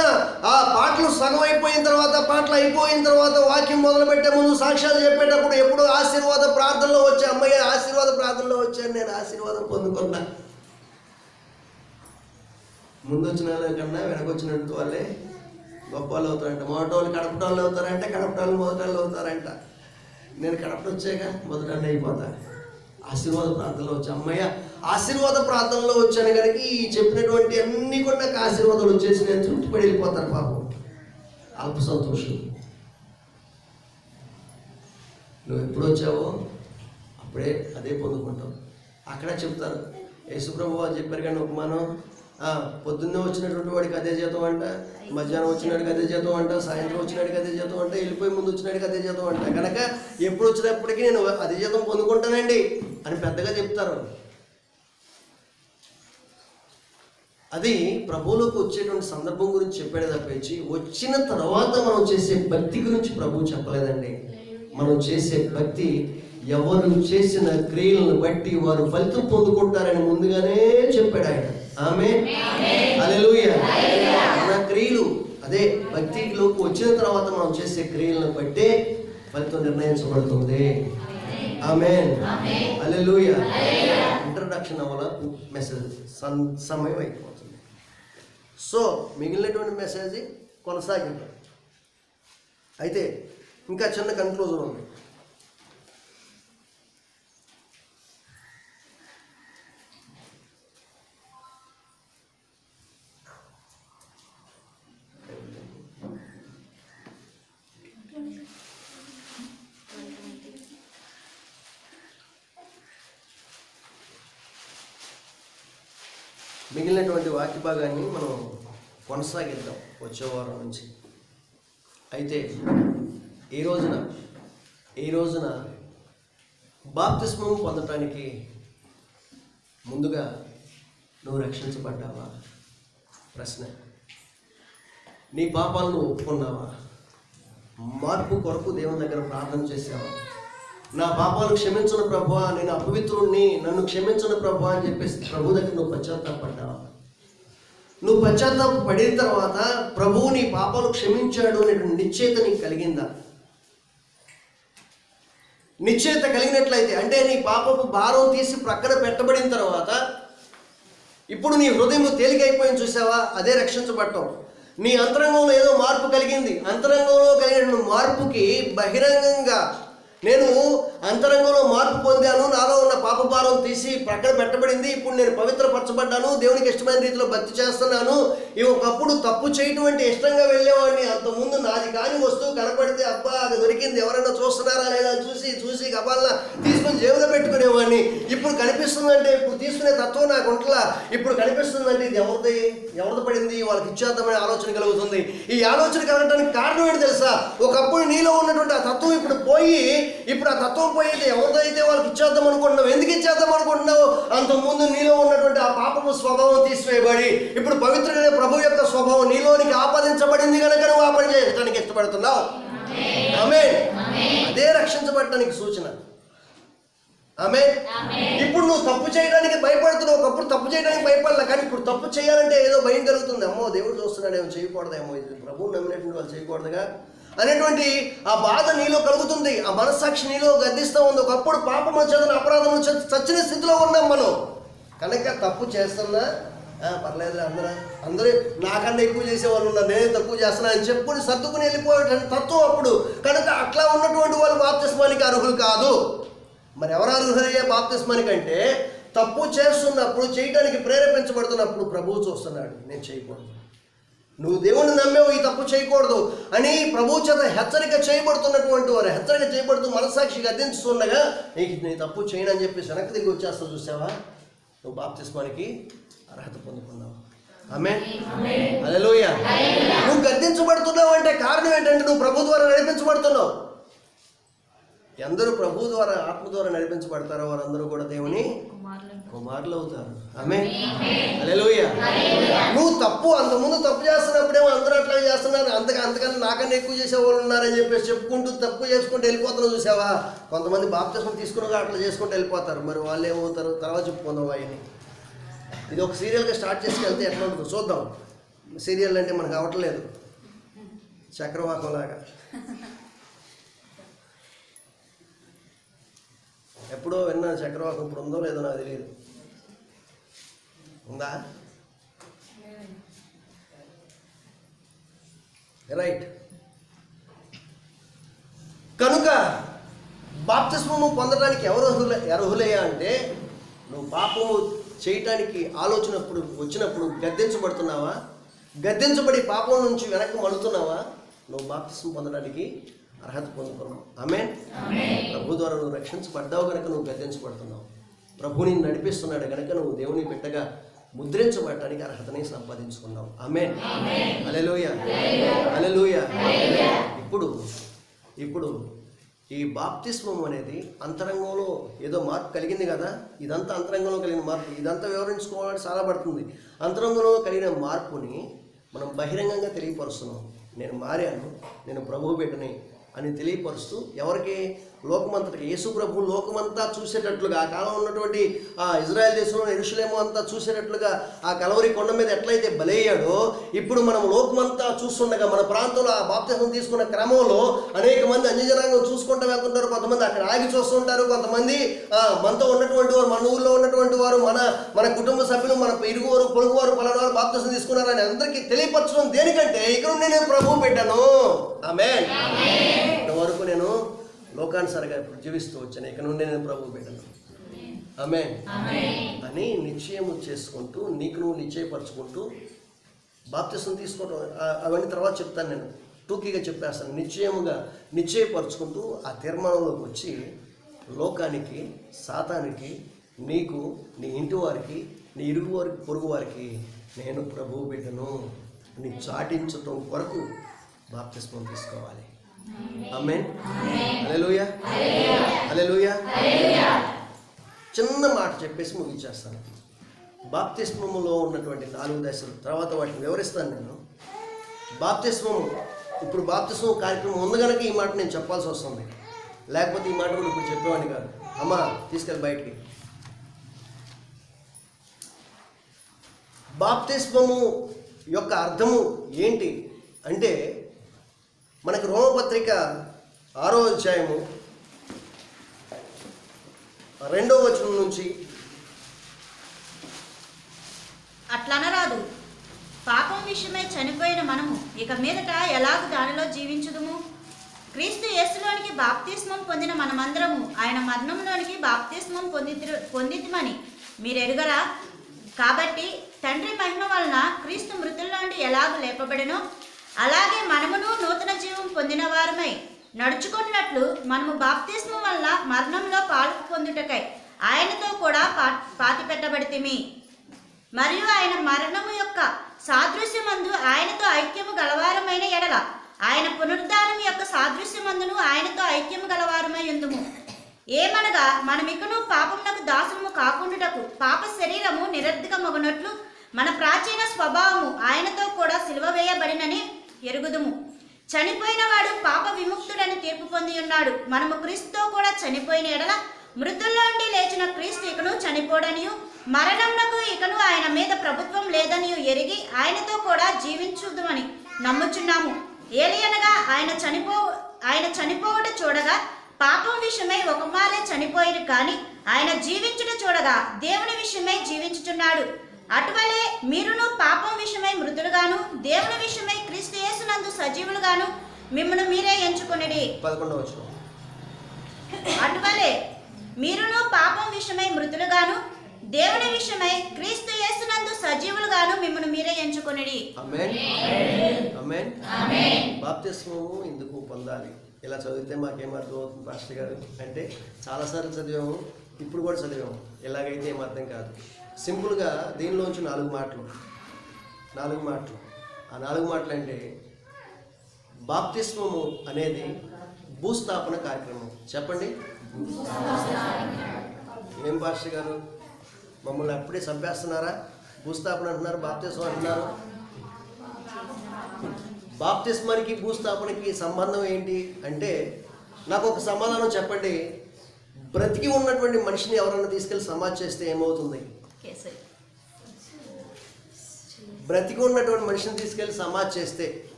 ఆ పాటలు సగం అయిపోయిన తర్వాత, పాటలు అయిపోయిన తర్వాత, వాక్యం మొదలు పెట్టే ముందు, సాక్ష్యాలు చెప్పేటప్పుడు ఎప్పుడో ఆశీర్వాద ప్రార్థనలో వచ్చే అమ్మయ్య ఆశీర్వాద ప్రార్థనలో వచ్చాను, నేను ఆశీర్వాదం పొందుకున్నా. ముందు వచ్చిన వాళ్ళ కన్నా వెనకొచ్చినట్టు వాళ్ళే గొప్ప వాళ్ళు అవుతారంట. మొదటి వాళ్ళు కడపట వాళ్ళు అవుతారంట, కడపట వాళ్ళు మొదటి వాళ్ళు అవుతారంట. నేను కడపట వచ్చాక మొదటి అయిపోతా. ఆశీర్వాద ప్రార్థనలో వచ్చా, అమ్మయ్య ఆశీర్వాద ప్రార్థనలో వచ్చాను కనుక ఈ చెప్పినటువంటి అన్నీ కూడా నాకు ఆశీర్వాదాలు వచ్చేసి నేను తృప్తిపడి వెళ్ళిపోతాను. పాపం అల్ప సంతోషం. నువ్వు ఎప్పుడు వచ్చావో అప్పుడే అదే పొందుకుంటావు. అక్కడ చెప్తారు, యేసుప్రభు వాళ్ళు చెప్పారు కానీ ఉపమానం, పొద్దున్నే వచ్చినటువంటి వాడికి అదే జీతం అంట, మధ్యాహ్నం వచ్చినాడికి అదే జీతం అంట, సాయంత్రం వచ్చినాడికి అదే జీతం అంట, వెళ్ళిపోయి ముందు వచ్చినాడికి అదే జీతం అంట. కనుక ఎప్పుడు వచ్చినప్పటికీ నేను అదే జీతం పొందుకుంటానండి అని పెద్దగా చెప్తారు. అది ప్రభువులోకి వచ్చేటువంటి సందర్భం గురించి చెప్పాడే తప్పించి వచ్చిన తర్వాత మనం చేసే భక్తి గురించి ప్రభువు చెప్పలేదండి. మనం చేసే భక్తి ఎవరు చేసిన క్రియలను బట్టి వారు ఫలితం పొందుకుంటారని ముందుగానే చెప్పాడు ఆయన. ఆమేన్, హల్లెలూయా. మన క్రియలు అదే భక్తిలోకి వచ్చిన తర్వాత మనం చేసే క్రియలను బట్టే ఫలితం నిర్ణయించబడుతుంది. ఆమేన్, హల్లెలూయా. ఇంట్రడక్షన్ అవ్వాల మెసేజ్ సమయం అయిపోతుంది. సో మిగిలినటువంటి మెసేజ్ కొనసాగిద్దాం. అయితే ఇంకా చిన్న కన్క్లూజన్ ఉంది. మిగిలినటువంటి వాక్య భాగాన్ని మనం కొనసాగిద్దాం వచ్చే వారం నుంచి. అయితే ఈ రోజున బాప్తిస్మం పొందటానికి ముందుగా నువ్వు రక్షించబడ్డావా? ప్రశ్న. నీ పాపాలను ఒప్పుకున్నావా? మార్పు కొరకు దేవుని దగ్గర ప్రార్థన చేసావా? నా పాపాలు క్షమించిన ప్రభువా, నేను అపవిత్రుణ్ణి, నన్ను క్షమించిన ప్రభువా అని చెప్పేసి ప్రభు దగ్గర నువ్వు పశ్చాత్తాపడ్డావా? నువ్వు పశ్చాత్తాప పడిన తర్వాత ప్రభువు నీ పాపాలు క్షమించాడు అనే నిశ్చయత నీకు కలిగిందా? నిశ్చయత కలిగినట్లయితే అంటే నీ పాపపు భారం తీసి ప్రక్కన పెట్టబడిన తర్వాత ఇప్పుడు నీ హృదయం తేలికైపోయింది చూసావా? అదే రక్షించబడటం. నీ అంతరంగంలో ఏదో మార్పు కలిగింది. అంతరంగంలో కలిగిన మార్పుకి బహిరంగంగా నేను అంతరంగంలో మార్పు పొందాను, నాలో ఉన్న పాప భారం తీసి ప్రక్కన పెట్టబడింది, ఇప్పుడు నేను పవిత్రపరచబడ్డాను, దేవునికి ఇష్టమైన రీతిలో భక్తి చేస్తున్నాను. ఒకప్పుడు తప్పు చేయటం అంటే ఇష్టంగా వెళ్ళేవాడిని. అంతకుముందు నాది కాని వస్తువు కనపడితే అబ్బా అది దొరికింది, ఎవరైనా చూస్తున్నారా లేదా చూసి గబాల్లా తీసుకొని జేబులో పెట్టుకునేవాడిని. ఇప్పుడు కనిపిస్తుందంటే, ఇప్పుడు తీసుకునే తత్వం నాకు ఉంటలా. ఇప్పుడు కనిపిస్తుందంటే ఇది ఎవరిది పడింది, వాళ్ళకి ఇచ్చేద్దామనే ఆలోచన కలుగుతుంది. ఈ ఆలోచన కలగడానికి కారణం ఏంటి తెలుసా? ఒకప్పుడు నీలో ఉన్నటువంటి ఆ తత్వం ఇప్పుడు పోయి, ఇప్పుడు ఆ తత్వం పోయేది ఎవరిదైతే వాళ్ళకి ఇచ్చేద్దాం అనుకుంటున్నావు. ఎందుకు ఇచ్చేద్దాం అనుకుంటున్నావు? అంతకుముందు నీలో ఉన్నటువంటి ఆ పాపపు స్వభావం తీసివేయబడి ఇప్పుడు పవిత్రుడైన ప్రభు యొక్క స్వభావం నీలోనికి ఆపాదించబడింది కనుక నువ్వు ఆ పని చేయడానికి ఇష్టపడుతున్నావు. ఆమేన్. అదే రక్షించబడటానికి సూచన. ఆమేన్. ఇప్పుడు నువ్వు తప్పు చేయడానికి భయపడుతున్నావు. ఒకప్పుడు తప్పు చేయడానికి భయపడలే, కానీ ఇప్పుడు తప్పు చేయాలంటే ఏదో భయం కలుగుతుంది. అమ్మో దేవుడు చూస్తున్నాడు, ఏమో చేయకూడదేమో, ఇది ప్రభువు నమ్మినటువంటి వాళ్ళు చేయకూడదుగా అనేటువంటి ఆ బాధ నీలో కలుగుతుంది. ఆ మనస్సాక్షి నీలో గద్దిస్తూ ఉంది. ఒకప్పుడు పాపం వచ్చేదని అపరాధం వచ్చేది చచ్చిన స్థితిలో ఉన్నాం మనం. కనుక తప్పు చేస్తున్నా పర్లేదు, అందరూ నాకన్నా ఎక్కువ చేసేవాళ్ళు ఉన్నారు, నేనే తక్కువ చేస్తున్నా అని చెప్పుకుని సర్దుకుని వెళ్ళిపోయేటువంటి తత్వం అప్పుడు. కనుక అట్లా ఉన్నటువంటి వాళ్ళు బాప్తిస్మానికి అర్హులు కాదు. మరి ఎవరు అర్హులయ్యే బాప్తిస్మానికి అంటే తప్పు చేస్తున్నప్పుడు, చేయడానికి ప్రేరేపించబడుతున్నప్పుడు ప్రభువు చూస్తున్నాడు, నేను చేయకూడదు, నువ్వు దేవుని నమ్మేవు, ఈ తప్పు చేయకూడదు అని ప్రభువు చేత హెచ్చరిక చేయబడుతున్నటువంటి వారు హెచ్చరిక చేయబడుతూ మనసాక్షి గద్దించుతుండగా నీ తప్పు చేయను అని చెప్పి వెనక్కి దిగి వచ్చేస్తావు చూసావా? నువ్వు బాప్తిస్మానికి అర్హత పొందుకున్నావు. ఆమేన్, హల్లెలూయా. నువ్వు గద్దించబడుతున్నావు అంటే కారణం ఏంటంటే నువ్వు ప్రభు ద్వారా నడిపించబడుతున్నావు. ఎందరూ ప్రభు ద్వారా ఆత్మ ద్వారా నడిపించబడతారో వారందరూ కూడా దేవుని కుమారులు అవుతారు. ఆమేన్, హల్లెలూయా. నువ్వు అంతకుముందు తప్పు చేస్తున్నప్పుడేమో అందరూ అట్లా చేస్తున్నారు, అంతకన్నా నాకన్నా ఎక్కువ చేసేవాళ్ళు ఉన్నారని చెప్పేసి చెప్పుకుంటూ తప్పు చేసుకుంటూ వెళ్ళిపోతున్నావు చూసావా? కొంతమంది బాప్తిస్మం తీసుకున్నాక అట్లా చేసుకుంటూ వెళ్ళిపోతారు. మరి వాళ్ళు ఏమవుతారు తర్వాత చెప్పుకుందాం. ఆయన్ని ఇది ఒక సీరియల్గా స్టార్ట్ చేసుకెళ్తే ఎట్లా ఉంటుందో చూద్దాం. సీరియల్ అంటే మనకు అవ్వట్లేదు, చక్రవాకం లాగా. ఎప్పుడో విన్నా చక్రవాకం, ఇప్పుడు ఉందో లేదో నాకు తెలియదు. ఉందా? రైట్. కనుక బాప్తిస్మము పొందడానికి ఎవరు అర్హులయ్యా అంటే నువ్వు పాపము చేయటానికి ఆలోచన వచ్చినప్పుడు గద్దించబడుతున్నావా? గద్దించబడి పాపం నుంచి వెనక్కి మడుతున్నావా? నువ్వు బాప్తిస్మం పొందడానికి అర్హత పొందుకున్నావు. ఆమేన్. ప్రభు ద్వారా నువ్వు రక్షించబడ్డావు కనుక నువ్వు గద్దించబడుతున్నావు. ప్రభుని నడిపిస్తున్నాడు కనుక నువ్వు దేవుని బిడ్డగా ముద్రించబడటానికి అర్హతని సంపాదించుకున్నావు. ఆమేన్, హల్లెలూయా, హల్లెలూయా. ఇప్పుడు ఈ బాప్తిస్మం అనేది అంతరంగంలో ఏదో మార్పు కలిగింది కదా. ఇదంతా అంతరంగంలో కలిగిన మార్పు. ఇదంతా వివరించుకోవాలని చాలా పడుతుంది. అంతరంగంలో కలిగిన మార్పుని మనం బహిరంగంగా తెలియపరుస్తున్నాం. నేను మారాను, నేను ప్రభువు బిడ్డని అని తెలియపరుస్తూ ఎవరికి? లోకమంతటికి. యేసు ప్రభు లోకమంతా చూసేటట్లుగా, ఆ కాలం ఉన్నటువంటి ఆ ఇజ్రాయెల్ దేశంలో యెరూషలేము అంతా చూసేటట్లుగా ఆ కలవరి కొండ మీద ఎట్లయితే బలయ్యాడో, ఇప్పుడు మనం లోకమంతా చూస్తుండగా మన ప్రాంతంలో ఆ బాప్తిసం తీసుకున్న క్రమంలో అనేక మంది అన్యజనాంగం చూసుకుంటూ వెళ్తుంటారు. కొంతమంది అక్కడ ఆగి చూస్తుంటారు. కొంతమంది మనతో ఉన్నటువంటి వారు, మన ఊళ్ళో ఉన్నటువంటి వారు, మన కుటుంబ సభ్యులు, మన ఇరుగువారు, పొరుగువారు, పలానా వారు బాప్తిసం తీసుకున్నారని అందరికీ తెలియపరచడం దేనికంటే ఇక్కడ నుండి నేను ప్రభువు పెట్టాను. ఆమేన్. ఇంతవరకు నేను లోకానుసారంగా ఇప్పుడు జీవిస్తూ వచ్చాను, ఇక నుండి నేను ప్రభువు పెట్టాను. ఆమేన్ అని నిశ్చయము చేసుకుంటూ, నీకు నువ్వు నిశ్చయపరచుకుంటూ బాప్తిసం తీసుకోవడం, అవన్నీ తర్వాత చెప్తాను. నేను టూకీగా చెప్పేస్తాను. నిశ్చయపరచుకుంటూ ఆ తీర్మానంలోకి వచ్చి లోకానికి, సాతానికి, నీకు, నీ ఇంటి వారికి, నీ ఇరుగు వారికి, పొరుగు వారికి నేను ప్రభువు బిడ్డను నీ చాటించటం కొరకు బాప్తిస్మం తీసుకోవాలి. ఆమేన్. హల్లెలూయా, హల్లెలూయా. చిన్న మాట చెప్పేసి ముగించేస్తాను. బాప్తిస్మములో ఉన్నటువంటి 4 దశలు తర్వాత వాటిని వివరిస్తాను నేను. బాప్తిస్మము, ఇప్పుడు బాప్తిస్మం కార్యక్రమం ఉంది కనుక ఈ మాట నేను చెప్పాల్సి వస్తుంది, లేకపోతే ఈ మాట కూడా ఇప్పుడు చెప్పేవాడిని కాదు. అమ్మా తీసుకెళ్ళి బయటికి. బాప్తిస్మము యొక్క అర్థము ఏంటి అంటే, మనకు రోమపత్రిక 6వ అధ్యాయము 2వ వచనం నుంచి, అట్లనరాదు, పాపం విషయమై చనిపోయిన మనము ఇక మీదట ఎలాగ దానిలో జీవించుదుము? క్రీస్తు యేసులోనికి బాప్తిస్మం పొందిన మనమందరము ఆయన మరణంలోనికి బాప్తిస్మం పొందితిమని మీరు ఎరుగరా? కాబట్టి తండ్రి మహిమ వలన క్రీస్తు మృతుల్లోండి ఎలాగ లేపబడెనో అలాగే మనమును నూతన జీవం పొందిన వారమై నడుచుకున్నట్లు మనము బాప్తిస్మం వల్ల మరణంలో పాలు పొందుటకై ఆయనతో కూడా పాతి పెట్టబడితిమి. మరియు ఆయన మరణము యొక్క సాదృశ్యమందు ఆయనతో ఐక్యము గలవారమైన ఎడల ఆయన పునరుద్ధానం యొక్క సాదృశ్యమందును ఆయనతో ఐక్యము గలవారమై ఉందుము. ఏమనగా మనమికను పాపమునకు దాసులము కాకుండాటకు పాప శరీరము నిరర్ధకమగునట్లు మన ప్రాచీన స్వభావము ఆయనతో కూడా సిలువ వేయబడినని ఎరుగుదుము. చనిపోయిన వాడు పాప విముక్తుడని తీర్పు పొంది ఉన్నాడు. మనము క్రీస్తుతో కూడా చనిపోయిన ఎడల మృతుల్లో నుండి లేచిన క్రీస్తు ఇకను చనిపోడనియు మరణమునకు ఇకను ఆయన మీద ప్రభుత్వం లేదనియు ఎరిగి ఆయనతో కూడా జీవించుదుమని నమ్ముచున్నాము. ఏలియనగా ఆయన చనిపోవట చూడగా పాపం విషయమై ఒకమారే చనిపోయిరు, కానీ ఆయన జీవించుట చూడగా దేవుని విషయమై జీవించుచున్నాడు. అటువలే మీరును పాపం విషయమై మృతులుగాను దేవుని విషయమై క్రీస్తు యేసునందు సజీవులుగాను మిమ్మల్ని మీరే ఎంచుకొనిడి. 11వ వచనం. అటువలే మీరును పాపం విషయమై మృతులుగాను దేవుని విషయమై క్రీస్తు యేసునందు సజీవులుగాను మిమ్మల్ని మీరే ఎంచుకొనిడి. ఆమేన్, ఆమేన్. బాప్తిస్మము ఎందుకు పొందాలి? ఇలా చదివితే మాకేం అర్థం అవుతుంది పాస్టర్ గారు అంటే, చాలాసార్లు చదివాము, ఇప్పుడు కూడా చదివాము, ఇలాగైతే ఏం అర్థం కాదు. సింపుల్గా దీనిలోంచి 4 మాటలు. ఆ 4 మాటలు అంటే, బాప్తిస్మము అనేది భూస్థాపన కార్యక్రమం. చెప్పండి. ఏం పాస్టర్ గారు మమ్మల్ని అప్పుడే చంపేస్తున్నారా? భూస్థాపన అంటున్నారు, బాప్తిస్మం అంటున్నారు. బాప్తిస్మానికి భూస్థాపనకి సంబంధం ఏంటి అంటే, నాకు ఒక సమాధానం చెప్పండి. బ్రతికి ఉన్నటువంటి మనిషిని ఎవరన్నా తీసుకెళ్ళి సమాధి చేస్తే ఏమవుతుంది? బ్రతికి ఉన్నటువంటి మనిషిని తీసుకెళ్ళి సమాధి చేస్తే,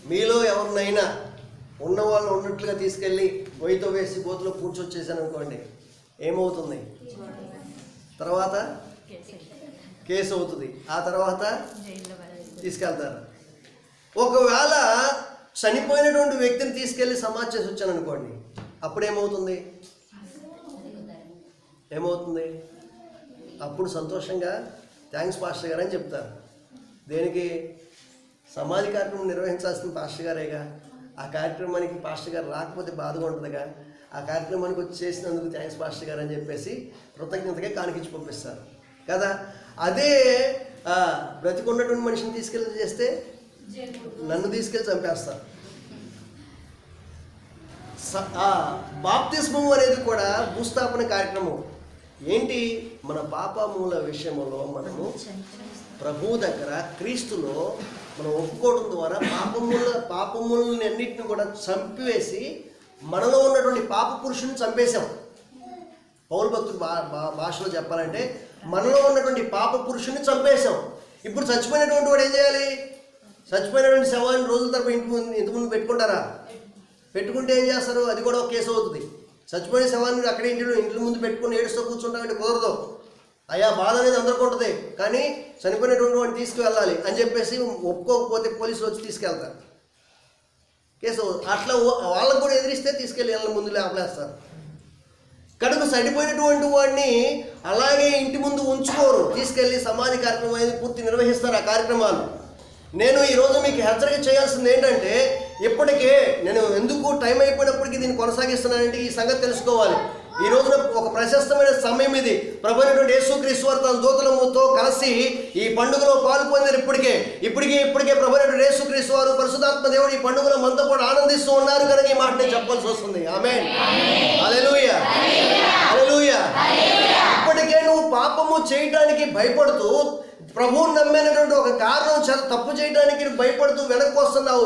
మీలో ఎవరినైనా ఉన్నవాళ్ళు ఉన్నట్లుగా తీసుకెళ్ళి గొయ్యితో వేసి గోతులో పూడ్చొచ్చేసాను అనుకోండి, ఏమవుతుంది? తర్వాత కేసు అవుతుంది. ఆ తర్వాత తీసుకెళ్తారు. ఒకవేళ చనిపోయినటువంటి వ్యక్తిని తీసుకెళ్ళి సమాధి చేసి వచ్చాను అనుకోండి, అప్పుడేమవుతుంది? అప్పుడు సంతోషంగా థ్యాంక్స్ పాస్టర్ గారు అని చెప్తారు. దేనికి? సమాధి కార్యక్రమం నిర్వహించాల్సిన పాస్టర్ గారేగా. ఆ కార్యక్రమానికి పాస్టర్ గారు రాకపోతే బాధగా ఉంటుందిగా. ఆ కార్యక్రమానికి వచ్చి చేసినందుకు థ్యాంక్స్ పాస్టర్ గారు అని చెప్పేసి కృతజ్ఞతగా కానికిచ్చి పంపిస్తారు కదా. అదే బ్రతికున్నటువంటి మనిషిని తీసుకెళ్ళి చేస్తే నన్ను తీసుకెళ్ళి చంపేస్తారు. బాప్తిస్మం అనేది కూడా భూస్థాపన కార్యక్రమం. ఏంటి? మన పాపమూల విషయంలో మనము ప్రభు దగ్గర క్రీస్తులో మనం ఒప్పుకోవడం ద్వారా పాపములని అన్నిటిని కూడా చంపివేసి మనలో ఉన్నటువంటి పాప పురుషుని చంపేశాం. పౌలు భక్తుడు భాషలో చెప్పాలంటే మనలో ఉన్నటువంటి పాప పురుషుని చంపేశాం. ఇప్పుడు చచ్చిపోయినటువంటి వాడు ఏం చేయాలి? చచ్చిపోయినటువంటి శవాన్ని రోజుల తరపు ఇంటి ముందు పెట్టుకుంటారా? పెట్టుకుంటే ఏం చేస్తారు? అది కూడా ఒక కేసు అవుతుంది. చచ్చిపోయిన శవాన్ని అక్కడే ఇంటి ముందు పెట్టుకుని ఏడుస్తూ కూర్చుంటామంటే కుదరదు. అయ్యా బాధ అనేది అందరికీ ఉంటుంది, కానీ చనిపోయినటువంటి వాడిని తీసుకువెళ్ళాలి అని చెప్పేసి ఒప్పుకోకపోతే పోలీసులు వచ్చి తీసుకెళ్తారు, కేసు. అట్లా వాళ్ళకు కూడా ఎదిరిస్తే తీసుకెళ్ళి వాళ్ళ ముందు లేపలేస్తారు. కనుక చనిపోయినటువంటి వాడిని అలాగే ఇంటి ముందు ఉంచుకోరు, తీసుకెళ్ళి సమాధి కార్యక్రమం అనేది పూర్తి నిర్వహిస్తారు. ఆ కార్యక్రమాలు నేను ఈరోజు మీకు హెచ్చరిక చేయాల్సింది ఏంటంటే, ఇప్పటికే నేను ఎందుకు టైం అయిపోయినప్పటికీ దీన్ని కొనసాగిస్తున్నానంటే ఈ సంగతి తెలుసుకోవాలి. ఈ రోజున ఒక ప్రశస్తమైన సమయం ఇది. ప్రభు అయినటువంటి యేసుక్రీస్తు వారు తన దూతలతో కలిసి ఈ పండుగలో పాలు పొందారు. ఇప్పటికే ప్రభు అయినటువంటి యేసుక్రీస్తు వారు పరిశుద్ధాత్మ దేవుడు ఈ పండుగలో మనతో పాటు ఆనందిస్తూ ఉన్నారు కనుక ఈ మాట నేను చెప్పాల్సి వస్తుంది. ఆమేన్, హల్లెలూయా, హల్లెలూయా. ఇప్పటికే నువ్వు పాపము చేయటానికి భయపడుతూ, ప్రభువుని నమ్మినటువంటి ఒక కారణం చాలా తప్పు చేయడానికి భయపడుతూ వెనక్కి వస్తున్నావు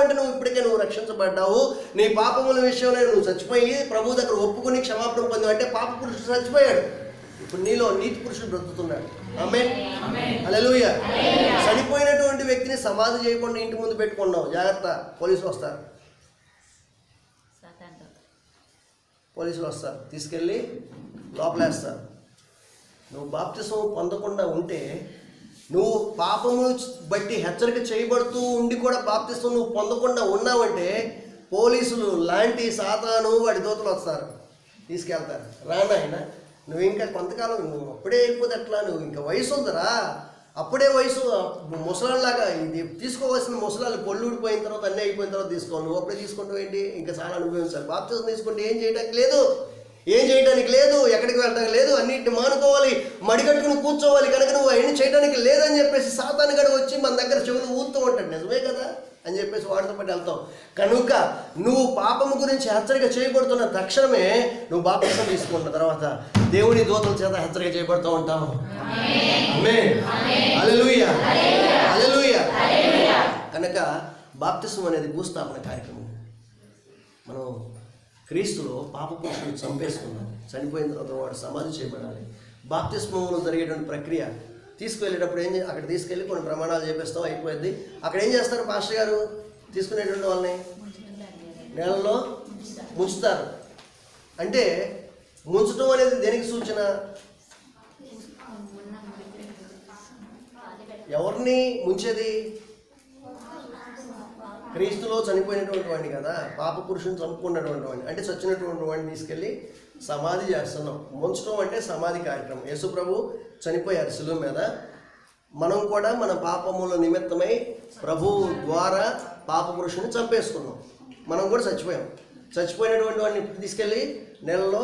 అంటే నువ్వు రక్షించబడ్డావు. నీ పాపముల విషయంలో నువ్వు చచ్చిపోయి ప్రభు దగ్గర ఒప్పుకుని క్షమాపణ పొందావు అంటే పాప పురుషుడు చచ్చిపోయాడు. ఇప్పుడు నీలో నీతి పురుషుడు బ్రతుకుతున్నాడు. ఆమేన్, హల్లెలూయా. చనిపోయినటువంటి వ్యక్తిని సమాధి చేయకుండా ఇంటి ముందు పెట్టుకున్నావు, జాగ్రత్త. పోలీసులు వస్తారు, తీసుకెళ్ళి లోపలేస్తారు. నువ్వు బాప్తిసం పొందకుండా ఉంటే, నువ్వు పాపమును బట్టి హెచ్చరిక చేయబడుతూ ఉండి కూడా బాప్తిసం నువ్వు పొందకుండా ఉన్నావంటే, పోలీసులు లాంటి సాతాను వాడి దూతలు వస్తారు, తీసుకెళ్తారు. రానాయన నువ్వు ఇంకా కొంతకాలం, నువ్వు అప్పుడే వెళ్ళిపోతే ఎట్లా? నువ్వు ఇంకా వయసు ఉందరా, అప్పుడే వయసు ముసలాళ్ళలాగా. ఇది తీసుకోవాల్సిన ముసలాళ్ళు పొల్లు ఊడిపోయిన తర్వాత అన్నీ అయిపోయిన తర్వాత తీసుకోవాలి. నువ్వు అప్పుడే తీసుకుంటావు ఏంటి? ఇంకా చాలా అనుభవించాలి. బాప్తిసం తీసుకుంటే ఏం చేయడానికి లేదు, ఎక్కడికి వెళ్ళడానికి లేదు, అన్నింటిని మానుకోవాలి, మడిగట్టుకుని కూర్చోవాలి. కనుక నువ్వు అవన్నీ చేయడానికి లేదని చెప్పేసి సాతాను గడ వచ్చి మన దగ్గర చెవులు ఊరుతూ ఉంటాడు. నిజమే కదా అని చెప్పేసి వాడితో పాటు వెళ్తావు. కనుక నువ్వు పాపము గురించి హెచ్చరిక చేయబడుతున్న తక్షణమే నువ్వు బాప్తిసం తీసుకున్న తర్వాత దేవుని దూతల చేత హెచ్చరిక చేయబడుతూ ఉంటావు. ఆమేన్, హల్లెలూయా, హల్లెలూయా. కనుక బాప్తిసం అనేది భూస్థాపన కార్యక్రమం. మనం క్రీస్తులో పాప పురుషుని చంపేసుకున్నాం. చనిపోయిన తర్వాత వాడు సమాధి చేయబడాలి. బాప్తిస్మంలో జరిగేటువంటి ప్రక్రియ తీసుకువెళ్ళేటప్పుడు అక్కడ తీసుకెళ్ళి కొన్ని ప్రమాణాలు చేపిస్తాం, అయిపోయింది. అక్కడ ఏం చేస్తారు పాస్టర్ గారు? తీసుకునేటువంటి వాళ్ళని నేలలో ముంచుతారు. అంటే ముంచడం అనేది దేనికి సూచన? ఎవరిని ముంచేది? క్రీస్తులో చనిపోయినటువంటి వాడిని కదా, పాప పురుషుని చంపుకున్నటువంటి వాడిని, అంటే చచ్చినటువంటి వాడిని తీసుకెళ్ళి సమాధి చేస్తున్నాం. ముంచడం అంటే సమాధి కార్యక్రమం. యేసు ప్రభు చనిపోయారు శిలువ మీద. మనం కూడా మన పాపముల నిమిత్తమై ప్రభు ద్వారా పాప పురుషుని చంపేసుకున్నాం. మనం కూడా చచ్చిపోయినటువంటి వాడిని తీసుకెళ్ళి నెలలో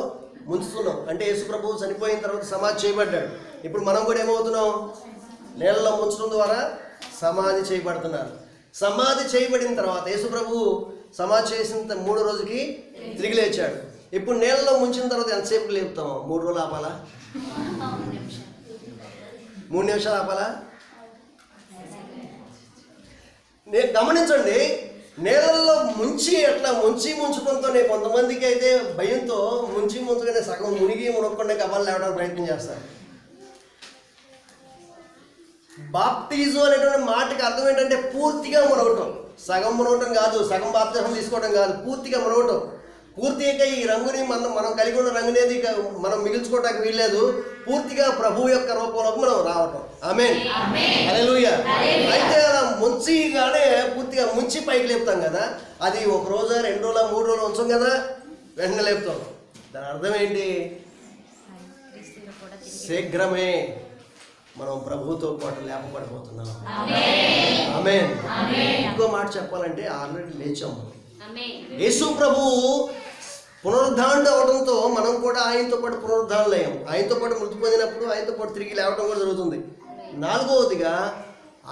ముంచుతున్నాం. అంటే యేసు ప్రభు చనిపోయిన తర్వాత సమాధి చేయబడ్డాడు. ఇప్పుడు మనం కూడా ఏమవుతున్నాం? నేలలో ముంచడం ద్వారా సమాధి చేయబడుతున్నారు. సమాధి చేయబడిన తర్వాత యేసు ప్రభు సమాధి చేసిన 3వ రోజుకి తిరిగి లేచాడు. ఇప్పుడు నేలలో ముంచిన తర్వాత ఎంతసేపు లేపుతాం? 3 రోజులు ఆపాలా? 3 నిమిషాలు ఆపాలా? నేను గమనించండి, నేలల్లో ముంచడంతోనే కొంతమందికి అయితే భయంతో ముంచగానే సగం మునగకుండా కబాలు లేవడానికి ప్రయత్నం చేస్తారు. బాప్టిజం అనేటువంటి మాటకి అర్థం ఏంటంటే పూర్తిగా మునగటం. సగం మునగటం కాదు, సగం బాప్తిజం తీసుకోవడం కాదు, పూర్తిగా మునగటం. పూర్తిగా ఈ రంగుని మనం కలిగి ఉన్న రంగునేది మనం మిగిల్చుకోవడానికి వీల్లేదు. పూర్తిగా ప్రభు యొక్క రూపంలోకి మనం రావటం. ఆమేన్, హల్లెలూయా. అయితే అలా ముంచిగానే పూర్తిగా ముంచి పైకి లేపుతాం కదా, అది 1 రోజు 2 రోజులు 3 రోజులు ఉంచాం కదా, వెంటనే లేపుతాం. దాని అర్థం ఏంటి? శీఘ్రమే మనం ప్రభువుతో పాటు లేపబడిపోతున్నాం. ఆమేన్. ఇంకో మాట చెప్పాలంటే ఆల్రెడీ లేచాము. యేసు ప్రభువు పునరుద్ధానం అవడంతో మనం కూడా ఆయనతో పాటు పునరుద్ధానులయ్యాం. ఆయనతో పాటు మృతి పొందినప్పుడు ఆయనతో పాటు తిరిగి లేవడం కూడా జరుగుతుంది. 4వదిగా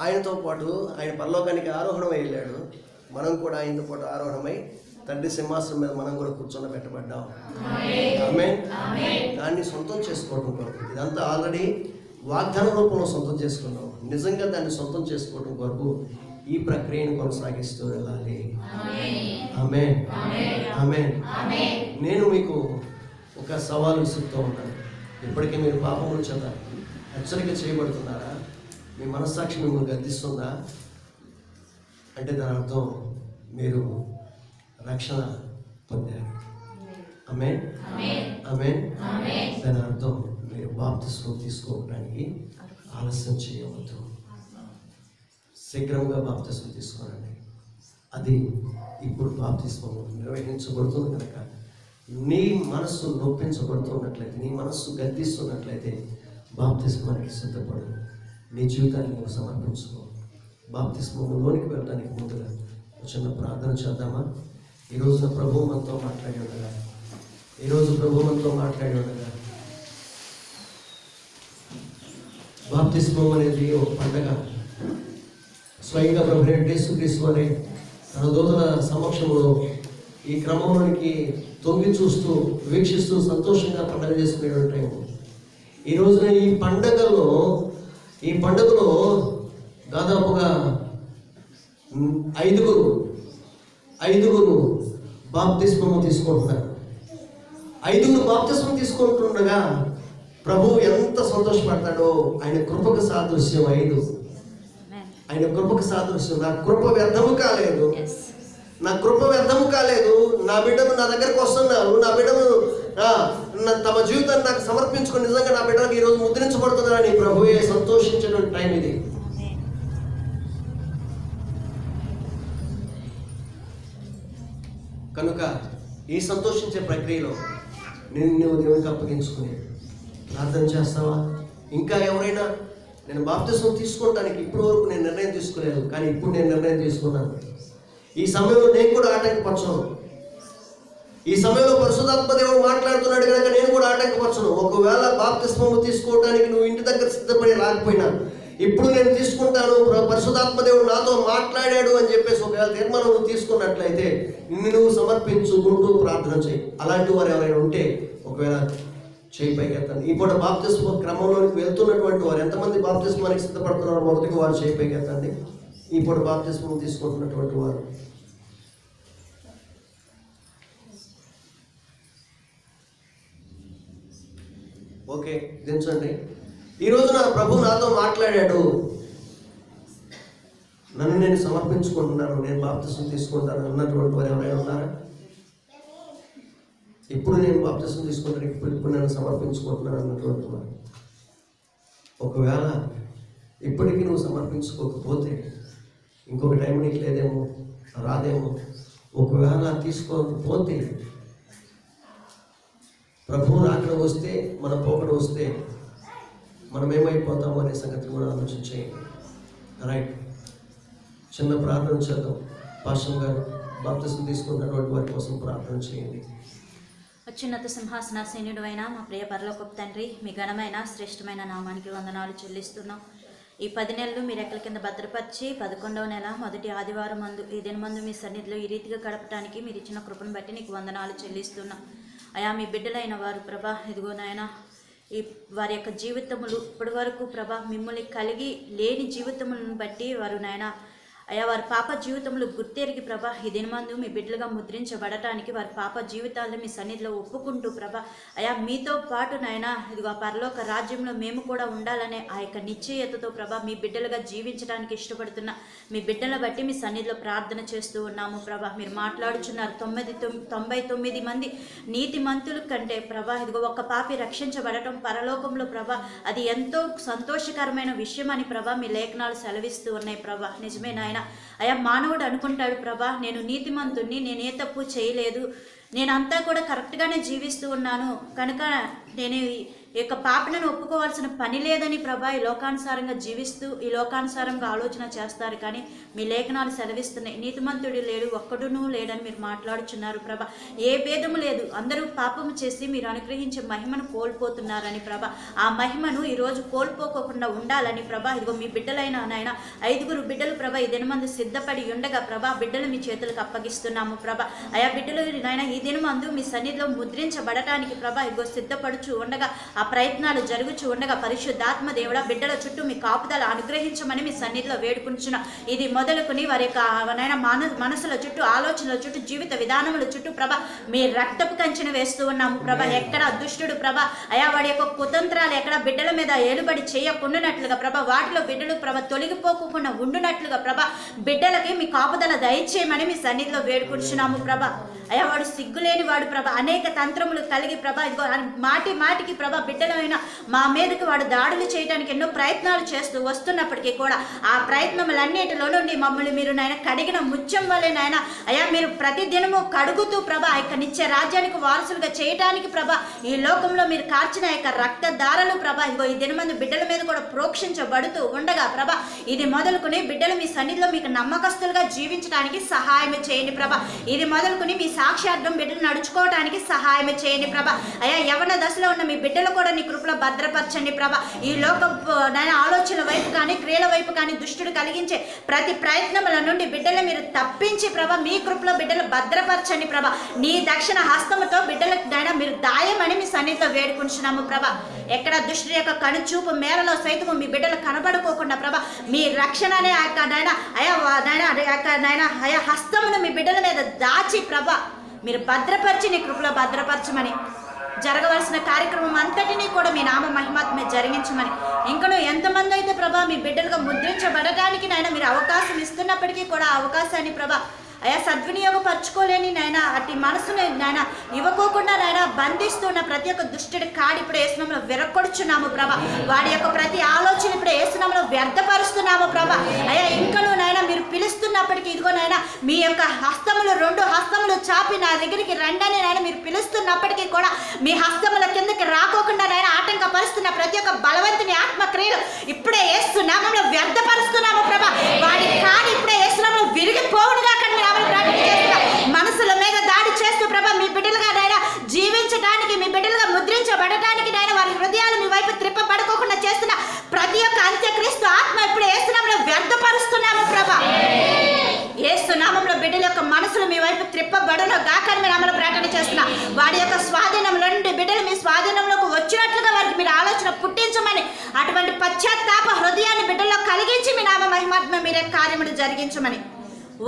ఆయనతో పాటు ఆయన పరలోకానికి ఆరోహణమై వెళ్ళాడు. మనం కూడా ఆయనతో పాటు ఆరోహణమై తండ్రి సింహాసనం మీద మనం కూడా కూర్చొని-పెట్టబడ్డాం. ఆమేన్. దాన్ని సొంతం చేసుకోవడం కొరకు ఇదంతా ఆల్రెడీ వాగ్దాన రూపంలో సొంతం చేసుకున్నాం. నిజంగా దాన్ని సొంతం చేసుకోవడం కొరకు ఈ ప్రక్రియను కొనసాగిస్తూ వెళ్ళాలి. ఆమేన్, ఆమేన్. నేను మీకు ఒక సవాలు ఇస్తూ ఉన్నాను. ఇప్పటికీ మీరు పాపముల చేత హెచ్చరిక చేయబడుతున్నారా? మీ మనస్సాక్షి మిమ్మల్ని గద్దిస్తుందా అంటే దాని అర్థం మీరు రక్షణ పొందారు. ఆమేన్, ఆమేన్. దాని అర్థం మీరు బాప్తిస్మం తీసుకోవడానికి ఆలస్యం చేయవద్దు. శీఘ్రంగా బాప్తిస్మం తీసుకోనండి. అది ఇప్పుడు బాప్తిస్మం నిర్వహించబడుతుంది కనుక నీ మనస్సు నొప్పించబడుతున్నట్లయితే, నీ మనస్సు గద్దిస్తున్నట్లయితే బాప్తిస్మానికి సిద్ధపడు. నీ జీవితాన్ని నువ్వు సమర్పించుకో. బాప్తిస్మంలోనికి వెళ్ళడానికి ముందుగా చిన్న ప్రార్థన చేద్దామా? ఈరోజున ప్రభువు మనతో మాట్లాడి ఉండగా, బాప్తిస్మం అనేది ఒక పండగ. స్వయంగా ప్రభు యేసుక్రీస్తు వారే తన దూతల సమక్షంలో ఈ క్రమంలోనికి తొంగి చూస్తూ వీక్షిస్తూ సంతోషంగా పండుగ చేసుకునే టైం. ఈ రోజున ఈ పండుగలో దాదాపుగా ఐదుగురు బాప్తిస్మము తీసుకుంటున్నారు. ఐదుగురు బాప్తిస్మం తీసుకుంటుండగా ప్రభువు ఎంత సంతోషపడతాడో. ఆయన కృపకు సాదృశ్యం 5. ఆయన కృపకు సాదృశ్యం. నా కృప వ్యర్థము కాలేదు, నా బిడ్డను నా దగ్గరకు వస్తున్నారు, నా బిడ్డను తమ జీవితాన్ని నాకు సమర్పించుకొని నిజంగా నా బిడ్డలకు ఈరోజు ముద్రించబడుతున్నారని ప్రభువే సంతోషించిన టైం ఇది. కనుక ఈ సంతోషించే ప్రక్రియలో నువ్వు దేవునికి అప్పగించుకుని ప్రార్థన చేస్తావా? ఇంకా ఎవరైనా నేను బాప్తిస్మం తీసుకోవడానికి ఇప్పటి వరకు నేను నిర్ణయం తీసుకోలేదు, కానీ ఇప్పుడు నేను నిర్ణయం తీసుకున్నాను, ఈ సమయంలో నేను కూడా ఆటంకపరచను, ఈ సమయంలో పరిశుద్ధాత్మ దేవుడు మాట్లాడుతున్నాడు కనుక నేను కూడా ఆటంకపరచను. ఒకవేళ బాప్తిస్మం తీసుకోవడానికి నువ్వు ఇంటి దగ్గర సిద్ధపడి రాకపోయినా ఇప్పుడు నేను తీసుకుంటాను, పరిశుద్ధాత్మ దేవుడు నాతో మాట్లాడాడు అని చెప్పేసి ఒకవేళ తీర్మానం నువ్వు తీసుకున్నట్లయితే నువ్వు సమర్పించుకుంటూ ప్రార్థన చేయి. అలాంటి వారు ఎవరైనా ఉంటే ఒకవేళ చేయి పైకి ఎత్తండి. ఇప్పుడు బాప్తిస్మ క్రమంలోకి వెళ్తున్నటువంటి వారు ఎంతమంది బాప్తిస్మానికి సిద్ధపడుతున్నారో మొదటిగా వారు చేయి పైకి ఎత్తండి. ఇప్పుడు బాప్తిస్మం తీసుకుంటున్నటువంటి వారు ఓకే దించండి. ఈరోజు నా ప్రభు నాతో మాట్లాడాడు, నన్ను నేను సమర్పించుకుంటున్నాను, నేను బాప్తిస్మం తీసుకుంటాను అన్నటువంటి వారు ఎవరైనా ఉన్నారా? ఇప్పుడు నేను బాప్తిస్మం తీసుకుంటాను, ఇప్పుడు నేను సమర్పించుకుంటున్నాను అన్నటువంటి వారు. ఒకవేళ ఇప్పటికీ నువ్వు సమర్పించుకోకపోతే ఇంకొక టైం నీకు లేదేమో, రాదేమో. ఒకవేళ తీసుకోకపోతే ప్రభువు రాకడ వస్తే, మన పోకడ వస్తే మనం ఏమైపోతామో అనే సంగతి కూడా ఆలోచించేయండి. రైట్, చిన్న ప్రార్థన చేద్దాం. పాస్టర్ గారు బాప్తిస్మం తీసుకున్నటువంటి వారి కోసం ప్రార్థన చేయండి. అత్యున్నత సింహాసనాసీనుడు అయిన మా ప్రియ పరలోకపు తండ్రి, మీ ఘనమైన శ్రేష్టమైన నామానికి వందనాలు చెల్లిస్తున్నాం. ఈ 10 నెలలు మీ రెక్కల కింద భద్రపరిచి 11వ నెల మొదటి ఆదివారం మందు ఈ దినమందు మీ సన్నిధిలో ఈ రీతిగా గడపడానికి మీరు ఇచ్చిన కృపను బట్టి నీకు వందనాలు చెల్లిస్తున్నాం. అయా మీ బిడ్డలైన వారు ప్రభా, ఇదిగో నాయన ఈ వారి యొక్క జీవితములు ఇప్పటి వరకు ప్రభా మిమ్మల్ని కలిగి లేని జీవితములను బట్టి వారు నాయన అయా వారి పాప జీవితంలో గుర్తెరిగి ప్రభా ఈ దినమందు మీ బిడ్డలుగా ముద్రించబడటానికి వారి పాప జీవితాలను మీ సన్నిధిలో ఒప్పుకుంటూ ప్రభా అయా మీతో పాటు నాయన ఇదిగో పరలోక రాజ్యంలో మేము కూడా ఉండాలనే ఆ యొక్క నిశ్చయతతో ప్రభా మీ బిడ్డలుగా జీవించడానికి ఇష్టపడుతున్న మీ బిడ్డల బట్టి మీ సన్నిధిలో ప్రార్థన చేస్తూ ఉన్నాము ప్రభా. మీరు మాట్లాడుచున్నారు 99 మంది నీతిమంతుల కంటే ప్రభా ఇదిగో ఒక్క పాపి రక్షించబడటం పరలోకంలో ప్రభా అది ఎంతో సంతోషకరమైన విషయం అని ప్రభా మీ లేఖనాలు సెలవిస్తూ ఉన్నాయి ప్రభా. నిజమే నాయన. అయా మానవుడు అనుకుంటాడు ప్రభా నేను నీతిమంతుణ్ణి, నేనే తప్పు చేయలేదు, నేనంతా కూడా కరెక్ట్గానే జీవిస్తూ ఉన్నాను కనుక నేను ఈ యొక్క పాపను ఒప్పుకోవాల్సిన పని లేదని ప్రభా ఈ లోకానుసారంగా జీవిస్తూ ఈ లోకానుసారంగా ఆలోచన చేస్తారు. కానీ మీ లేఖనాలు సెలవిస్తున్నాయి నీతిమంతుడు లేడు, ఒక్కడునూ లేడని మీరు మాట్లాడుచున్నారు ప్రభా. ఏ భేదము లేదు, అందరూ పాపము చేసి మీరు అనుగ్రహించే మహిమను కోల్పోతున్నారని ప్రభా. ఆ మహిమను ఈరోజు కోల్పోకుండా ఉండాలని ప్రభా ఇదిగో మీ బిడ్డలైన నాయన 5 బిడ్డలు ప్రభా ఈ దినమందు సిద్ధపడి ఉండగా ప్రభా బిడ్డలు మీ చేతులకు అప్పగిస్తున్నాము ప్రభా. ఆయా బిడ్డలు నాయన ఈ దినమందు మీ సన్నిధిలో ముద్రించబడటానికి ప్రభా ఇదిగో సిద్ధపడుచు ఉండగా ఆ ఆ ప్రయత్నాలు జరుగుచూ ఉండగా పరిశుద్ధాత్మ దేవుడా బిడ్డల చుట్టూ మీ కాపుదల అనుగ్రహించమని మీ సన్నిధిలో వేడుకుంటున్నా. ఇది మొదలుకొని వారి యొక్క నాయన మనసుల చుట్టూ, ఆలోచనల చుట్టూ, జీవిత విధానముల చుట్టూ ప్రభ మీ రక్తపు కంచెను వేస్తూ ఉన్నాము ప్రభ. ఎక్కడ దుష్టుడు ప్రభ అయా వాడి యొక్క కుతంత్రాలు ఎక్కడ బిడ్డల మీద ఏలుబడి చేయకుండానట్లుగా ప్రభ, వాటిలో బిడ్డలు ప్రభ తొలగిపోకుండా ఉండునట్లుగా ప్రభ బిడ్డలకి మీ కాపుదల దయచేయమని మీ సన్నిధిలో వేడుకుంటున్నాము ప్రభ. అయా వాడు సిగ్గులేని వాడు ప్రభ, అనేక తంత్రములు కలిగి ప్రభ మాటి మాటికి ప్రభ బిడ్డలైన మా మీదకి వాడు దాడులు చేయడానికి ఎన్నో ప్రయత్నాలు చేస్తూ వస్తున్నప్పటికీ కూడా ఆ ప్రయత్నములన్నిటిలో నుండి మమ్మల్ని మీరు నాయన కడిగిన ముత్యం వలె నాయన అయా మీరు ప్రతి దినము కడుగుతూ ప్రభ ఆ యొక్క నిత్య రాజ్యానికి వారసులుగా చేయడానికి ప్రభ ఈ లోకంలో మీరు కార్చిన యొక్క రక్త దారలు ప్రభ ఇగో ఈ దినమందు బిడ్డల మీద కూడా ప్రోక్షించబడుతూ ఉండగా ప్రభ ఇది మొదలుకొని బిడ్డలు మీ సన్నిధిలో మీకు నమ్మకస్తులుగా జీవించడానికి సహాయం చేయండి ప్రభ. ఇది మొదలుకొని మీ సాక్ష్యార్థం బిడ్డలు నడుచుకోవడానికి సహాయం చేయండి ప్రభ. అయా యవన దశలో ఉన్న మీ బిడ్డలు కూడా నీ కృపలో భద్రపరచండి ప్రభ. ఈ లోక ఆలోచనల వైపు కానీ క్రియల వైపు కానీ దుష్టుడు కలిగించే ప్రతి ప్రయత్నముల నుండి బిడ్డలు మీరు తప్పించి ప్రభ మీ కృపలో బిడ్డలు భద్రపరచండి ప్రభ. నీ దక్షిణ హస్తముతో బిడ్డలకు నైనా మీరు దాయమని మీ సన్నిధితో వేడుకుంటున్నాము ప్రభ. ఎక్కడ దుష్టుడి యొక్క కనుచూపు మేరలో సైతము మీ బిడ్డలు కనబడుకోకుండా ప్రభ మీ రక్షణ అనే ఆ యొక్క నైనా అయా నైనా అయా హస్తమును మీ బిడ్డల మీద దాచి ప్రభ మీరు భద్రపరిచి నీ కృపలో భద్రపరచమని, జరగవలసిన కార్యక్రమం అంతటినీ కూడా మీ నామ మహిమాత్మే జరిగించమని, ఇంకనూ ఎంతమంది అయితే ప్రభా మీ బిడ్డలుగా ముద్రించబడటానికి నాయన మీరు అవకాశం ఇస్తున్నప్పటికీ కూడా ఆ అవకాశాన్ని ప్రభా అయా సద్వినియోగపరచుకోలేని నాయన అట్టి మనసుని నాయన ఇవ్వకోకుండా నాయన బంధిస్తున్న ప్రతి ఒక్క దుష్టుడి కాడి ఇప్పుడు ఏసునామములో విరక్కొడుచున్నాము ప్రభ. వాడి యొక్క ప్రతి ఆలోచన ఇప్పుడు ఏసునామములో వ్యర్థపరుస్తున్నాము ప్రభ. అయా ఇంకనూ నాయన మీరు పిలుస్తున్నప్పటికీ ఇదిగో నాయన మీ యొక్క హస్తములు 2 హస్తములు చాపి నా దగ్గరికి రండని నాయన మీరు పిలుస్తున్నప్పటికీ కూడా మీ హస్తముల కిందకి రాకోకుండా నాయన ఆటంకపరుస్తున్న ప్రతి ఒక్క బలవంతుని ఆత్మక్రియలు ఇప్పుడే ఏసునామములో వ్యర్థపరుస్తున్నాము ప్రభ. వాడి కాడి ఇప్పుడే ఏసునామములో విరిగిపోవుడుగా మనసుల మీద దాడి చేస్తూ ప్రభ మీ బిడ్డలుగా నాయన జీవించడానికి మీ బిడ్డలుగా ముద్రించబడటానికి నాయన వారి హృదయాలు మీ వైపు త్రిప్పబడుకోకుండా చేస్తున్న ప్రతి ఒక్క అంత్యక్రీస్తు ఆత్మ ఇప్పుడు ఏసునామములో వ్యర్థపరుస్తున్నాము ప్రభ. ఏసునామములో బిడ్డల యొక్క మనసులు మీ వైపు త్రిప్పబడును గాకని మీరు అమలు ప్రార్థన చేస్తున్నా. వాడి యొక్క స్వాధీనంలో నుండి బిడ్డలు మీ స్వాధీనంలోకి వచ్చినట్లుగా వారికి మీరు ఆలోచన పుట్టించమని, అటువంటి పశ్చాత్తాప హృదయాన్ని బిడ్డల్లో కలిగించి మీ నామ మహిమాత్మ మీరే కార్యములు జరిగించమని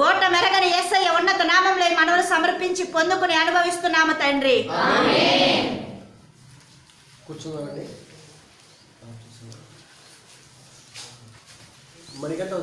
ఓట మెరగని యేసయ్య ఉన్నత నామంలో మనవులు సమర్పించి పొందుకుని అనుభవిస్తున్నాము తండ్రి. కూర్చున్నామండి. మణికంఠ